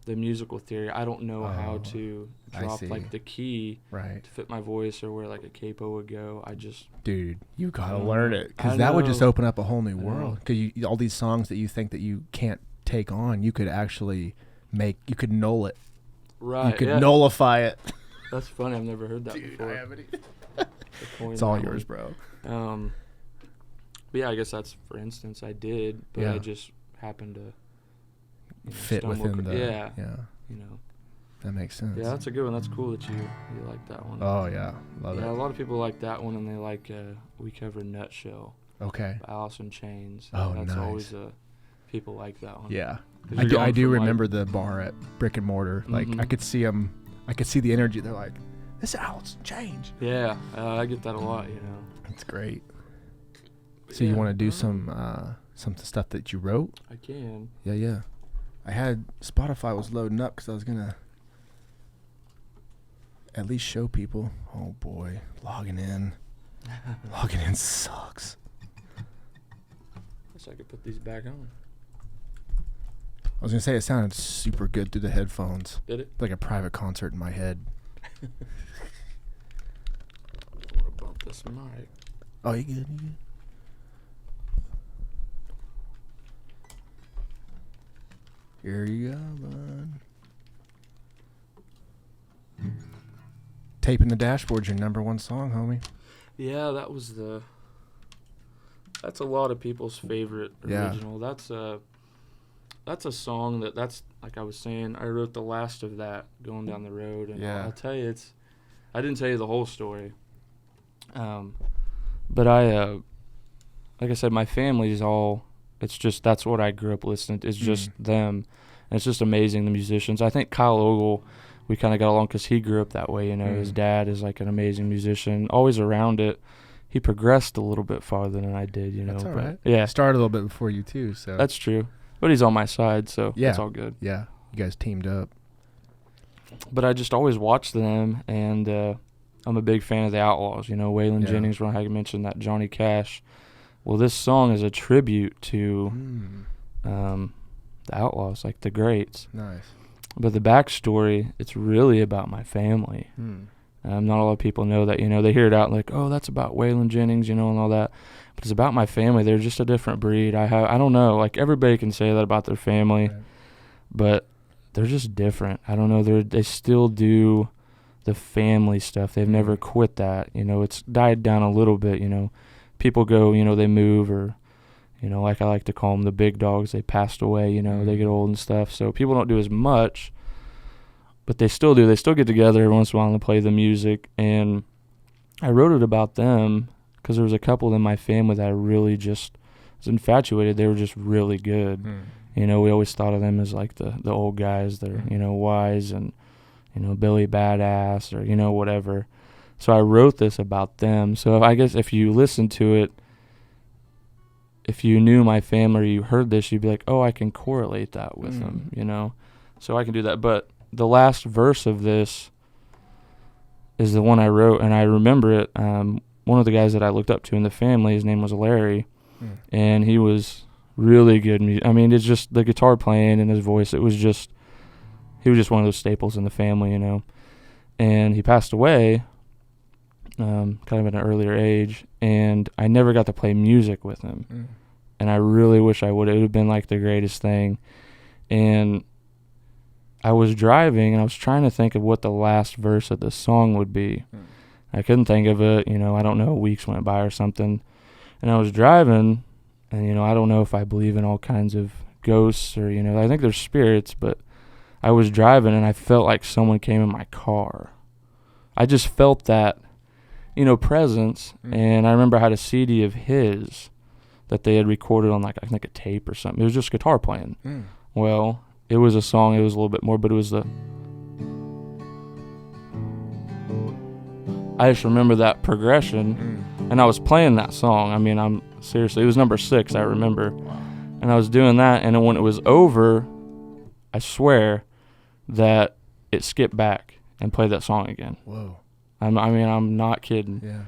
the musical theory. I don't know how to drop see. like the key right. to fit my voice or where like a capo would go. I just Dude, you gotta learn it, I because that would just know. open up a whole new I world. know. Because all these songs that you think that you can't take on, you could actually make. You could null it. right. You could yeah. nullify it. That's funny. I've never heard that Dude, before. I haven't. Coin It's all that yours, one. bro. But yeah, I guess that's for instance I did, but Yeah. I just happened to Fit stumble within the. yeah. Yeah. You know. That makes sense. Yeah, that's a good one. That's cool that you like that one. Oh yeah, love yeah, it. a lot of people like that one, and they like We Cover Nutshell Okay. by Alice in Chains. Oh, that's nice. always people like that one. Yeah. 'Cause I you're do, going I do from, like- remember the bar at Brick and Mortar. Like, I Mhm. could see them. I could see the energy. They're like, this is Alice in Chains. Yeah, I get that a lot. You know. It's great. But So you yeah, want to do some stuff that you wrote? I can. Yeah. I had Spotify was loading up because I was gonna at least show people. Oh boy, logging in sucks. Guess I could put these back on. I was gonna say it sounded super good through the headphones, Did it? like a private concert in my head. I want to bump this mic. Oh, you good? You good? Here you go, bud. Taping the Dashboard's your number one song, homie. Yeah, that's a lot of people's favorite Yeah. original. That's a song that's like I was saying, I wrote the last of that going down the road, and Yeah. I'll tell you, I didn't tell you the whole story. But like I said, my family's all, it's just, that's what I grew up listening to. It's just them. And it's just amazing, the musicians. I think Kyle Ogle, we kind of got along because he grew up that way. You know, his dad is like an amazing musician, always around it. He progressed a little bit farther than I did, you know. That's all but right. Yeah, I started a little bit before you too, so that's true. But he's on my side, so Yeah. it's all good. yeah, you guys teamed up. But I just always watched them, and I'm a big fan of the Outlaws. You know, Waylon Yeah. Jennings, when I mentioned that Johnny Cash. Well, this song is a tribute to the Outlaws, like the greats. Nice. But the backstory, it's really about my family. Not a lot of people know that. You know, they hear it out like, oh, that's about Waylon Jennings, you know, and all that. But it's about my family. They're just a different breed. I don't know. Like, everybody can say that about their family, Right. but they're just different. I don't know. They still do the family stuff. They've never quit that. You know, it's died down a little bit, you know. People go, you know, they move, or, you know, like I like to call them the big dogs. They passed away, you know, they get old and stuff. So people don't do as much, but they still do. They still get together every once in a while and play the music. And I wrote it about them because there was a couple in my family that I really just was infatuated. They were just really good. You know, we always thought of them as like the old guys that are, you know, wise and, you know, Billy Badass or, you know, whatever. So I wrote this about them. So I guess if you listen to it, if you knew my family or you heard this, you'd be like, oh, I can correlate that with them, you know. So I can do that. But the last verse of this is the one I wrote, and I remember it. One of the guys that I looked up to in the family, his name was Larry, and he was really good. I mean, it's just the guitar playing and his voice. He was just one of those staples in the family, you know. And he passed away kind of at an earlier age, and I never got to play music with him. And I really wish I would. It would have been like the greatest thing. And I was driving, and I was trying to think of what the last verse of the song would be. I couldn't think of it, you know. I don't know, weeks went by or something. And I was driving, and, you know, I don't know if I believe in all kinds of ghosts or, you know, I think there's spirits, but I was driving, and I felt like someone came in my car. I just felt that, you know, presence. And I remember I had a CD of his that they had recorded on, like, I think a tape or something. It was just guitar playing. Well, it was a song. It was a little bit more, but it was I just remember that progression, and I was playing that song. I mean, seriously, it was number 6, I remember. And I was doing that, and then when it was over, I swear that it skipped back and played that song again. Whoa. I'm not kidding. Yeah.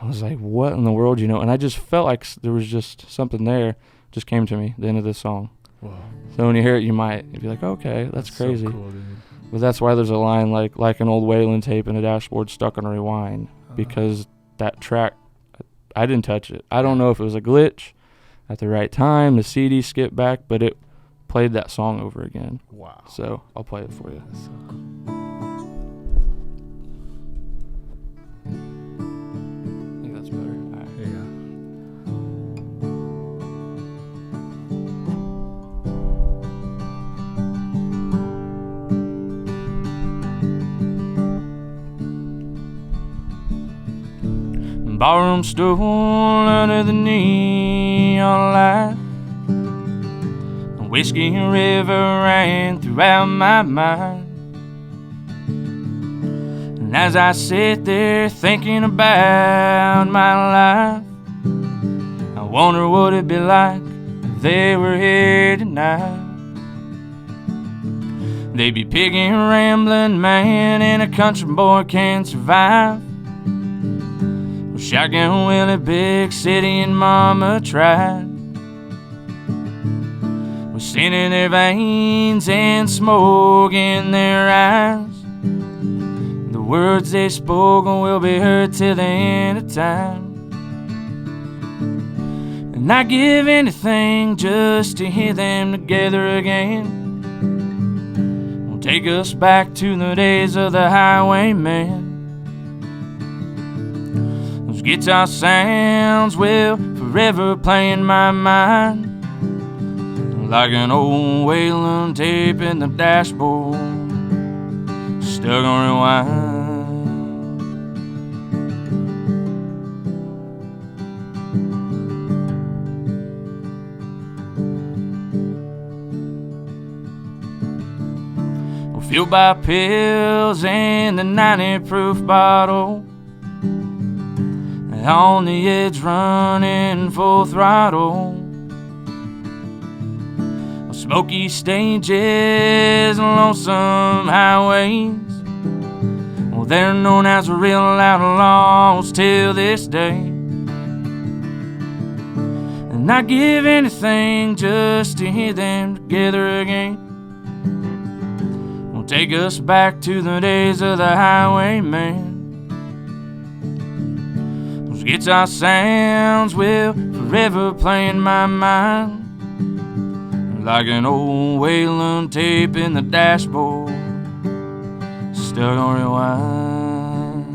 I was like, what in the world, you know? And I just felt like there was just something there. Just came to me, the end of this song. Whoa. So when you hear it, you might be like, okay, that's crazy. So cool, dude. But that's why there's a line like an old Wayland tape in a dashboard stuck on rewind, because that track, I didn't touch it. I don't know if it was a glitch at the right time, the CD skipped back, but it played that song over again. Wow. So I'll play it for you. That's so cool. I think that's better. All right. Here you go. Ballroom stool under the neon light. A whiskey river ran throughout my mind. And as I sit there thinking about my life, I wonder what it'd be like if they were here tonight. They'd be picking a rambling man and a country boy can't survive. Shotgun Willie, big city and mama tried. With sin in their veins and smoke in their eyes. The words they spoke will be heard till the end of time. And I'd give anything just to hear them together again. Will take us back to the days of the highwayman. Guitar sounds will forever play in my mind, like an old Wayland tape in the dashboard, stuck on rewind. Well, fueled by pills and the 90-proof bottle, on the edge running full throttle. Smoky stages, lonesome highways, well, they're known as real outlaws till this day. And I'd give anything just to hear them together again. Will take us back to the days of the highwayman. Guitar sounds will forever play in my mind, like an old Wayland tape in the dashboard, stuck on rewind.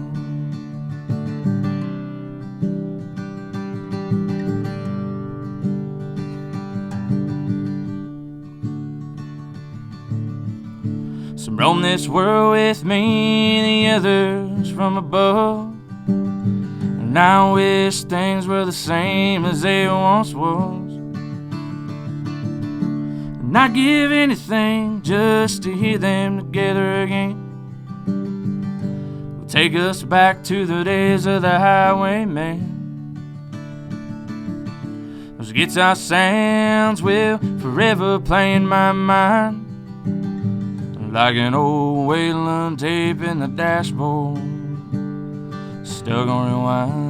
Some roam this world with me, the others from above. And I wish things were the same as they once was. And I'd give anything just to hear them together again. Will take us back to the days of the highwayman. Those guitar sounds will forever play in my mind, like an old Wayland tape in the dashboard, stuck on rewind.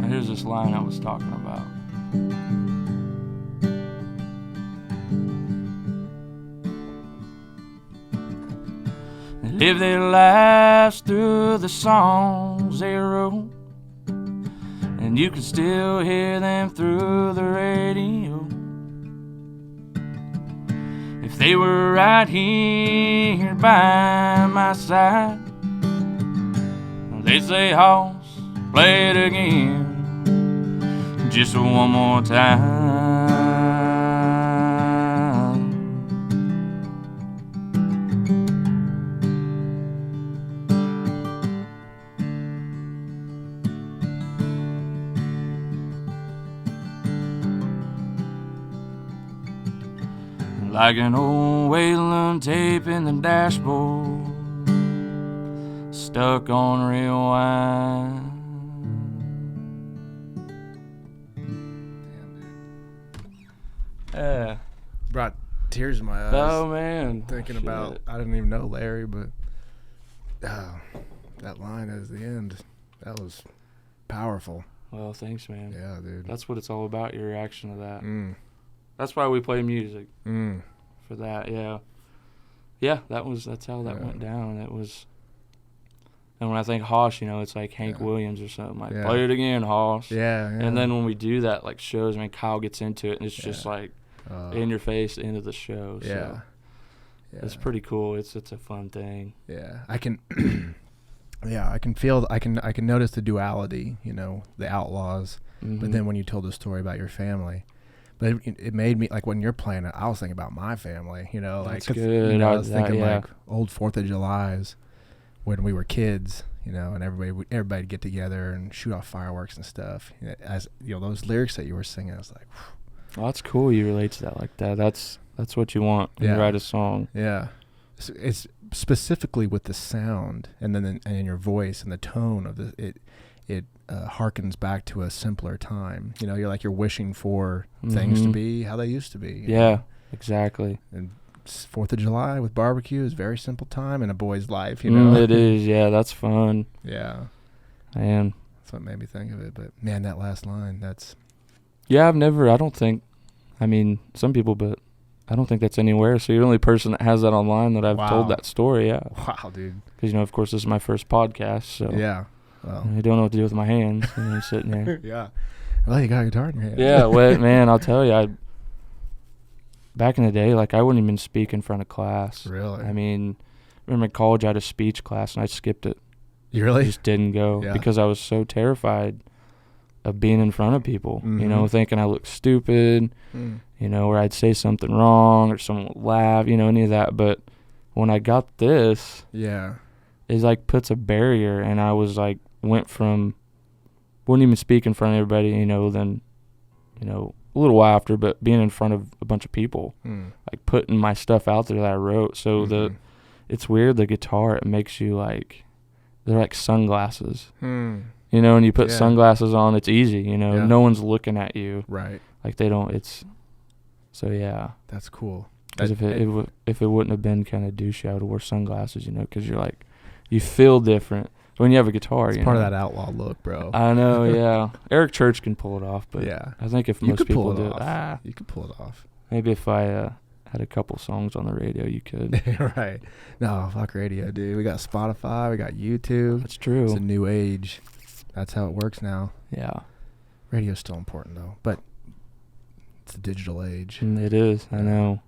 Now here's this line I was talking about. They live their lives through the songs they wrote, and you can still hear them through the radio. If they were right here by my side, they'd say, "Hoss, play it again, just one more time." Like an old Wayland tape in the dashboard, stuck on rewind. Yeah. Brought tears in my eyes. Oh man. Thinking Shit. about, I didn't even know Larry, but That line is the end. That was powerful. Well, thanks, man. Yeah, dude. That's what it's all about, your reaction to that. Mm. That's why we play music. Mm. For that, yeah. Yeah, that's how that Yeah. went down. It was, and when I think Hoss, it's like Hank Yeah. Williams or something. Like, Yeah. play it again, Hoss. Yeah, yeah. And then when we do that, like, shows, Kyle gets into it, and it's just like in your face, end of the show. Yeah. So Yeah. it's pretty cool. It's a fun thing. Yeah, I can. Yeah, I can feel. I can notice the duality. The outlaws. Mm-hmm. But then when you told the story about your family, but it made me, like, when you're playing it, I was thinking about my family. Like, That's 'cause, good. I was thinking yeah. like old 4th of Julys when we were kids. And everybody'd get together and shoot off fireworks and stuff. As those lyrics that you were singing, I was like, Well, that's cool. You relate to that like that. That's what you want when you write a song. yeah. It's specifically with the sound and then and in your voice and the tone of it harkens back to a simpler time. You're wishing for things to be how they used to be. Yeah, exactly. And 4th of July with barbecue is a very simple time in a boy's life. It is. Yeah, that's fun. Yeah, Man. that's what made me think of it. But man, that last line, that's Yeah, I don't think, some people, but I don't think that's anywhere. So you're the only person that has that online that I've told that story. Yeah. wow, dude. Because, of course, this is my first podcast. So Yeah. Well, I don't know what to do with my hands. I'm sitting there. yeah. Well, you got a guitar in your hand. Yeah, man, I'll tell you. Back in the day, like, I wouldn't even speak in front of class. Really? Remember in college I had a speech class and I skipped it. You really? I just didn't go because I was so terrified of being in front of people, thinking I looked stupid, or I'd say something wrong or someone would laugh, any of that. But when I got this, yeah, it like puts a barrier, and I was like, wouldn't even speak in front of everybody, then, a little while after, but being in front of a bunch of people, like putting my stuff out there that I wrote. So it's weird, the guitar, it makes you like, they're like sunglasses. And you put sunglasses on, it's easy, no one's looking at you. Right. Like they don't, so yeah. That's cool. Because if it wouldn't have been kind of douchey, I would have wore sunglasses, because you're like, you feel different when you have a guitar. It's part of that outlaw look, bro. I know, yeah. Eric Church can pull it off, but yeah. I think if You most could people pull it do off. You could pull it off. Maybe if I had a couple songs on the radio, you could. Right. No, fuck radio, dude. We got Spotify. We got YouTube. That's true. It's a new age. That's how it works now. Yeah. Radio's still important, though. But it's the digital age. It is. I know.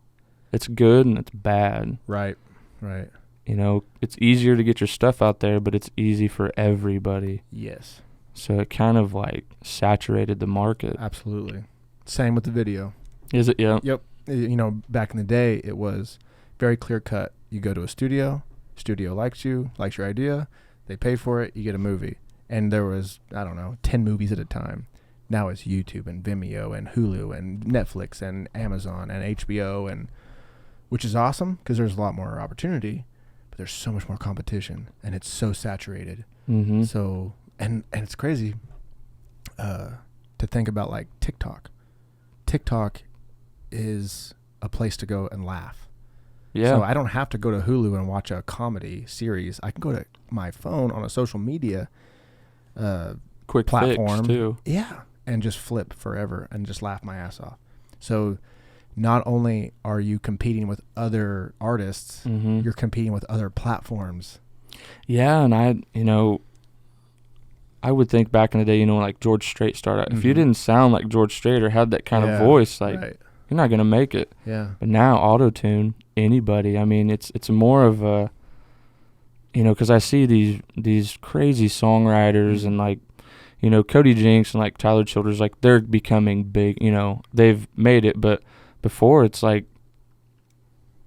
It's good and it's bad. Right. Right. It's easier to get your stuff out there, but it's easy for everybody. Yes. So it kind of like saturated the market. Absolutely. Same with the video. Is it? Yeah. Yep. Back in the day, it was very clear cut. You go to a studio likes you, likes your idea, they pay for it, you get a movie. And there was, 10 movies at a time. Now it's YouTube and Vimeo and Hulu and Netflix and Amazon and HBO, and which is awesome because there's a lot more opportunity, but there's so much more competition and it's so saturated. Mm-hmm. So and it's crazy to think about, like, TikTok. TikTok is a place to go and laugh. Yeah. So I don't have to go to Hulu and watch a comedy series. I can go to my phone on a social media quick platform fix too. Yeah, and just flip forever and just laugh my ass off. So not only are you competing with other artists, you're competing with other platforms. Yeah, and I would think back in the day, like George Strait started out. If you didn't sound like George Strait or had that kind of voice, like you're not gonna make it. Yeah. But now auto-tune, anybody. It's more of a, because I see these crazy songwriters and like, Cody Jinks and like Tyler Childers, like they're becoming big. They've made it, but before it's like,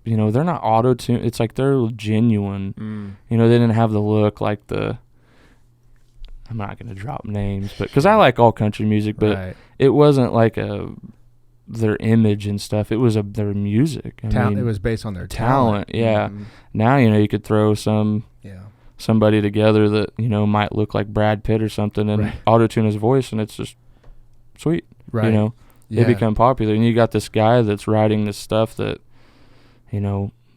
they're not auto-tune. It's like they're genuine. They didn't have the look like the. I'm not gonna drop names, but because I like all country music, but it wasn't like their image and stuff. It was their music. It was based on their talent. Yeah. Now you could throw somebody together that might look like Brad Pitt or something, and auto-tune his voice, and it's just sweet. Right. They become popular, and you got this guy that's writing this stuff that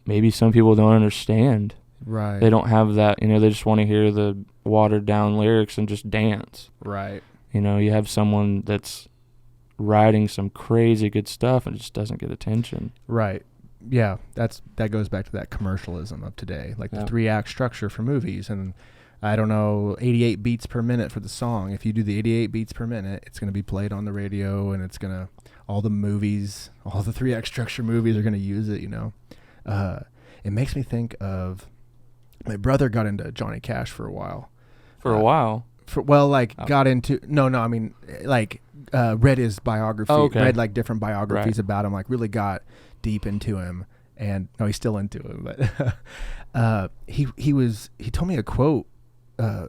maybe some people don't understand. Right. They don't have that, they just want to hear the watered down lyrics and just dance. Right. You have someone that's writing some crazy good stuff and it just doesn't get attention. Right. Yeah, that goes back to that commercialism of today, like the 3-act structure for movies, and I don't know, 88 beats per minute for the song. If you do the 88 beats per minute, it's going to be played on the radio, and all the movies, all the 3-act structure movies are going to use it, It makes me think of, my brother got into Johnny Cash for a while. Got into, I mean, read his biography, read like different biographies about him, like really got deep into him, and no, he's still into him, but he told me a quote,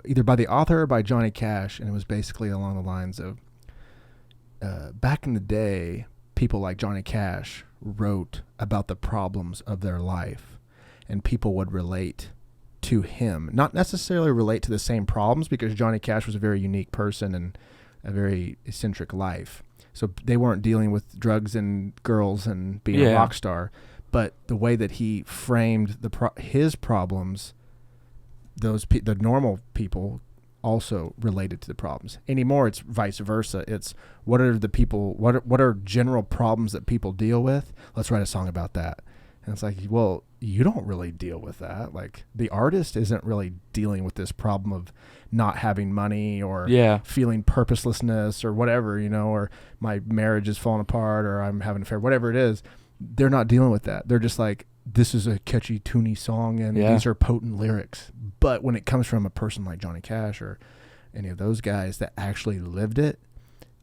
either by the author or by Johnny Cash, and it was basically along the lines of, back in the day, people like Johnny Cash wrote about the problems of their life, and people would relate to him, not necessarily relate to the same problems, because Johnny Cash was a very unique person and a very eccentric life. So they weren't dealing with drugs and girls and being a rock star, but the way that he framed his problems, the normal people also related to the problems. Anymore, it's vice versa. It's what are general problems that people deal with? Let's write a song about that. And it's like, well, you don't really deal with that. Like, the artist isn't really dealing with this problem of not having money or feeling purposelessness or whatever, or my marriage is falling apart or I'm having an affair, whatever it is. They're not dealing with that. They're just like, this is a catchy, toony song and these are potent lyrics. But when it comes from a person like Johnny Cash or any of those guys that actually lived it,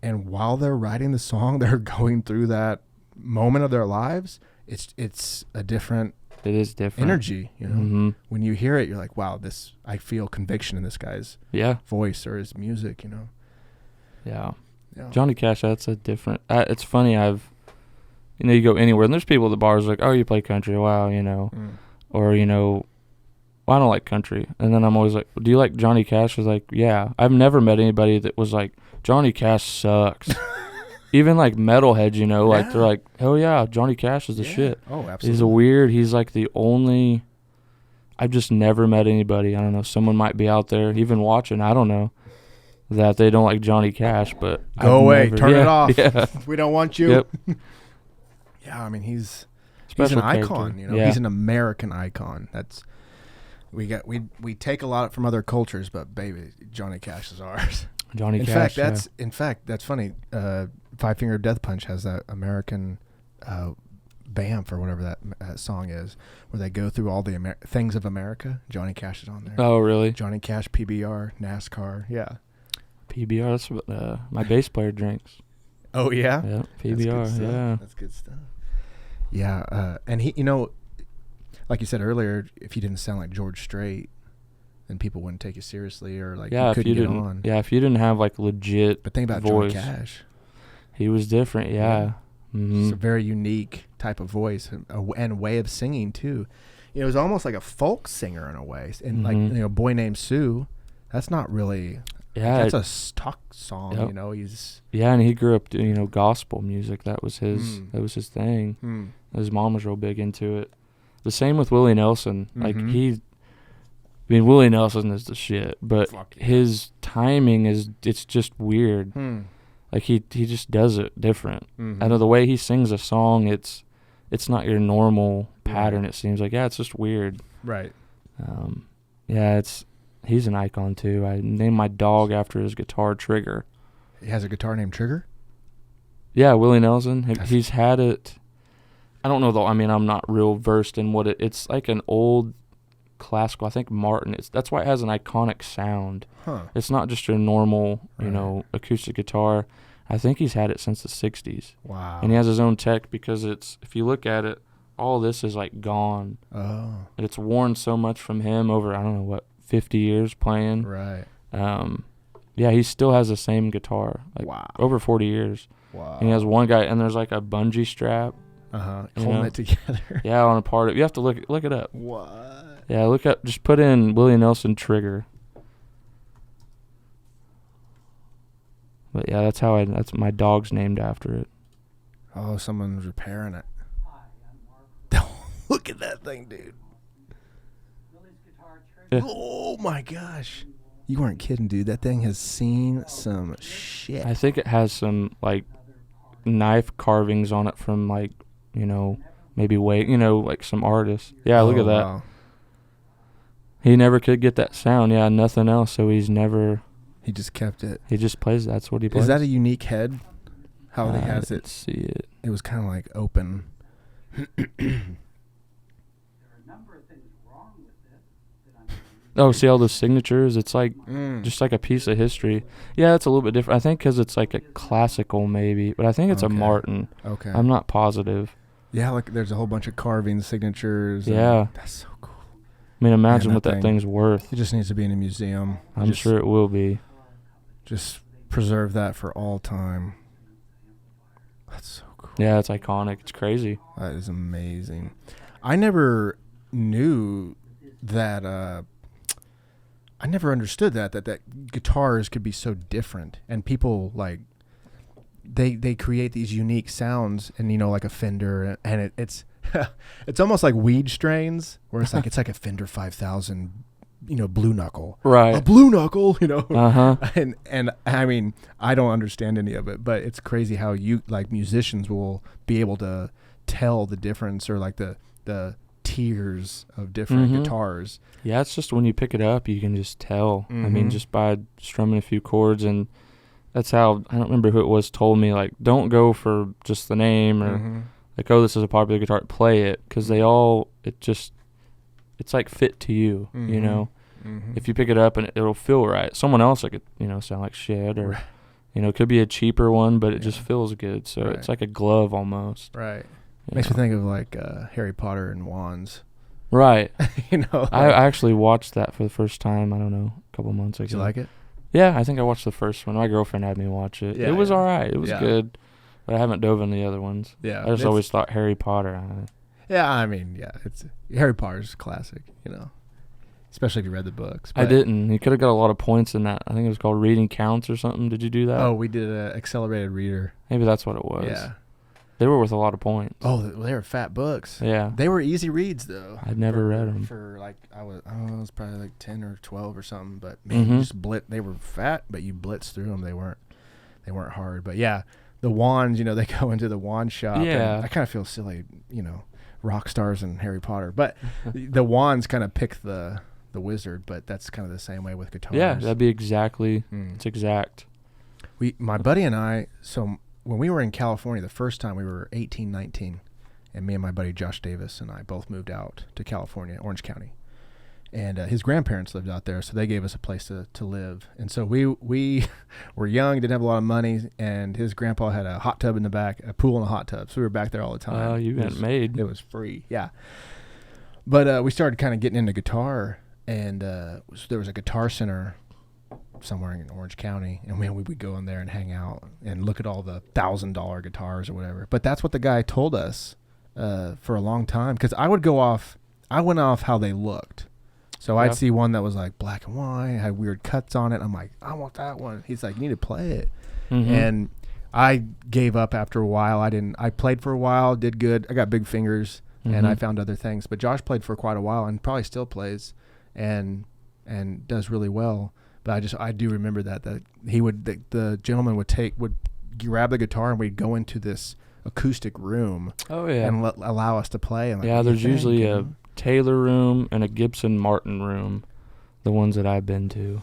and while they're writing the song, they're going through that moment of their lives, it's a different energy, Mm-hmm. When you hear it, you're like, wow, I feel conviction in this guy's voice or his music, Yeah. Johnny Cash, that's a different, it's funny, you go anywhere and there's people at the bars like, oh, you play country, wow, or, well, I don't like country. And then I'm always like, do you like Johnny Cash? I was like, yeah. I've never met anybody that was like, Johnny Cash sucks. Even like metalheads, like they're like, hell yeah, Johnny Cash is the shit. Oh, absolutely. He's like the only, I've just never met anybody, I don't know, someone might be out there even watching, I don't know, that they don't like Johnny Cash, but go away, turn it off. Yeah. We don't want you. Yep. Yeah, I mean, he's Special an icon, character. He's an American icon. That's we take a lot from other cultures, but baby, Johnny Cash is ours. Johnny Cash. In fact, that's funny. Five Finger Death Punch has that American Bamf or whatever that song is, where they go through all the things of America. Johnny Cash is on there. Oh, really? Johnny Cash, PBR, NASCAR. Yeah. PBR, that's what my bass player drinks. Oh, yeah? Yeah, PBR, yeah. That's good stuff. Yeah, and he, like you said earlier, if you didn't sound like George Strait, then people wouldn't take you seriously, or like you couldn't get on. Yeah, if you didn't have like legit But think about voice, Johnny Cash. He was different, yeah. Mm-hmm. It's a very unique type of voice and way of singing too. It was almost like a folk singer in a way. And like, Boy Named Sue, that's not really, that's a stock song, he's. Yeah, and he grew up doing, gospel music. That was his thing. His mom was real big into it. The same with Willie Nelson. Like Willie Nelson is the shit, but his timing it's just weird. Like he just does it different. I know the way he sings a song, it's not your normal pattern. It seems like it's just weird. Right. He's an icon too. I named my dog after his guitar, Trigger. He has a guitar named Trigger? Yeah, Willie Nelson. He's had it. I don't know though. I mean, I'm not real versed in what it's like an old classical. I think Martin. That's why it has an iconic sound. Huh. It's not just your normal, acoustic guitar. I think he's had it since the 60s. Wow. And he has his own tech because if you look at it, all this is like gone. Oh. And it's worn so much from him over, I don't know, 50 years playing. Right. Yeah, he still has the same guitar. Like over 40 years. Wow. And he has one guy, and there's like a bungee strap. Holding it together. Yeah, on a part of it. You have to look it up. What? Yeah, just put in Willie Nelson Trigger. But yeah, that's my dog's named after it. Oh, someone's repairing it. Hi, I'm Mark. Look at that thing, dude. Yeah. Oh my gosh. You weren't kidding, dude. That thing has seen some shit. I think it has some like knife carvings on it from like, maybe like some artists. Yeah, look at that. Wow. He never could get that sound. Yeah, nothing else. So he just kept it. He just plays. That's what he plays. Is that a unique head? How he has Let's it? see it. It was kind of like open. Oh, see all those signatures? It's like just like a piece of history. Yeah, it's a little bit different. I think because it's like a classical maybe, but I think it's a Martin. Okay. I'm not positive. Yeah, like there's a whole bunch of carvings, signatures. Yeah. That's so cool. I mean, imagine Man, what that thing's worth. It just needs to be in a museum. I'm sure it will be. Just preserve that for all time. That's so cool. Yeah, it's iconic. It's crazy. That is amazing. I never knew that. I never understood that guitars could be so different, and people like they create these unique sounds, and like a Fender, and it's it's almost like weed strains, where it's like a Fender 5000, blue knuckle, Right? A blue knuckle, and I mean, I don't understand any of it, but it's crazy how you like musicians will be able to tell the difference, or like the tiers of different guitars. Yeah, it's just when you pick it up, you can just tell. I Mm-hmm. mean, just by strumming a few chords, and that's how, I don't remember who it was, told me, like, don't go for just the name or, like, oh, this is a popular guitar, play it, because it's like fit to you, If you pick it up and it'll feel right. Someone else, it could, sound like shit, or, it could be a cheaper one, but it just feels good. So it's like a glove almost. Right. Makes me think of like Harry Potter and wands. Right. Like, I actually watched that for the first time, I don't know, a couple months ago. Did you like it? Yeah, I think I watched the first one. My girlfriend had me watch it. Yeah, it was yeah. all right. It was Yeah. good. But I haven't dove in the other ones. Yeah. I just always thought Harry Potter. Yeah, I mean, yeah, it's Harry Potter's classic, especially if you read the books. I didn't. You could have got a lot of points in that. I think it was called Reading Counts or something. Did you do that? Oh, we did an accelerated reader. Maybe that's what it was. Yeah. They were worth a lot of points. Oh, they were fat books. Yeah. They were easy reads though. I'd never read them. For like I was probably like 10 or 12 or something, but man, you just they were fat, but you blitzed through them. They weren't hard. But yeah, the wands, they go into the wand shop. Yeah. And I kind of feel silly, rock stars and Harry Potter, but the wands kind of pick the wizard, but that's kind of the same way with guitars. Yeah, that'd be exactly. It's exact. My buddy and I, so when we were in California the first time, we were 18, 19, and me and my buddy Josh Davis and I both moved out to California, Orange County. And his grandparents lived out there, so they gave us a place to live. And so we were young, didn't have a lot of money, and his grandpa had a hot tub in the back, a pool and a hot tub. So we were back there all the time. Oh, you got made. It was free, yeah. But we started kind of getting into guitar, and there was a guitar center somewhere in Orange County, and we would go in there and hang out and look at all the $1,000 guitars or whatever. But that's what the guy told us for a long time, because I went off how they looked. So I'd see one that was like black and white, had weird cuts on it. I'm like, I want that one. He's like, you need to play it. And I gave up after a while. I played for a while, did good. I got big fingers, and I found other things. But Josh played for quite a while and probably still plays and does really well. But I do remember that the gentleman would grab the guitar, and we'd go into this acoustic room. Oh yeah. And allow us to play. And Yeah, there's usually a Taylor room and a Gibson Martin room, the ones that I've been to.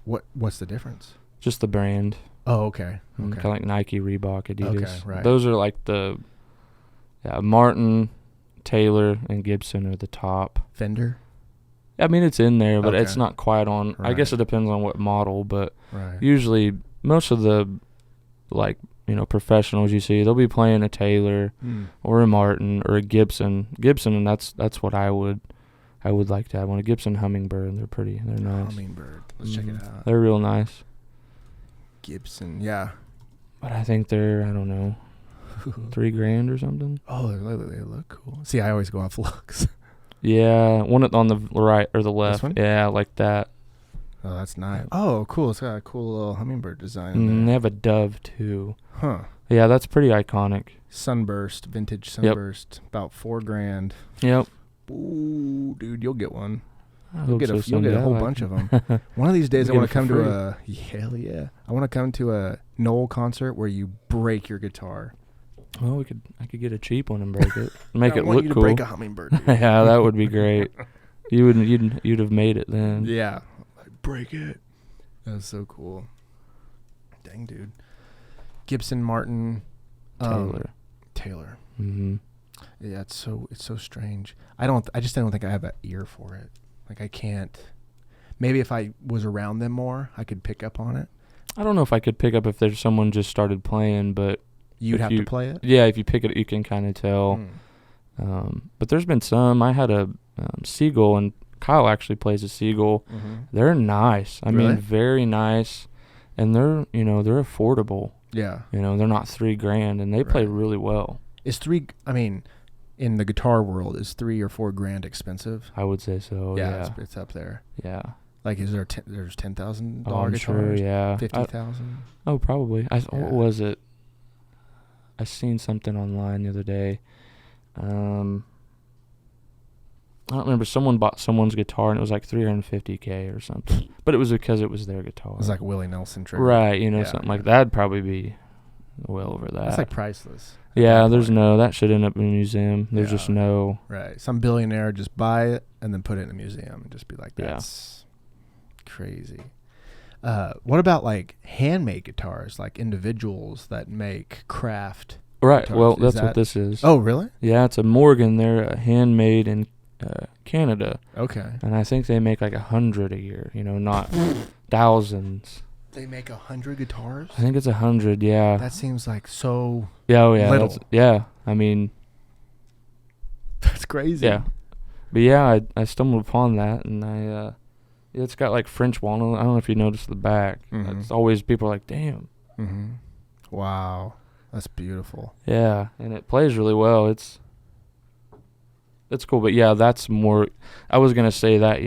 What's the difference? Just the brand. Oh, okay. Kind of like Nike, Reebok, Adidas. Okay, right. Those are like Martin, Taylor, and Gibson are the top. Fender? I mean, it's in there, but Okay. it's not quite on. I guess it depends on what model, but usually most of the professionals you see, they'll be playing a Taylor or a Martin or a Gibson, and that's what I would like to have one. A Gibson Hummingbird, they're nice. Hummingbird. Let's check it out. They're real nice. Gibson, yeah. But I think they're, I don't know, $3,000 or something. Oh, they look cool. See, I always go off looks. Yeah, one on the right or the left. This one? Yeah, like that. Oh, that's nice. Oh, cool. It's got a cool little hummingbird design in there. They have a dove too. Huh. Yeah, that's pretty iconic. Sunburst, vintage Sunburst, about $4,000. Yep. Ooh, dude, you'll get one. I You'll hope get so you'll get a whole someday. bunch of them. One of these days, I Get want it to come for to a hell yeah. I want to come to a Nowell concert where you break your guitar. Well, I could get a cheap one and break it, make I it want look you to cool. break a hummingbird. Dude. Yeah, that would be great. You'd have made it then. Yeah, like, break it. That's so cool. Dang, dude. Gibson, Martin, Taylor. Mm-hmm. Yeah, it's so strange. I just don't think I have an ear for it. Like I can't. Maybe if I was around them more, I could pick up on it. I don't know if I could pick up if there's someone just started playing, but You'd have to play it. yeah, if you pick it, you can kind of tell. But there's been some. I had a Seagull, and Kyle actually plays a Seagull. Mm-hmm. They're nice. I Really? mean, very nice, and they're affordable. Yeah. They're not $3,000, and they play Right. really well. Is three? I mean, in the guitar world, is $3,000 or $4,000 expensive? I would say so. Yeah, it's up there. yeah. Like, is there there's $10,000 Oh, I'm guitars? sure. Yeah. 50,000. Oh, probably. What Yeah. was it? I seen something online the other day. I don't remember. Someone bought someone's guitar and it was like $350K or something. But it was because it was their guitar. It's like a Willie Nelson trigger. Right, Yeah, something yeah. like that'd probably be well over that. That's like priceless. yeah, that there's point. that should end up in a museum. There's just Yeah. no. Right. Some billionaire just buy it and then put it in a museum and just be like, Yeah. that's crazy. What about like handmade guitars, like individuals that make craft? Right, guitars? well, Is that's that- what this is. Oh, really? Yeah, it's a Morgan. They're handmade in Canada. Okay. And I think they make like 100 a year, not thousands. They make 100 guitars? I think it's 100, yeah. That seems like so. Yeah, oh yeah. little. I mean, That's crazy. yeah. But yeah, I stumbled upon that, and it's got like French walnut. I don't know if you noticed the back. Mhm. It's always people are like, damn. Mm-hmm. Wow. That's beautiful. Yeah, and it plays really well. It's cool, but yeah, that's more. I was gonna say that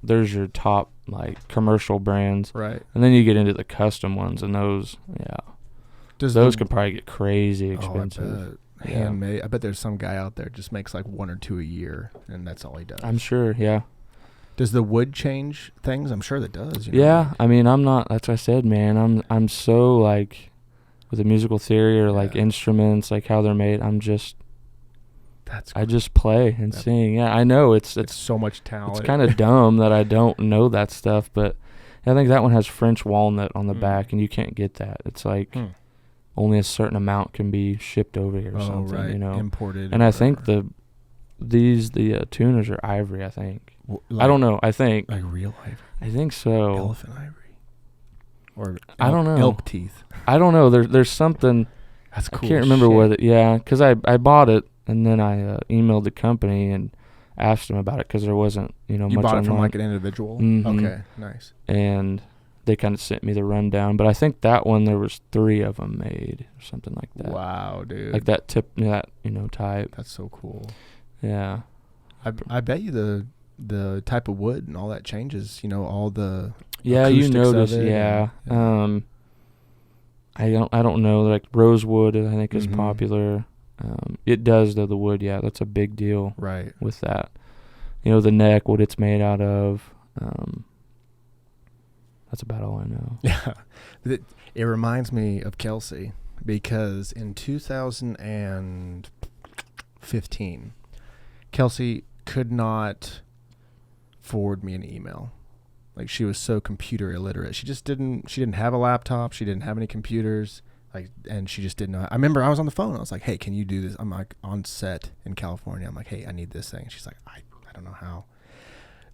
there's your top like commercial brands, Right. and then you get into the custom ones, and those those could probably get crazy expensive. I bet. Yeah. Handmade. I bet there's some guy out there just makes like one or two a year, and that's all he does. I'm sure. Yeah. Does the wood change things? I'm sure that does. Yeah. I mean, I'm not. That's what I said, man. I'm so like with the musical theory or like Yeah. instruments, like how they're made. That's. I just play and sing. Yeah, I know it's so much talent. It's kind of dumb that I don't know that stuff, but I think that one has French walnut on the back, and you can't get that. It's like only a certain amount can be shipped over here or something, right. Imported. And I think the tuners are ivory. I think. I don't know. I think. Like real ivory. I think so. Elephant ivory. Or I don't know. Elk teeth. I don't know. There's something. That's cool. I can't remember what it. Yeah, because I bought it and then I emailed the company and asked them about it because there wasn't You much bought it online. from like an individual. Mhm. Okay, nice. And they kind of sent me the rundown, but I think that one there was 3 of them made or something like that. Wow, dude. Like that type. That's so cool. Yeah. I bet you the type of wood and all that changes. All the Yeah, you acoustics of notice. it Yeah. and- I don't know. Like rosewood, I think is Mhm. popular. It does though. The wood, yeah, that's a big deal right. with that. The neck, what it's made out of. That's about all I know. Yeah, it reminds me of Kelsey because in 2015, Kelsey could not forward me an email. Like she was so computer illiterate. She didn't have a laptop. She didn't have any computers. And she just didn't know. I remember I was on the phone. I was like, "Hey, can you do this?" I'm like on set in California. I'm like, "Hey, I need this thing." She's like, I don't know how.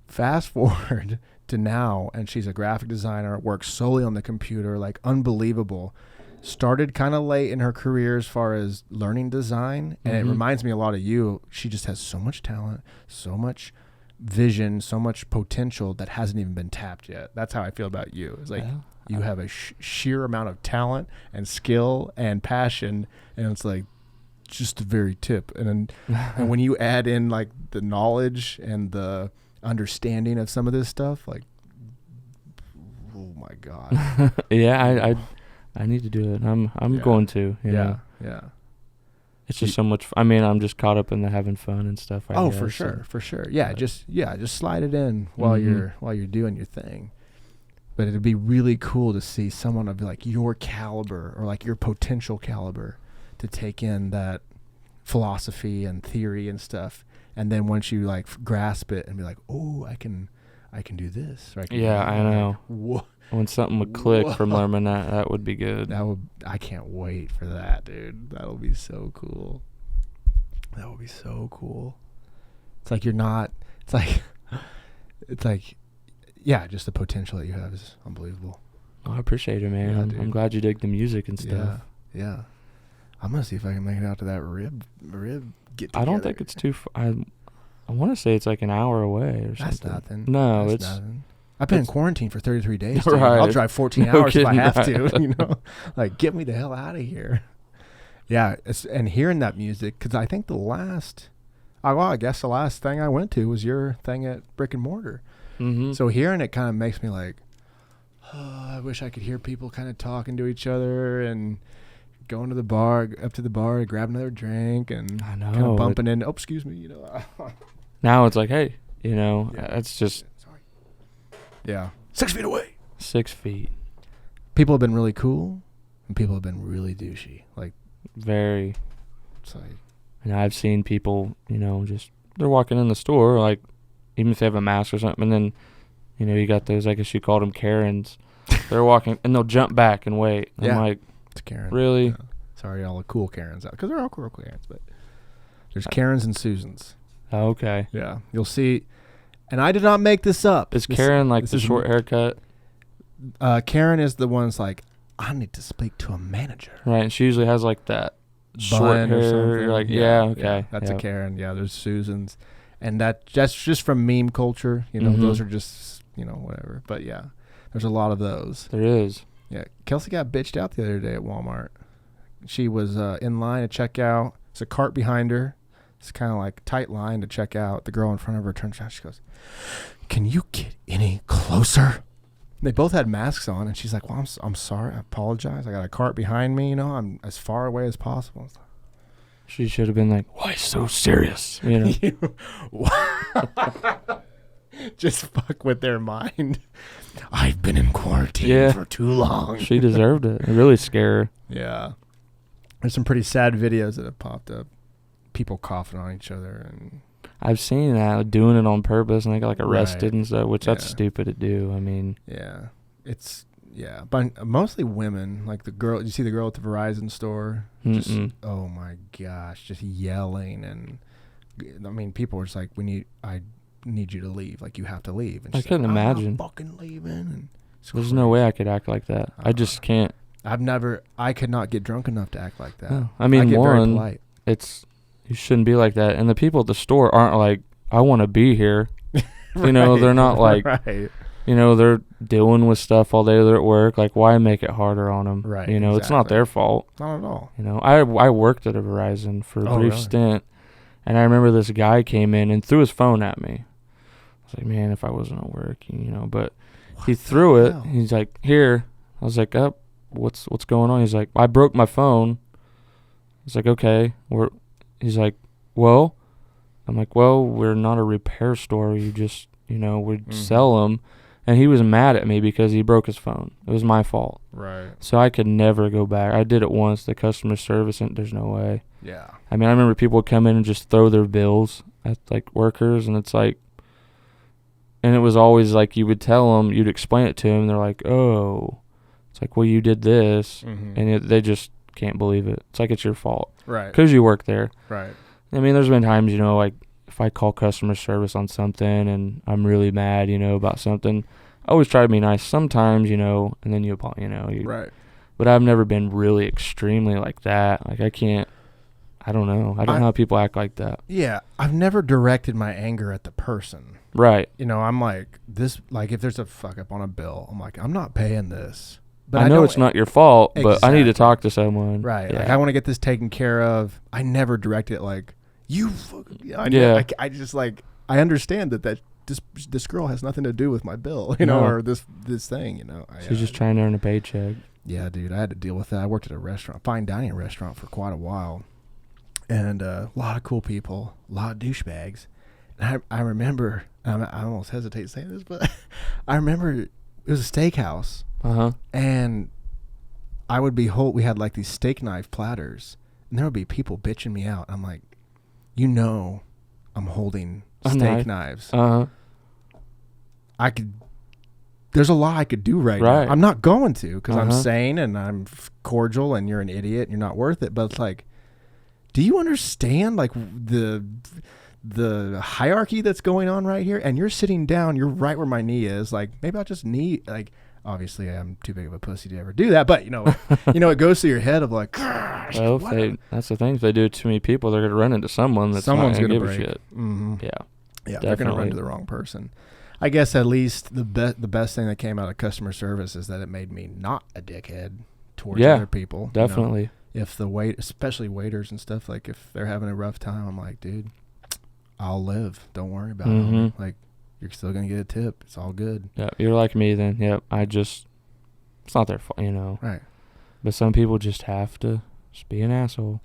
Fast forward to now, and she's a graphic designer, works solely on the computer, like unbelievable. Started kind of late in her career as far as learning design, and it reminds me a lot of you. She just has so much talent, so much vision, so much potential that hasn't even been tapped yet. That's how I feel about you. It's like you have a sheer amount of talent and skill and passion, and it's like just the very tip. And then, and when you add in like the knowledge and the understanding of some of this stuff, like, oh my god. Yeah, I need to do it. I'm going to. Yeah. It's just so much. I mean, I'm just caught up in the having fun and stuff. I Oh, guess, for sure, for sure. Yeah, but- just slide it in while you're doing your thing. But it'd be really cool to see someone of like your caliber or like your potential caliber to take in that philosophy and theory and stuff, and then once you like grasp it and be like, oh, I can do this. Or I can do Yeah, that. I know. Whoa. When something would click from Whoa. learning that would be good. I can't wait for that, dude. That'll be so cool. That would be so cool. It's like yeah, just the potential that you have is unbelievable. Oh, I appreciate it, man. Yeah, I'm dude. glad you dig the music and stuff. Yeah. I'm gonna see if I can make it out to that rib get together. I don't think it's too. I want to say it's like an hour away or something. That's nothing. No, That's it's nothing. I've been in quarantine for 33 days. Dude. Right. I'll drive 14 No hours if I kidding, have right. to. You know, like get me the hell out of here. Yeah, and hearing that music, because I think the last thing I went to was your thing at Brick and Mortar. Mm-hmm. So hearing it kind of makes me like, oh, I wish I could hear people kind of talking to each other and going to the bar, up to the bar to grab another drink and I know. kind of bumping in. Oh, excuse me, you know. Now it's like, hey, Yeah. it's just Sorry. Yeah. 6 feet away. 6 feet. People have been really cool and people have been really douchey. Like, Very. it's like, And I've seen people, just they're walking in the store, like, even if they have a mask or something, and then, you got those, I guess you called them Karens. They're walking, and they'll jump back and wait. Yeah. I'm like, it's Karen. really? Yeah. Sorry, all the cool Karens out. Because they're all cool Karens, but there's Karens and Susans. Oh, okay. Yeah. You'll see. And I did not make this up. Is Karen like this the is- short haircut? Karen is the one's like, I need to speak to a manager. Right, and she usually has like that short Bun or hair. something. You're like, yeah, okay. That's yeah. a Karen. Yeah, there's Susans. And that's just from meme culture. You know, Mhm. those are just, whatever. But yeah, there's a lot of those. There is. Yeah. Kelsey got bitched out the other day at Walmart. She was in line to check out. There's a cart behind her. It's kind of like tight line to check out. The girl in front of her turns around. She goes, "Can you get any closer?" They both had masks on, and she's like, "Well, I'm sorry. I apologize. I got a cart behind me. I'm as far away as possible." She should have been like, why so serious? Just fuck with their mind. I've been in quarantine Yeah. for too long. She deserved it. It really scared her. Yeah. There's some pretty sad videos that have popped up. People coughing on each other and I've seen that, doing it on purpose, and they got like arrested Right. and stuff, which that's Yeah. stupid to do. I mean, but mostly women. Like the girl, you see the girl at the Verizon store. Just, Mm-mm. oh my gosh, just yelling and I mean, people were just like, I need you to leave. Like you have to leave. And I she's couldn't like, I'm not imagine. fucking leaving. And it's There's no crazy. way I could act like that. I just can't. I could not get drunk enough to act like that. No. I mean, get very one, polite. you shouldn't be like that. And the people at the store aren't like, I want to be here. They're not like, right. they're dealing with stuff all day. They're at work. Like, why make it harder on them? Right, It's not exactly. their fault. Not at all. I worked at a Verizon for a Oh, brief really? stint, and I remember this guy came in and threw his phone at me. I was like, man, if I wasn't at work, but he threw it. hell? He's like, here. I was like, up. What's going on? He's like, I broke my phone. I was like, okay. He's like, well. I'm like, well, we're not a repair store. You just, we sell them. And he was mad at me because he broke his phone. It was my fault. Right. So I could never go back. I did it once, the customer service, and there's no way. Yeah. I mean, I remember people would come in and just throw their bills at, like, workers, and it's like, and it was always like you would tell them, you'd explain it to them, and they're like, oh. It's like, well, you did this, Mm-hmm. and they just can't believe it. It's like it's your fault Right. because you work there. Right. I mean, there's been times, like, if I call customer service on something and I'm really mad, about something, I always try to be nice sometimes, and then you apologize, Right. But I've never been really extremely like that. Like, I don't know. I don't know how people act like that. Yeah. I've never directed my anger at the person. Right. I'm like, if there's a fuck up on a bill, I'm like, I'm not paying this. But I know don't- it's not your fault, but I need to Exactly. talk to someone. Right. Yeah. Like, I want to get this taken care of. I never direct it like, you fucking. Yeah. I just like, I understand that this girl has nothing to do with my bill, No. or this thing, She's just trying to earn a paycheck. Yeah, dude, I had to deal with that. I worked at a fine dining restaurant for quite a while. and a lot of cool people, a lot of douchebags. And I remember, I almost hesitate to say this, but I remember it was a steakhouse, and we had like these steak knife platters, and there would be people bitching me out. I'm like, I'm holding steak knives. There's a lot I could do right now. I'm not going to, because I'm sane and I'm cordial, and you're an idiot and you're not worth it. But it's like, do you understand like the hierarchy that's going on right here? And you're sitting down, you're right where my knee is. Like, maybe I'll just like, obviously I'm too big of a pussy to ever do that, but it goes through your head of like, well, that's the thing. If they do it to many people, they're going to run into someone that's someone's going to give break. A shit. Mm-hmm. Yeah, they're going to run to the wrong person. I guess at least the best thing that came out of customer service is that it made me not a dickhead towards other people. Definitely. If especially waiters and stuff, like if they're having a rough time, I'm like, dude, I'll live. Don't worry about it. Like, you're still going to get a tip. It's all good. Yeah, you're like me then. Yep. It's not their fault, Right. But some people just have to just be an asshole.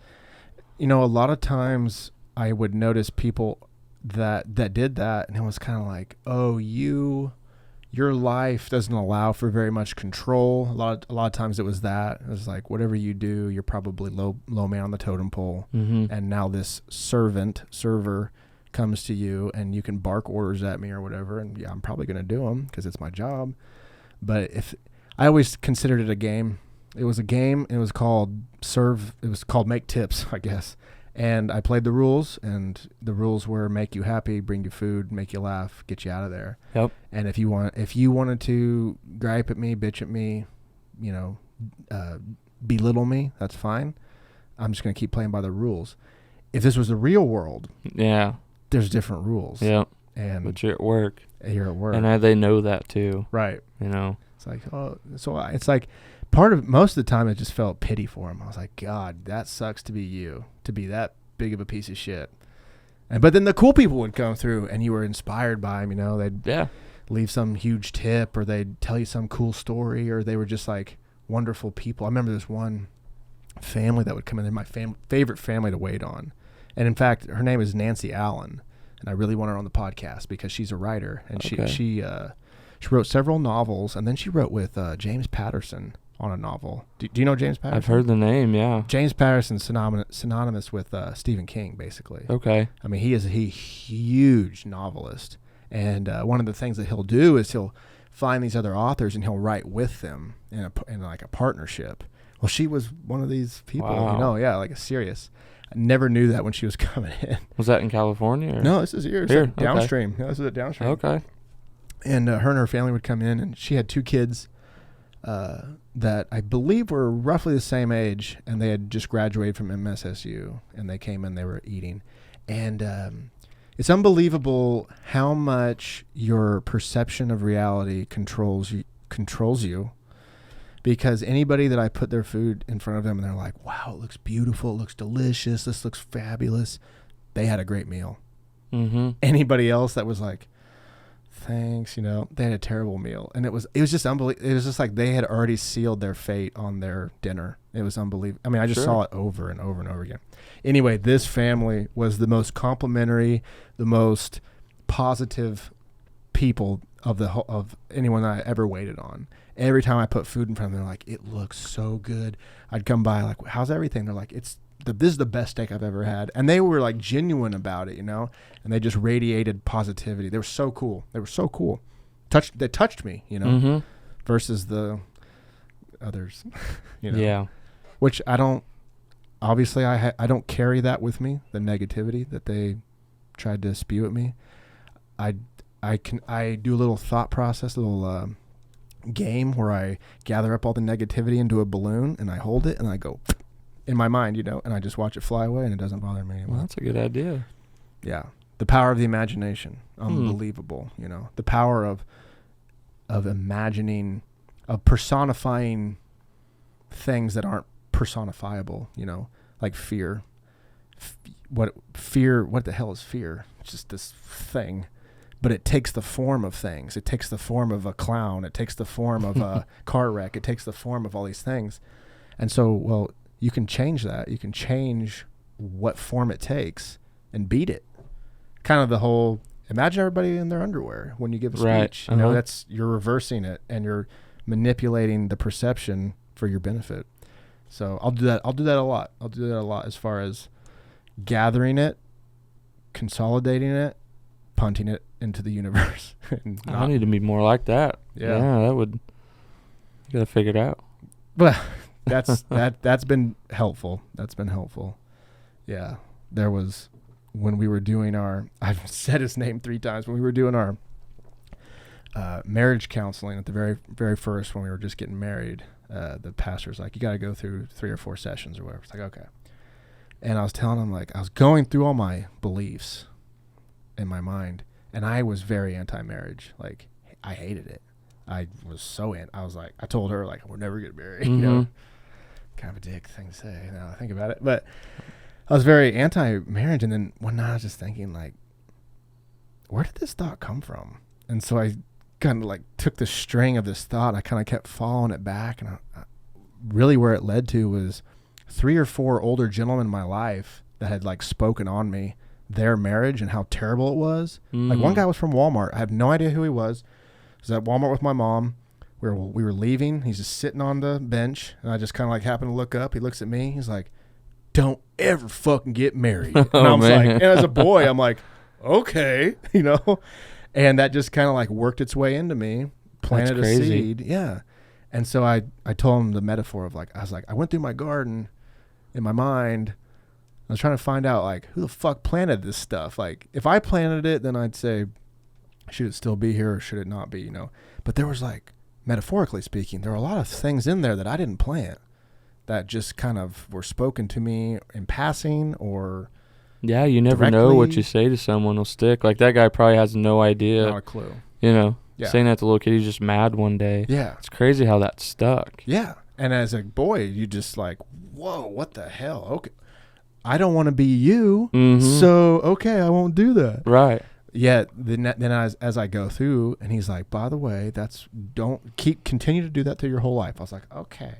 A lot of times I would notice people that did that, and it was kind of like, oh, your life doesn't allow for very much control. A lot of times it was that. It was like, whatever you do, you're probably low man on the totem pole. And now this server comes to you, and you can bark orders at me or whatever, and yeah, I'm probably going to do them because it's my job. But if I always considered it a game. It was a game. It was called Make Tips, I guess. And I played the rules, and the rules were make you happy, bring you food, make you laugh, get you out of there. Yep. And if you wanted to gripe at me, bitch at me, belittle me, that's fine. I'm just going to keep playing by the rules. If this was the real world, there's different rules. Yep. But you're at work. And they know that too. Right. It's like, it's like most of the time I just felt pity for him. I was like, God, that sucks to be you, to be that big of a piece of shit. But then the cool people would come through, and you were inspired by them. They'd leave some huge tip, or they'd tell you some cool story, or they were just like wonderful people. I remember this one family that would come in. They're my favorite family to wait on. And in fact, her name is Nancy Allen, and I really want her on the podcast because she's a writer, and she wrote several novels, and then she wrote with James Patterson on a novel. Do you know James Patterson? I've heard the name, yeah. James Patterson's synonymous with Stephen King, basically. Okay. I mean, he is a huge novelist, and one of the things that he'll do is he'll find these other authors and he'll write with them in like a partnership. Well, she was one of these people, like a serious. I never knew that when she was coming in. Was that in California? Or? No, this is here. Downstream. Okay. No, this is at Downstream. Okay. And her and her family would come in, and she had two kids that I believe were roughly the same age, and they had just graduated from MSSU, and they came in, they were eating. And it's unbelievable how much your perception of reality controls you. Because anybody that I put their food in front of them, and they're like, wow, it looks beautiful, it looks delicious, this looks fabulous, they had a great meal. Anybody else that was like, thanks, they had a terrible meal. And it was just unbelievable. It was just like they had already sealed their fate on their dinner. It was unbelievable. I mean, I just saw it over and over and over again. Anyway, this family was the most complimentary, the most positive people of anyone that I ever waited on. Every time I put food in front of them, they're like, it looks so good. I'd come by like, how's everything? They're like, this is the best steak I've ever had. And they were like genuine about it, and they just radiated positivity. They were so cool. They touched me, versus the others, Yeah. Which I don't, obviously I don't carry that with me, the negativity that they tried to spew at me. I do a little thought process, a little game where I gather up all the negativity into a balloon, and I hold it and I go in my mind, and I just watch it fly away, and it doesn't bother me anymore. Well, that's a good idea. Yeah. The power of the imagination. Unbelievable. The power of imagining, of personifying things that aren't personifiable, like fear. What the hell is fear? It's just this thing. But it takes the form of things. It takes the form of a clown. It takes the form of a car wreck. It takes the form of all these things. And so, you can change that. You can change what form it takes and beat it. Kind of the whole, imagine everybody in their underwear when you give a speech. Right. You know, you're reversing it and you're manipulating the perception for your benefit. So I'll do that a lot. I'll do that a lot as far as gathering it, consolidating it, punting it into the universe. I need to be more like that. Yeah. That would, you got to figure it out. But that's been helpful. That's been helpful. Yeah. There was, when we were doing I've said his name 3 times, when we were doing our marriage counseling at the very, very first, when we were just getting married, the pastor's like, you got to go through 3 or 4 sessions or whatever. It's like, okay. And I was telling him, like, I was going through all my beliefs in my mind, and I was very anti-marriage. Like, I hated it. I was so I was like, I told her, like, we're never getting married. Mm-hmm. You know, kind of a dick thing to say now I think about it. But I was very anti-marriage, and then one night I was just thinking, like, where did this thought come from? And so I kind of like took the string of this thought. I kind of kept following it back, and I really where it led to was 3 or 4 older gentlemen in my life that had like spoken on me, their marriage and how terrible it was. Like one guy was from Walmart. I have no idea who he was. I was at Walmart with my mom. We were leaving. He's just sitting on the bench, and I just kind of like happened to look up. He looks at me. He's like, "Don't ever fucking get married." And I was like, and as a boy, I'm like, okay, you know, and that just kind of like worked its way into me, planted a seed. Yeah. And so I told him the metaphor of like, I was like, I went through my garden in my mind. I was trying to find out like who the fuck planted this stuff. Like if I planted it, then I'd say, should it still be here or should it not be, you know? But there was like, metaphorically speaking, there were a lot of things in there that I didn't plant that just kind of were spoken to me in passing or yeah, you never know what you say to someone will stick. Like that guy probably has no idea. Not a clue. You know, yeah. Saying that to a little kid, he's just mad one day. Yeah. It's crazy how that stuck. Yeah. And as a boy, you just like, whoa, what the hell? Okay. I don't want to be you. Mm-hmm. So, okay, I won't do that. Right. Yet then as I go through, and he's like, by the way, continue to do that through your whole life. I was like, okay,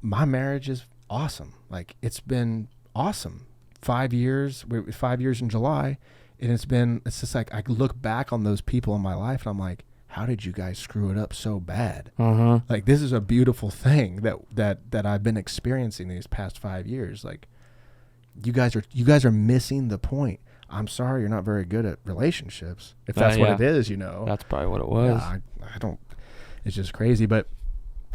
my marriage is awesome. Like it's been awesome. 5 years in July. And it's just like, I look back on those people in my life and I'm like, how did you guys screw it up so bad? Uh-huh. Like, this is a beautiful thing that I've been experiencing these past 5 years. Like, you guys are missing the point. I'm sorry you're not very good at relationships. If that's what it is, you know. That's probably what it was. Yeah, I don't, it's just crazy, but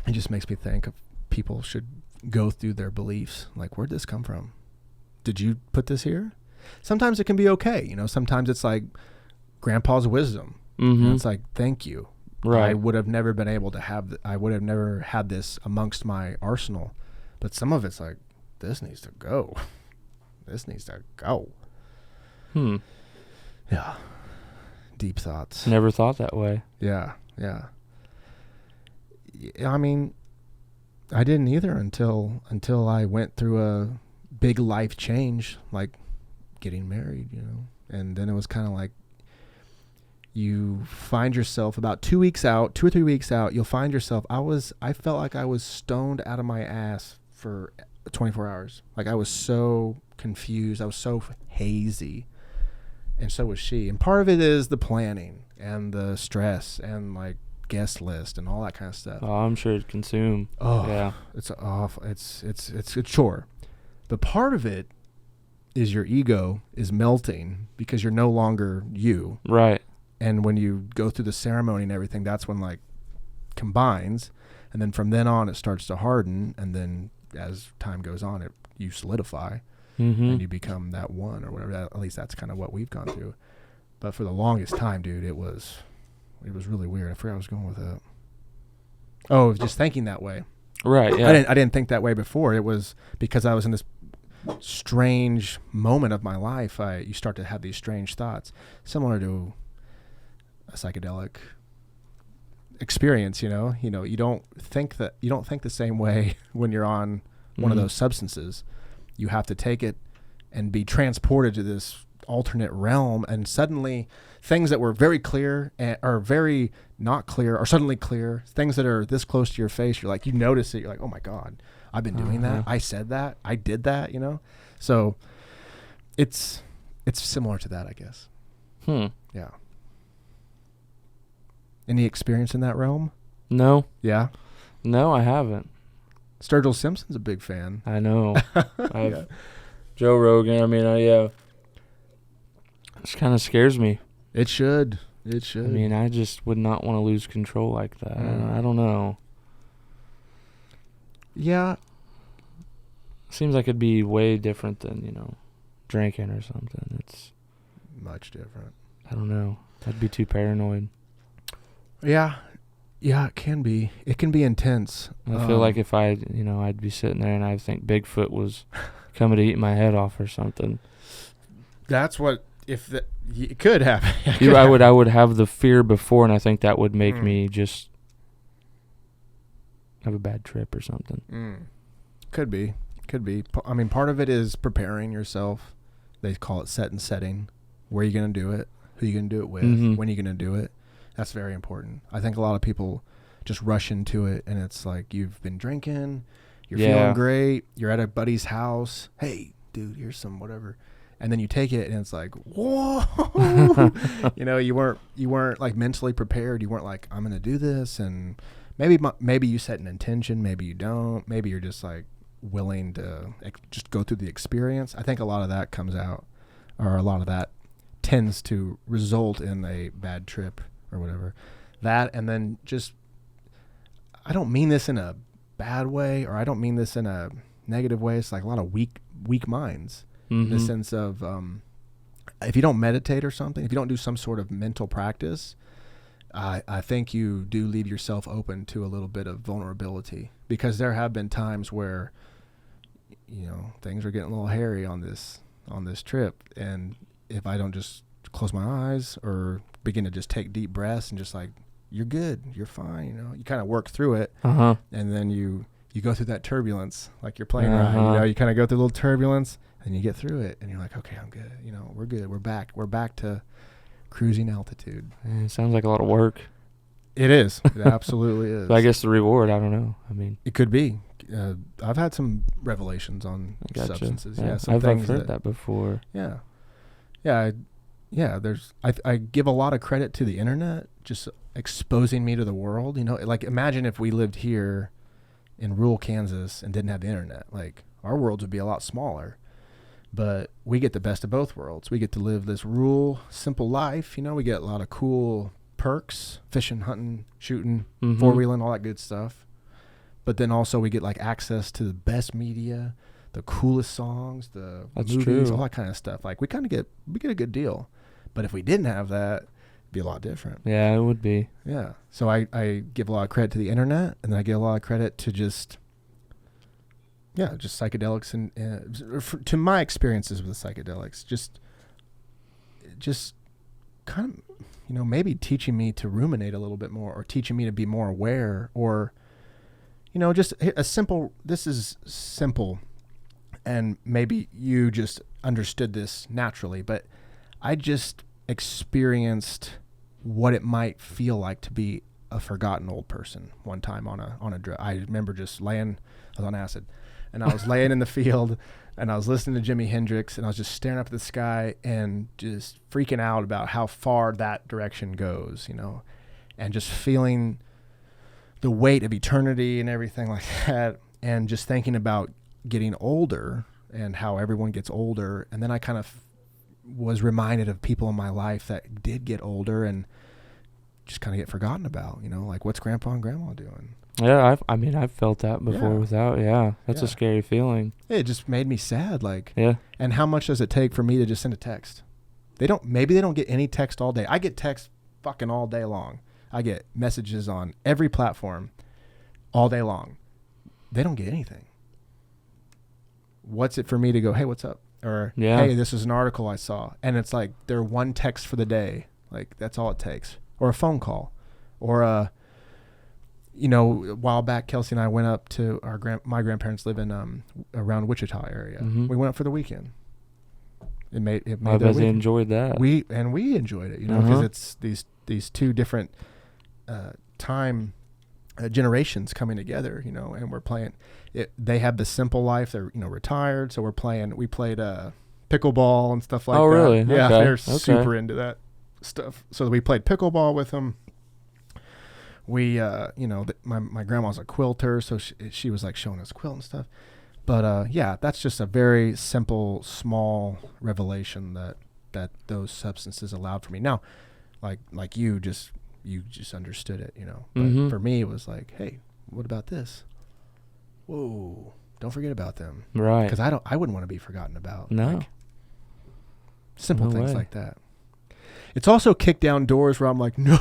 it just makes me think of people should go through their beliefs. Like, where'd this come from? Did you put this here? Sometimes it can be okay. You know, sometimes it's like grandpa's wisdom. Mm-hmm. And it's like, thank you. Right. I would have never been able to have, I would have never had this amongst my arsenal. But some of it's like, this needs to go. This needs to go. Yeah. Deep thoughts. Never thought that way. Yeah. Yeah. I mean, I didn't either until I went through a big life change, like getting married, you know. And then it was kind of like you find yourself about 2 or 3 weeks out, you'll find yourself, I felt like I was stoned out of my ass for 24 hours. Like I was so confused. I was so hazy. And so was she. And part of it is the planning and the stress and like guest list and all that kind of stuff. Oh, I'm sure it'd consume. Oh, yeah. It's awful. It's a chore. But part of it is your ego is melting because you're no longer you. Right. And when you go through the ceremony and everything, that's when like combines. And then from then on, it starts to harden. And then as time goes on, you solidify. Mm-hmm. And you become that one or whatever. At least that's kind of what we've gone through. But for the longest time, dude, it was really weird. I forgot I was going with that. Oh, just thinking that way. Right. Yeah. I didn't think that way before. It was because I was in this strange moment of my life. You start to have these strange thoughts, similar to a psychedelic experience. You know, you don't think the same way when you're on one of those substances. You have to take it and be transported to this alternate realm, and suddenly things that were very clear are very not clear, are suddenly clear. Things that are this close to your face, you notice it. You're like, oh my God, I've been doing that. I said that. I did that, you know? So it's similar to that, I guess. Yeah. Any experience in that realm? No. Yeah. No, I haven't. Sturgill Simpson's a big fan. I know. Yeah. Joe Rogan. I mean, it kind of scares me. It should. It should. I mean, I just would not want to lose control like that. I don't know. Yeah. Seems like it'd be way different than, drinking or something. It's Much different. I don't know. I'd be too paranoid. Yeah. Yeah, it can be. It can be intense. I feel like if I'd be sitting there and I think Bigfoot was coming to eat my head off or something. That's what, it could happen. I would have the fear before, and I think that would make me just have a bad trip or something. Could be. I mean, part of it is preparing yourself. They call it set and setting. Where are you going to do it? Who are you going to do it with? Mm-hmm. When are you going to do it? That's very important. I think a lot of people just rush into it, and it's like you've been drinking, you're feeling great, you're at a buddy's house. Hey, dude, here's some whatever. And then you take it, and it's like, whoa. You weren't like mentally prepared. You weren't like, I'm going to do this. And maybe you set an intention. Maybe you don't. Maybe you're just like willing to just go through the experience. I think a lot of that comes out, or a lot of that tends to result in a bad trip or whatever. That, and then just, I don't mean this in a bad way, or I don't mean this in a negative way. It's like a lot of weak minds. In the sense of, if you don't meditate or something, if you don't do some sort of mental practice, I think you do leave yourself open to a little bit of vulnerability, because there have been times where, things are getting a little hairy on this trip. And if I don't just close my eyes or begin to just take deep breaths and just like, you're good, you're fine, you kind of work through it. And then you go through that turbulence, like you're playing ride, you kind of go through a little turbulence. And you get through it, and you're like, okay, I'm good. We're good. We're back. We're back to cruising altitude. It sounds like a lot of work. It is. It absolutely is. But I guess the reward, I don't know. I mean, it could be. I've had some revelations on substances. Yeah, I've heard that before. Yeah. I give a lot of credit to the internet, just exposing me to the world. Like imagine if we lived here in rural Kansas and didn't have the internet. Like our worlds would be a lot smaller. But we get the best of both worlds. We get to live this rural, simple life. We get a lot of cool perks, fishing, hunting, shooting, four-wheeling, all that good stuff. But then also we get like access to the best media, the coolest songs, the movies, all that kind of stuff. Like we get a good deal. But if we didn't have that, it'd be a lot different. Yeah, it would be. Yeah. So I give a lot of credit to the internet, and then I give a lot of credit to just psychedelics and to my experiences with the psychedelics, just kind of, maybe teaching me to ruminate a little bit more, or teaching me to be more aware, or, just this is simple, and maybe you just understood this naturally, but I just experienced what it might feel like to be a forgotten old person one time on a drug. I remember just I was on acid. And I was laying in the field, and I was listening to Jimi Hendrix, and I was just staring up at the sky and just freaking out about how far that direction goes, and just feeling the weight of eternity and everything like that, and just thinking about getting older and how everyone gets older. And then I kind of was reminded of people in my life that did get older and just kind of get forgotten about, like what's grandpa and grandma doing? Yeah, I've felt that before That's a scary feeling. It just made me sad, like. Yeah. And how much does it take for me to just send a text? Maybe they don't get any text all day. I get text fucking all day long. I get messages on every platform all day long. They don't get anything. What's it for me to go, hey, what's up? Or, hey, this is an article I saw. And it's like, they're one text for the day. Like, that's all it takes. Or a phone call. Or a while back, Kelsey and I went up to my grandparents live in around Wichita area. We went up for the weekend. It made I bet they enjoyed that. We enjoyed it, because it's these two different time generations coming together, you know, and we're playing it. They have the simple life. They're, you know, retired. So we played pickleball and stuff like that. Oh, really? Yeah. Okay. They're Okay. super into that stuff. So we played pickleball with them. We, you know, my grandma's a quilter. So she was like showing us quilt and stuff. But, yeah, that's just a very simple, small revelation that those substances allowed for me. Now, like you just understood it, you know. But for me, it was like, hey, what about this? Whoa, don't forget about them. Right. Because I wouldn't want to be forgotten about. No. Like, simple No things way. like that. It's also kicked down doors where I'm like, no,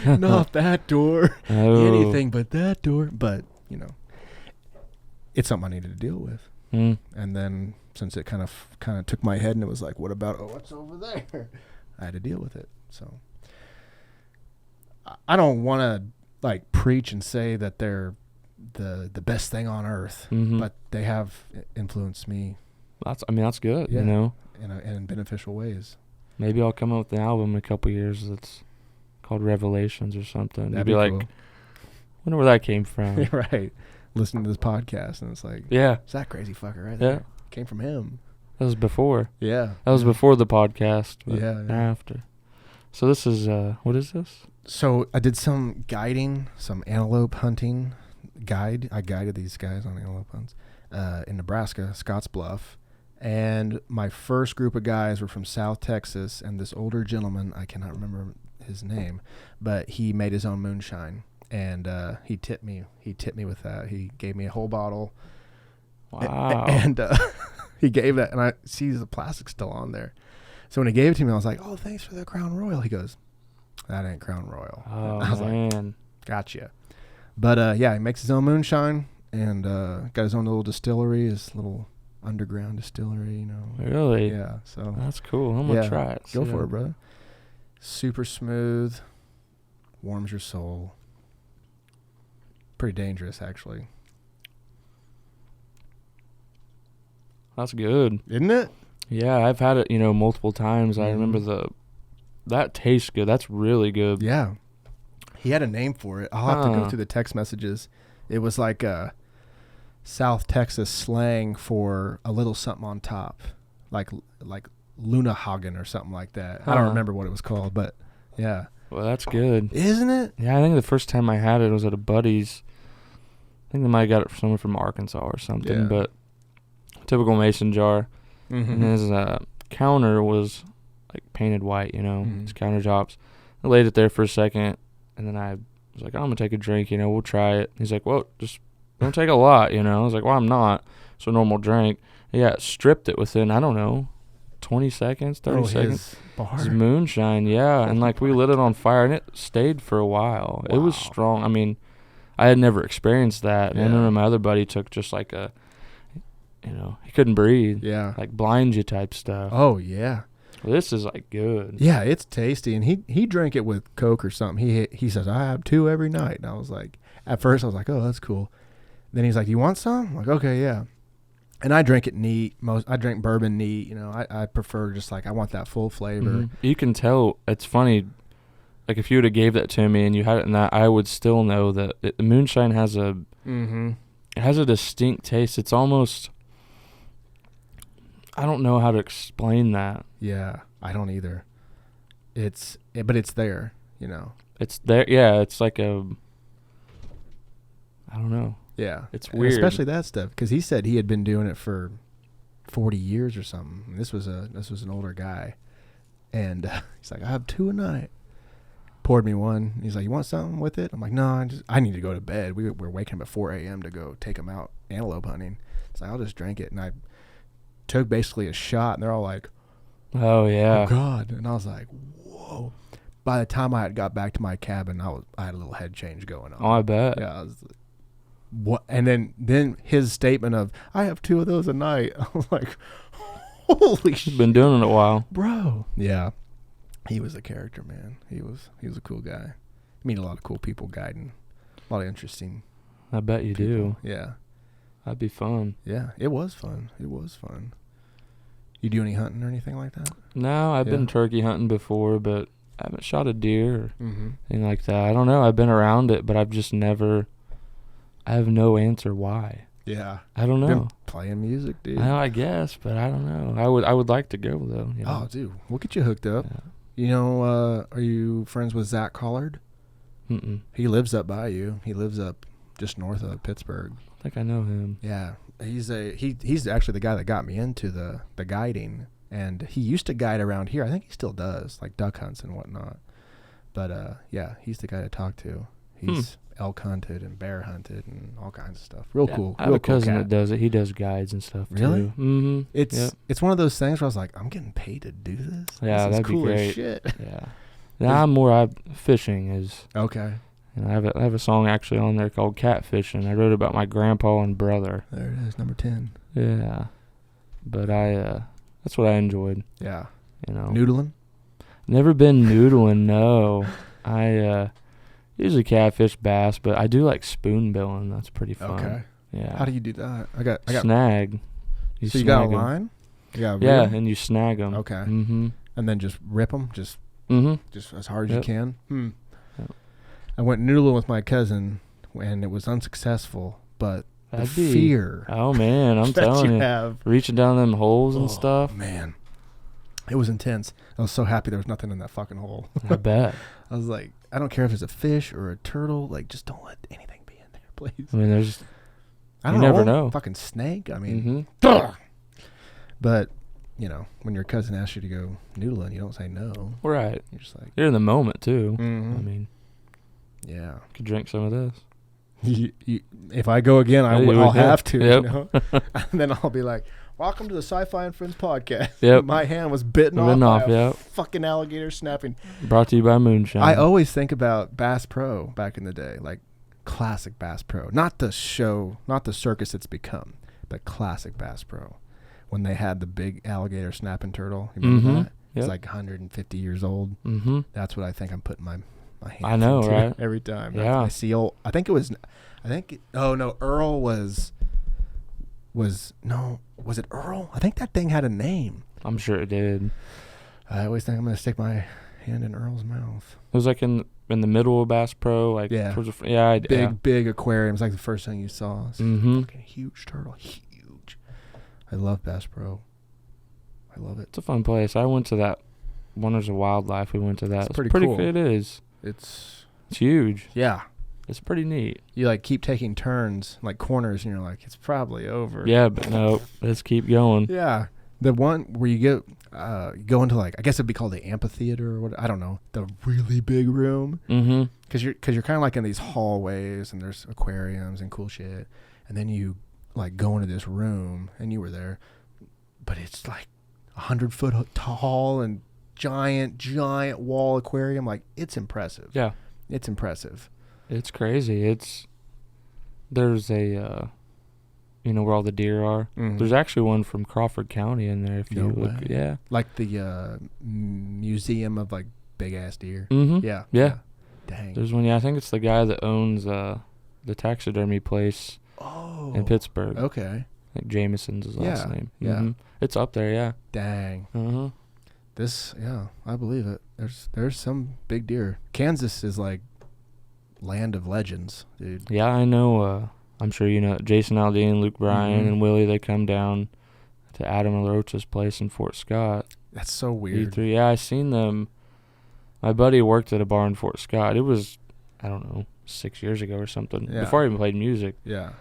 not that door. Oh. Anything but that door. But, you know, it's something I needed to deal with. Mm. And then since it kind of took my head and it was like, what about, what's over there? I had to deal with it. So I don't want to like preach and say that they're the best thing on earth, but they have influenced me. That's good, Yeah. you know. In beneficial ways. Maybe I'll come up with an album in a couple years that's called Revelations or something. That'd You'd be like, cool. wonder where that came from. Right. Listening to this podcast and it's like, Yeah. it's that crazy fucker right Yeah. there. Came from him. That was before. Yeah. That was before the podcast. But Yeah. after. So this is, what is this? So I did some guiding, some antelope hunting guide. I guided these guys on antelope hunts in Nebraska, Scottsbluff. And my first group of guys were from South Texas, and this older gentleman, I cannot remember his name, but he made his own moonshine, and he tipped me. He tipped me with that. He gave me a whole bottle. Wow. And he gave that, and I see the plastic still on there. So when he gave it to me, I was like, "Oh, thanks for the Crown Royal." He goes, "That ain't Crown Royal." Oh, I was like, man. "Gotcha." But yeah, he makes his own moonshine, and got his own little distillery, his little underground distillery, you know. Really? Yeah, so That's cool. I'm going to try it. Go See for how- it, brother. Super smooth, warms your soul. Pretty dangerous, actually. That's good. Isn't it? Yeah, I've had it, multiple times. I remember that tastes good. That's really good. Yeah. He had a name for it. I'll have to go Huh. through the text messages. It was like South Texas slang for a little something on top, like Lunahagen or something like that. I don't Huh. remember what it was called, but yeah. Well, that's good. Isn't it? Yeah, I think the first time I had it was at a buddy's. I think they might have got it from someone from Arkansas or something, Yeah. but typical mason jar. And his counter was like painted white, his countertops. I laid it there for a second, and then I was like, I'm going to take a drink, we'll try it. He's like, well, just don't take a lot, I was like, well, I'm not. It's a normal drink. Yeah, it stripped it within, 20 seconds, 30 seconds. His bar. It's moonshine, yeah. And like we lit it on fire and it stayed for a while. It was Wow. strong. I mean, I had never experienced that. And Yeah. then my other buddy took just like he couldn't breathe. Yeah. Like blind you type stuff. Oh, yeah. Well, this is like good. Yeah, it's tasty. And he drank it with Coke or something. He says, I have 2 every night. And I was like, at first I was like, oh, that's cool. Then he's like, you want some? I'm like, okay, yeah. And I drink it neat. I drink bourbon neat. I prefer just like, I want that full flavor. Mhm. You can tell. It's funny. Like if you would have gave that to me and you had it in that, I would still know that the moonshine has it has a distinct taste. It's almost, I don't know how to explain that. Yeah, I don't either. But it's there, It's there. Yeah, it's like I don't know. Yeah. It's And weird. especially that stuff, because he said he had been doing it for 40 years or something. And this was an older guy. And he's like, I have 2 a night. Poured me one. He's like, you want something with it? I'm like, no, I need to go to bed. We're waking up at 4 a.m. to go take him out antelope hunting. It's like, I'll just drink it. And I took basically a shot, and they're all like, Oh yeah. oh, God. And I was like, whoa. By the time I had got back to my cabin, I had a little head change going on. Oh, I bet. Yeah, I was like, what? And then his statement of, I have 2 of those a night. I was like, holy He's shit, been doing it a while. bro. Yeah, he was a character, man. He was a cool guy. Meet a lot of cool people guiding. A lot of interesting I bet you people. do. Yeah, That'd be fun. yeah. It was fun. You do any hunting or anything like that? No, I've Yeah. been turkey hunting before, but haven't shot a deer or Mm-hmm. anything like that. I don't know. I've been around it, but I've just never. I have no answer why. Yeah. I don't know. Been playing music, dude. I guess, but I don't know. I would like to go though. You know? Oh, dude, we'll get you hooked up. Yeah. You know, are you friends with Zach Collard? Mm-mm. He lives up by you. He lives up just north of Pittsburgh. I think I know him. Yeah, he's actually the guy that got me into the guiding, and he used to guide around here. I think he still does, like duck hunts and whatnot. But yeah, he's the guy to talk to. He's elk hunted and bear hunted and all kinds of stuff. Real cool. I have real a cousin cool that does it. He does guides and stuff Really? too. Mm-hmm. It's one of those things where I was like, I'm getting paid to do this. Yeah, this is that'd be cool as great. shit. Yeah. Now I'm more fishing is. Okay. And I have a song actually on there called Catfishing. I wrote about my grandpa and brother. There it is, number 10. Yeah. But that's what I enjoyed. Yeah. You know. Noodling? Never been noodling, no. I usually catfish bass, but I do like spoonbilling. That's pretty fun. Okay. Yeah. How do you do that? I got snag. So you got a line? You got a yeah, reel? and you snag them. Okay. Mm-hmm. And then just rip them, just as hard as Yep. you can. Yep. I went noodling with my cousin, and it was unsuccessful. But That'd the be- fear Oh man, I'm that telling you you, have, reaching down them holes and stuff. man, it was intense. I was so happy there was nothing in that fucking hole. I bet. I was like, I don't care if it's a fish or a turtle. Like, just don't let anything be in there, please. I mean, there's. I don't You know. never know. Fucking snake. I mean, Mm-hmm. but you know, when your cousin asks you to go noodling, you don't say no. Right. You're just like, You're in the moment too. mhm. I mean, yeah. could drink some of this. If I go again, Yeah, you I'll would, yeah. have to. Yep. You know? And then I'll be like, "Welcome to the SciFi And Friends podcast." Yep. My hand was bitten Bitten off off, by a yep. fucking alligator snapping. Brought to you by Moonshine. I always think about Bass Pro back in the day, like classic Bass Pro, not the show, not the circus it's become, but classic Bass Pro, when they had the big alligator snapping turtle. You remember Mhm. that? It's Yep. like 150 years old. Mm-hmm. That's what I think I'm putting my hands I know, into right? every time. Yeah. I see old. Earl was it Earl? I think that thing had a name. I'm sure it did. I always think I'm gonna stick my hand in Earl's mouth. It was like in the middle of Bass Pro, like Yeah. towards the yeah, Big aquarium. It's like the first thing you saw. It's Mm-hmm. fucking huge turtle, huge. I love Bass Pro. I love it. It's a fun place. I went to that Wonders of Wildlife. We went to that. It's pretty cool. It is. It's huge. yeah. It's pretty neat. You like keep taking turns, like corners, and you're like, it's probably over. Yeah, but no, let's keep going. Yeah. The one where you go into like, I guess it'd be called the amphitheater or what, I don't know, the really big room. Mm-hmm. Cause you're kind of like in these hallways and there's aquariums and cool shit. And then you like go into this room and you were there, but it's like 100-foot tall and giant wall aquarium. Like it's impressive. Yeah. It's impressive. It's crazy. There's a, where all the deer are. Mhm. There's actually one from Crawford County in there. If No you look, way. yeah. Like the museum of like big ass deer. Mm-hmm. Yeah. Yeah. Dang. There's one. Yeah, I think it's the guy that owns the taxidermy place in Pittsburgh. Okay. I think Jameson's his last Yeah, name. yeah. Mhm. It's up there. Yeah. Dang. Uh-huh. I believe it. There's some big deer. Kansas is like land of legends, dude. Yeah, I know. I'm sure you know Jason Aldean, Luke Bryan, Mhm. and Willie. They come down to Adam LaRocha's place in Fort Scott. That's so weird. E3. Yeah, I seen them. My buddy worked at a bar in Fort Scott. It was, I don't know, 6 years ago or something. Yeah. Before I even played music. Yeah.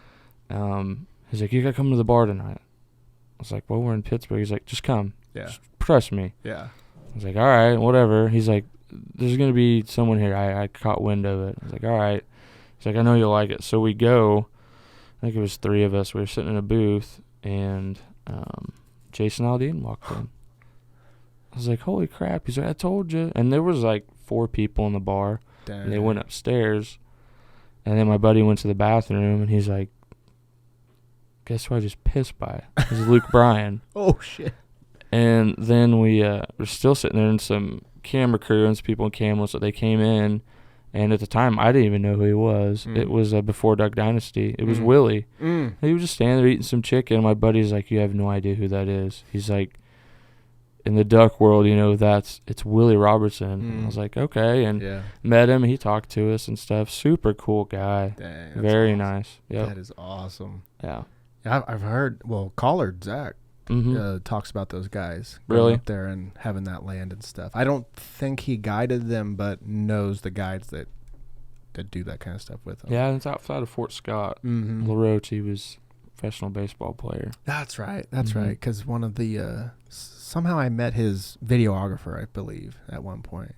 He's like, "You gotta come to the bar tonight." I was like, "Well, we're in Pittsburgh." He's like, "Just come. Yeah. Just trust me." Yeah. I was like, "All right, whatever." He's like, "There's gonna be someone here." I caught wind of it. I was like, "All right." He's like, "I know you'll like it." So we go. I think it was 3 of us. We were sitting in a booth, and Jason Aldean walked in. I was like, "Holy crap!" He's like, "I told you." And there was like 4 people in the bar. Dang. And they went upstairs, and then my buddy went to the bathroom, and he's like, "Guess who I just pissed by?" It was Luke Bryan. Oh shit. And then we were still sitting there, and some camera crew and some people in cameras, so they came in, and at the time, I didn't even know who he was. Mm. It was before Duck Dynasty. It was Mm. Willie. Mm. He was just standing there eating some chicken, and my buddy's like, "You have no idea who that is." He's like, in the duck world, it's Willie Robertson. And I was like, okay, and Yeah. met him. He talked to us and stuff. Super cool guy. Dang, that's Very awesome. nice. Yeah. That is awesome. Yeah. I've heard. Well, Collard Zach Mm-hmm. talks about those guys Really? going up there and having that land and stuff. I don't think he guided them, but knows the guides that do that kind of stuff with them. Yeah, and it's outside of Fort Scott. Mm-hmm. LaRoche, he was a professional baseball player. That's right. That's Mhm. right. Because one of the somehow I met his videographer, I believe, at one point.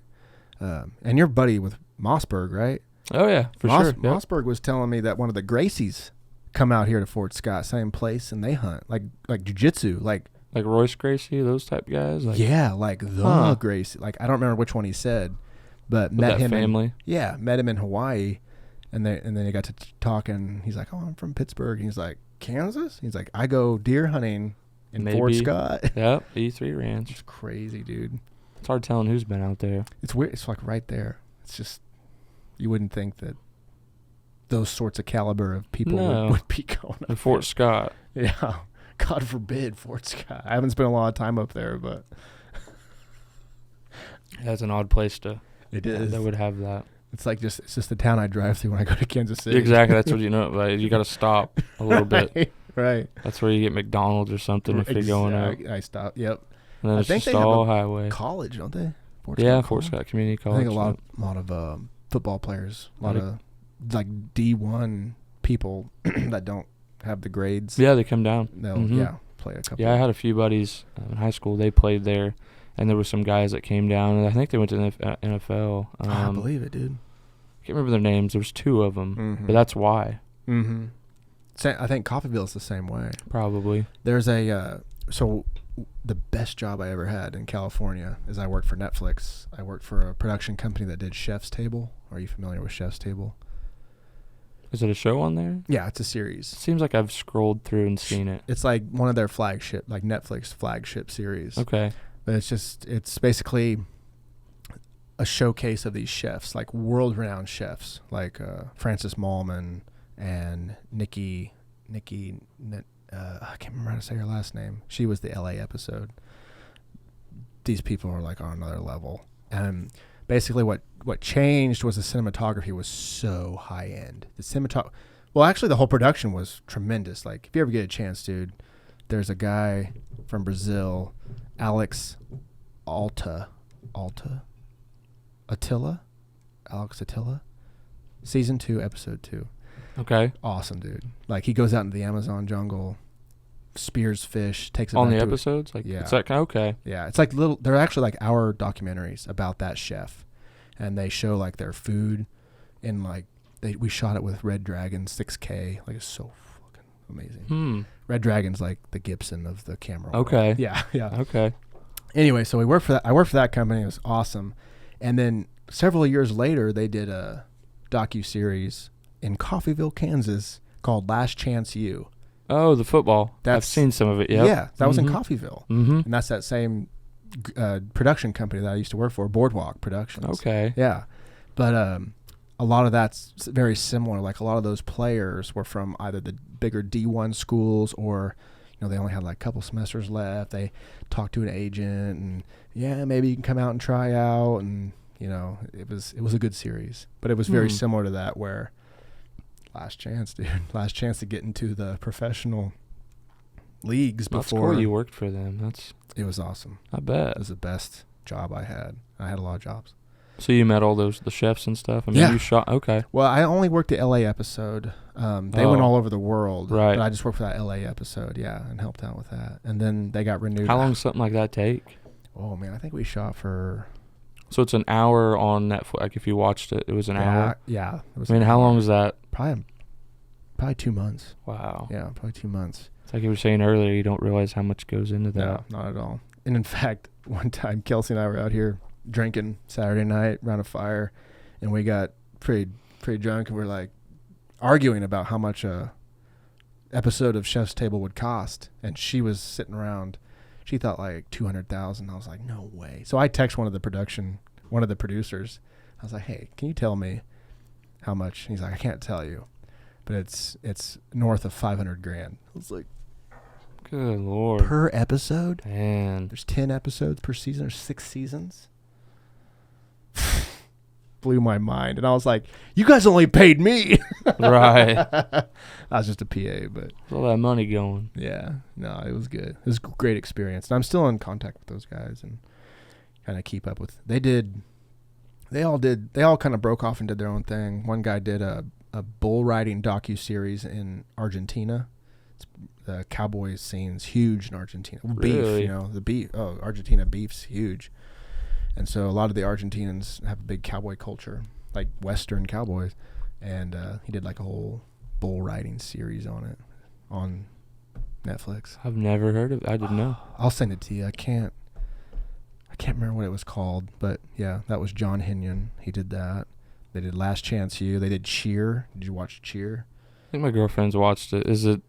And your buddy with Mossberg, right? Oh, yeah, for sure. Yep. Mossberg was telling me that one of the Gracies come out here to Fort Scott, same place, and they hunt like jiu-jitsu, like Royce Gracie, those type guys. Like, yeah, like the Huh. Gracie. Like I don't remember which one he said, but with met that him. family. Met him in Hawaii, and then they got to talking. He's like, "Oh, I'm from Pittsburgh." And he's like, "Kansas?" He's like, "I go deer hunting in Fort Maybe. Scott." Yep, E3 Ranch. It's crazy, dude. It's hard telling who's been out there. It's weird. It's like right there. It's just you wouldn't think that those sorts of caliber of people No. would be going up In Fort Scott. there. Yeah, God forbid Fort Scott. I haven't spent a lot of time up there, but That's an odd place to. it is. That would have that. It's just the town I drive through when I go to Kansas City. Exactly. That's what like, you got to stop a little bit. Right, right. That's where you get McDonald's or something if you're going out. I stop. Yep. And then I it's think just they have all a highway. College, don't they? Fort College? Scott Community I College. think a lot yep. of football players, a lot Like- of like D1 people that don't have the grades. Yeah, they come down. They'll Mhm. play a couple. Yeah, I had a few buddies in high school. They played there, and there were some guys that came down, and I think they went to the NFL. I believe it, dude. Can't remember their names. There was two of them, Mm-hmm. but that's why Mm-hmm. I think Coffeyville's the same way. probably. There's a so the best job I ever had in California is I worked for Netflix. I worked for a production company that did Chef's Table. Are you familiar with Chef's Table? Is it a show on there? Yeah, it's a It series. seems like I've scrolled through and seen it. It's like one of their flagship, like Netflix flagship series. Okay. But it's basically a showcase of these chefs, like world-renowned chefs, like Frances Mallman and Nikki. I can't remember how to say her last name. She was the LA episode. These people are like on another level, and basically what changed was the cinematography was so high end. Well, actually, the whole production was tremendous. Like, if you ever get a chance, dude, there's a guy from Brazil, Alex Attila, season 2, episode 2. Okay. Awesome, dude. Like, he goes out into the Amazon jungle, spears fish, takes it On back the to episodes, like Yeah. it's like okay. Yeah, it's like they're actually like hour documentaries about that chef, and they show like their food, and like we shot it with Red Dragon 6K. Like, it's so fucking amazing. Red Dragon's like the Gibson of the camera world. Okay. Yeah, yeah. Okay. Anyway, so I worked for that company. It was awesome, and then several years later, they did a docu-series in Coffeyville, Kansas, called Last Chance U. Oh, the football. I've That's- seen some of it. Yep. Yeah, that was in Mhm. Coffeyville. Mm-hmm. And that's that same production company that I used to work for, Boardwalk Productions. Okay. Yeah. But a lot of that's very similar. Like, a lot of those players were from either the bigger D1 schools, or, they only had like a couple semesters left. They talked to an agent, and maybe you can come out and try out. And, it was a good series. But it was very similar to that, where last chance, dude. Last chance to get into the professional leagues That's before. cool you worked for them. It was awesome. I bet. It was the best job I had. I had a lot of jobs. So you met all the chefs and stuff? I mean, Yeah. you shot. Okay. Well, I only worked the LA episode. They went all over the world. Right. But I just worked for that LA episode, and helped out with that. And then they got renewed. How long does something like that take? Oh, man, I think we shot for... So it's an hour on Netflix. Like, if you watched it, it was an hour. Yeah. It was I mean, how long is that? Probably 2 months. Wow. Yeah, probably 2 months. It's like you were saying earlier, you don't realize how much goes into that. No, not at all. And in fact, one time, Kelsey and I were out here drinking Saturday night around a fire, and we got pretty drunk, and we're like arguing about how much a episode of Chef's Table would cost. And she was sitting around, she thought like $200,000. I was like, no way. So I text one of the producers. I was like, hey, can you tell me how much? And he's like, I can't tell you, but it's north of $500,000. I was like, Good Lord. per episode. Man. There's 10 episodes per season. There's 6 seasons. Blew my mind. And I was like, you guys only paid me. Right. I was just a PA, but Where's all that money going? yeah, no, it was good. It was a great experience. And I'm still in contact with those guys and kind of keep up with. They all kind of broke off and did their own thing. One guy did a bull riding docu-series in Argentina. The cowboy scene's huge in Argentina. Beef, Really? you know, the beef. Oh, Argentina beef's huge. And so a lot of the Argentinians have a big cowboy culture, like Western cowboys. And he did like a whole bull riding series on it on Netflix. I've never heard of it. I didn't know. I'll send it to you. I can't remember what it was called, but yeah, that was John Hinyon. He did that. They did Last Chance U. They did Cheer. Did you watch Cheer? I think my girlfriend's watched it. Is it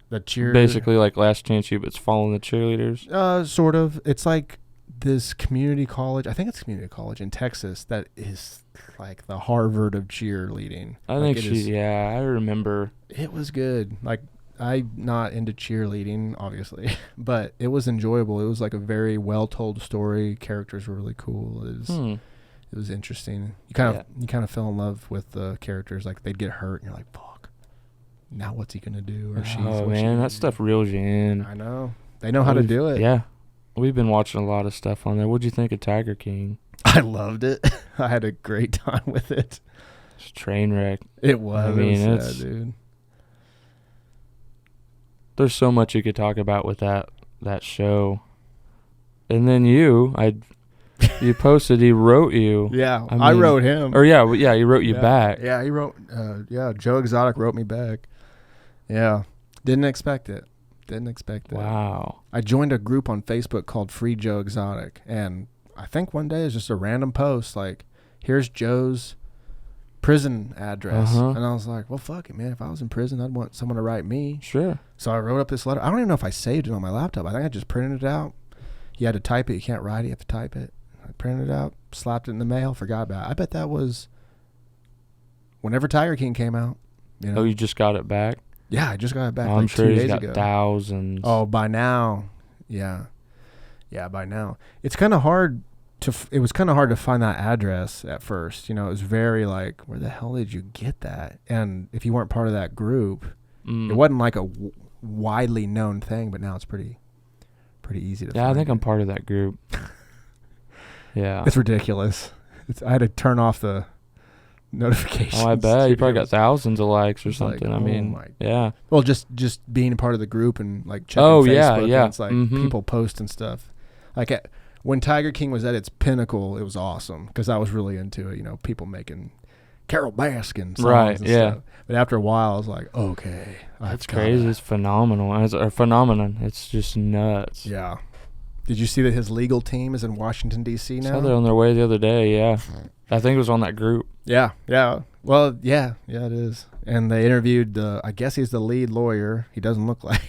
The Cheer. basically like Last Chance U, but it's following the cheerleaders? Sort of. It's like this community college. I think it's community college in Texas that is like the Harvard of cheerleading. I Like, think it is- I remember. It was good. Like, I'm not into cheerleading, obviously, but it was enjoyable. It was like a very well-told story. Characters were really cool. It was interesting. You kind of fell in love with the characters. Like, they'd get hurt, and you're like, "Fuck! Now what's he gonna do?" Or Oh man, that stuff reels you in. I know. They know how to do it. Yeah, we've been watching a lot of stuff on there. What'd you think of Tiger King? I loved it. I had a great time with it. It's a train wreck. It was. I mean, it was it's- sad, dude. There's so much you could talk about with that show. And then you posted he wrote you. Yeah, I I mean- wrote him. Or yeah, he wrote you Yeah. back. Yeah, he wrote. Joe Exotic wrote me back. Yeah, didn't expect it. Wow. I joined a group on Facebook called Free Joe Exotic, and I think one day it's just a random post like, "Here's Joe's prison address," Uh-huh. and I was like, "Well, fuck it, man. If I was in prison, I'd want someone to write me." Sure. So I wrote up this letter. I don't even know if I saved it on my laptop. I think I just printed it out. You had to type it. You can't write it. You have to type it. I printed it out, slapped it in the mail, forgot about it. I bet that was whenever Tiger King came out. You know? Oh, you just got it back? Yeah, I just got it back I'm like sure 2 he's days got ago. thousands. Oh, by now. Yeah. Yeah, by now. It's kind of hard it was kind of hard to find that address at first. You know, it was very like, where the hell did you get that? And if you weren't part of that group, it wasn't like a widely known thing, but now it's pretty easy to find. Yeah, I think it. I'm part of that group. Yeah. It's ridiculous. I had to turn off the notifications. Oh, I bet. You probably It got was- thousands of likes or it's like, something. I oh mean, my yeah. Well, just being part of the group and like checking Oh, Facebook. yeah, and yeah. it's like Mhm. people post and stuff. Like when Tiger King was at its pinnacle, it was awesome because I was really into it. You know, people making Carol Baskin songs Right, and yeah. stuff. But after a while, I was like, okay, That's crazy. It's phenomenal. It's a phenomenon. It's just nuts. Yeah. Did you see that his legal team is in Washington, D.C. Saw now? they're on their way the other day, yeah. I think it was on that group. Yeah, yeah. Well, yeah, it is. And they interviewed I guess he's the lead lawyer. He doesn't look like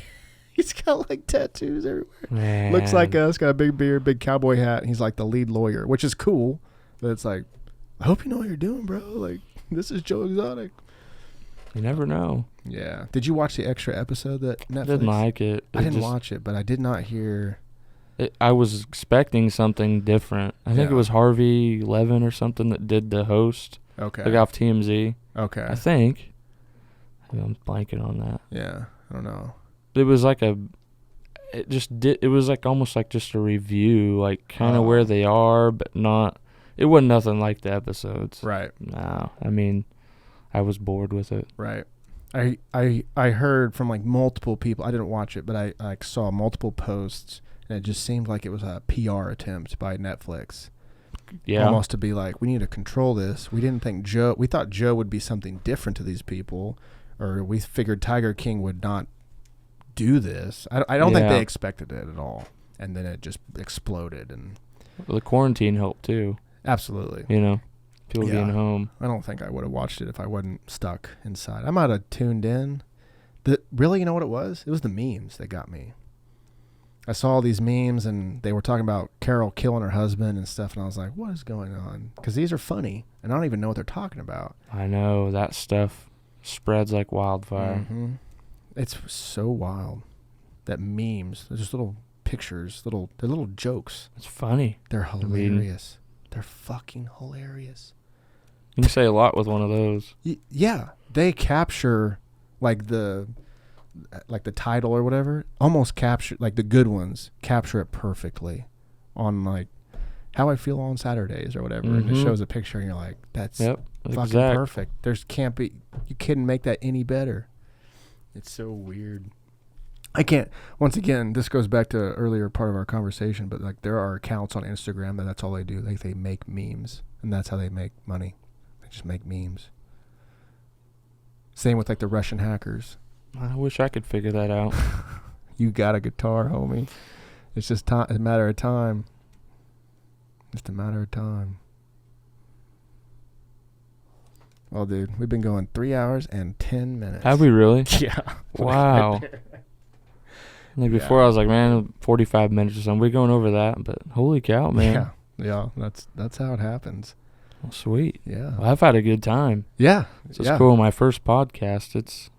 he's got like tattoos everywhere. Man. Looks like us, got a big beard, big cowboy hat, and he's like the lead lawyer, which is cool. But it's like, I hope you know what you're doing, bro. Like, this is Joe Exotic. You never know. Yeah. Did you watch the extra episode that Netflix? I didn't like it. I didn't watch it, but I did not hear. I was expecting something different. I think it Yeah. was Harvey Levin or something that did the host. Okay. The guy off TMZ. Okay. I think. I'm blanking on that. Yeah. I don't know. It was like it was like almost like just a review, like kind of where they are, but not. It wasn't nothing like the episodes. Right. No, I mean, I was bored with it. Right. I heard from like multiple people. I didn't watch it, but I like saw multiple posts, and it just seemed like it was a PR attempt by Netflix. Yeah. Almost to be like, we need to control this. We didn't think we thought Joe would be something different to these people, or we figured Tiger King would not do this. I don't think Yeah. they expected it at all. And then it just exploded. And The quarantine helped too. absolutely. You know, people Yeah. being home. I don't think I would have watched it if I wasn't stuck inside. I might have tuned in. Really, you know what it was? It was the memes that got me. I saw all these memes, and they were talking about Carol killing her husband and stuff, and I was like, what is going on? Because these are funny, and I don't even know what they're talking about. I know that stuff spreads like wildfire. Mm-hmm. It's so wild. that memes. They're just little pictures, they're little jokes. It's funny. They're hilarious. They're fucking hilarious. You can say a lot with one of those. Yeah, they capture like the title or whatever. Almost capture, like the good ones capture it perfectly on like how I feel on Saturdays or whatever. And it shows a picture and you're like, that's fucking perfect. You couldn't make that any better. It's so weird. I can't, once again, this goes back to earlier part of our conversation, but like there are accounts on Instagram that's all they do. Like they make memes, and that's how they make money. They just make memes. Same with like the Russian hackers. I wish I could figure that out. You got a guitar, homie. It's just a matter of time. Just a matter of time. Well, dude, we've been going 3 hours and 10 minutes. Have we really? Yeah. Wow. Like before, I was like, man, 45 minutes or something. We're going over that, but holy cow, man. Yeah. That's how it happens. Well, sweet. Yeah. Well, I've had a good time. Yeah. It's cool. My first podcast.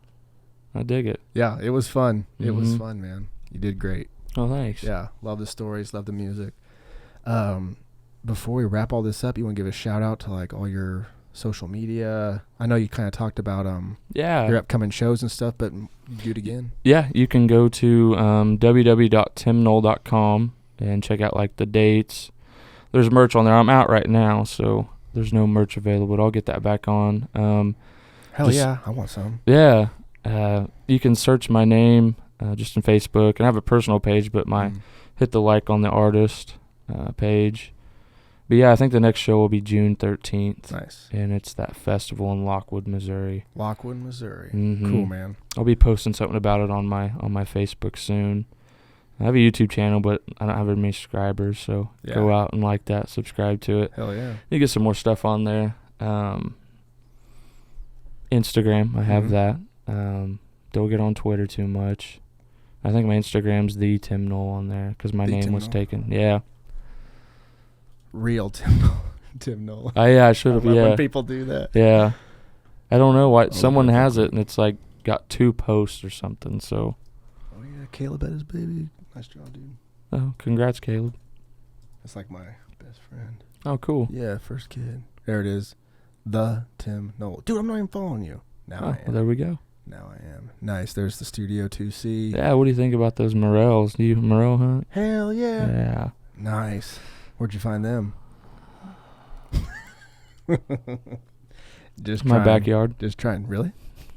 I dig it. Yeah, it was fun. It was fun, man. You did great. Oh, thanks. Yeah, love the stories, love the music. Before we wrap all this up, you want to give a shout out to like all your social media? I know you kind of talked about your upcoming shows and stuff, but do it again. Yeah, you can go to www.timnowell.com and check out like the dates. There's merch on there. I'm out right now, so there's no merch available, but I'll get that back on. Hell yeah, I want some. Yeah, you can search my name just on Facebook, and I have a personal page, but hit the like on the artist page. But yeah, I think the next show will be June 13th. Nice. And it's that festival in Lockwood, Missouri. Mm-hmm. Cool, man. I'll be posting something about it on my Facebook soon. I have a YouTube channel, but I don't have very many subscribers, so go out and like that, subscribe to it. Hell yeah. You get some more stuff on there. Instagram, I have that. Don't get on Twitter too much. I think my Instagram's the Tim Nowell on there because my name was taken. Yeah. Real Tim Nowell. Oh yeah, I should have. Yeah. When people do that. Yeah. I don't know why someone has it and it's like got 2 posts or something. So. Oh yeah, Caleb had his baby. Nice job, dude. Oh, congrats, Caleb. That's like my best friend. Oh, cool. Yeah, first kid. There it is. The Tim Nowell. Dude, I'm not even following you. Now I am. Well, there we go. Now I am. Nice. There's the Studio 2C. Yeah, what do you think about those morels? Do you morel hunt? Hell yeah. Yeah. Nice. Where'd you find them? Just my backyard. Just trying. Really?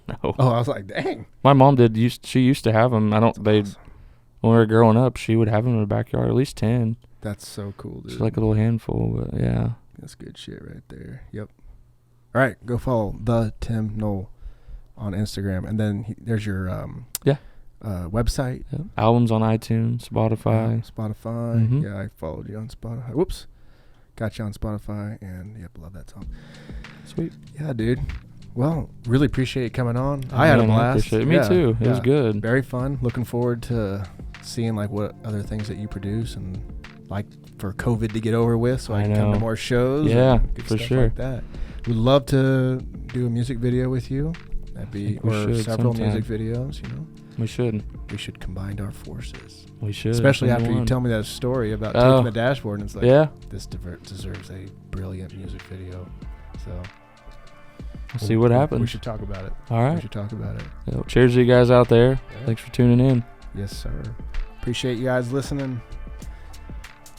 No. Oh, I was like, dang. My mom did. She used to have them. Awesome. When we were growing up, she would have them in her backyard. At least 10. That's so cool, dude. It's like a little handful, but yeah. That's good shit right there. Yep. All right, go follow the Tim Nowell on Instagram, and then there's your website. Yep. Albums on iTunes, Spotify. Spotify. Yeah, I followed you on Spotify. Whoops. Got you on Spotify, and love that song. Sweet. Yeah, dude. Well, really appreciate you coming on. I had a blast. Me too. It was good. Very fun. Looking forward to seeing like what other things that you produce, and like for COVID to get over with, so I can come to more shows. Yeah, for sure. Like that. We'd love to do a music video with you. That'd be or several music videos. We should. We should combine our forces. We should. Especially after you tell me that story about taking the dashboard, and it's like, this deserves a brilliant music video. So we'll see what happens. We should talk about it. All right. We should talk about it. Well, cheers to you guys out there. Yeah. Thanks for tuning in. Yes, sir. Appreciate you guys listening.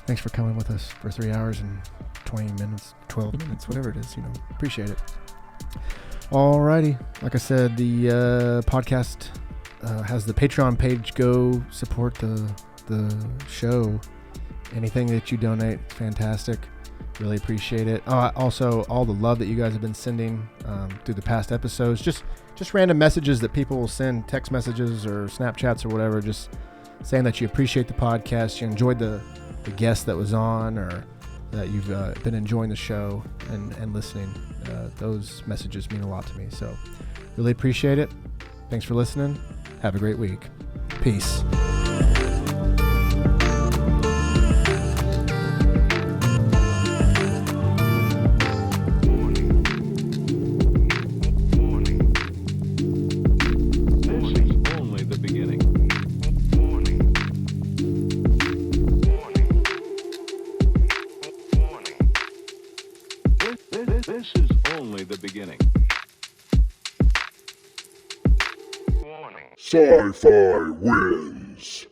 Thanks for coming with us for 3 hours and 20 minutes, 12 minutes, whatever it is, Appreciate it. Alrighty. Like I said, the podcast has the Patreon page. Go support the show. Anything that you donate, fantastic. Really appreciate it. Also, all the love that you guys have been sending through the past episodes. Just random messages that people will send, text messages or Snapchats or whatever, just saying that you appreciate the podcast, you enjoyed the guest that was on, or that you've been enjoying the show and listening. Those messages mean a lot to me. So really appreciate it. Thanks for listening. Have a great week. Peace. This is only the beginning. SciFi wins.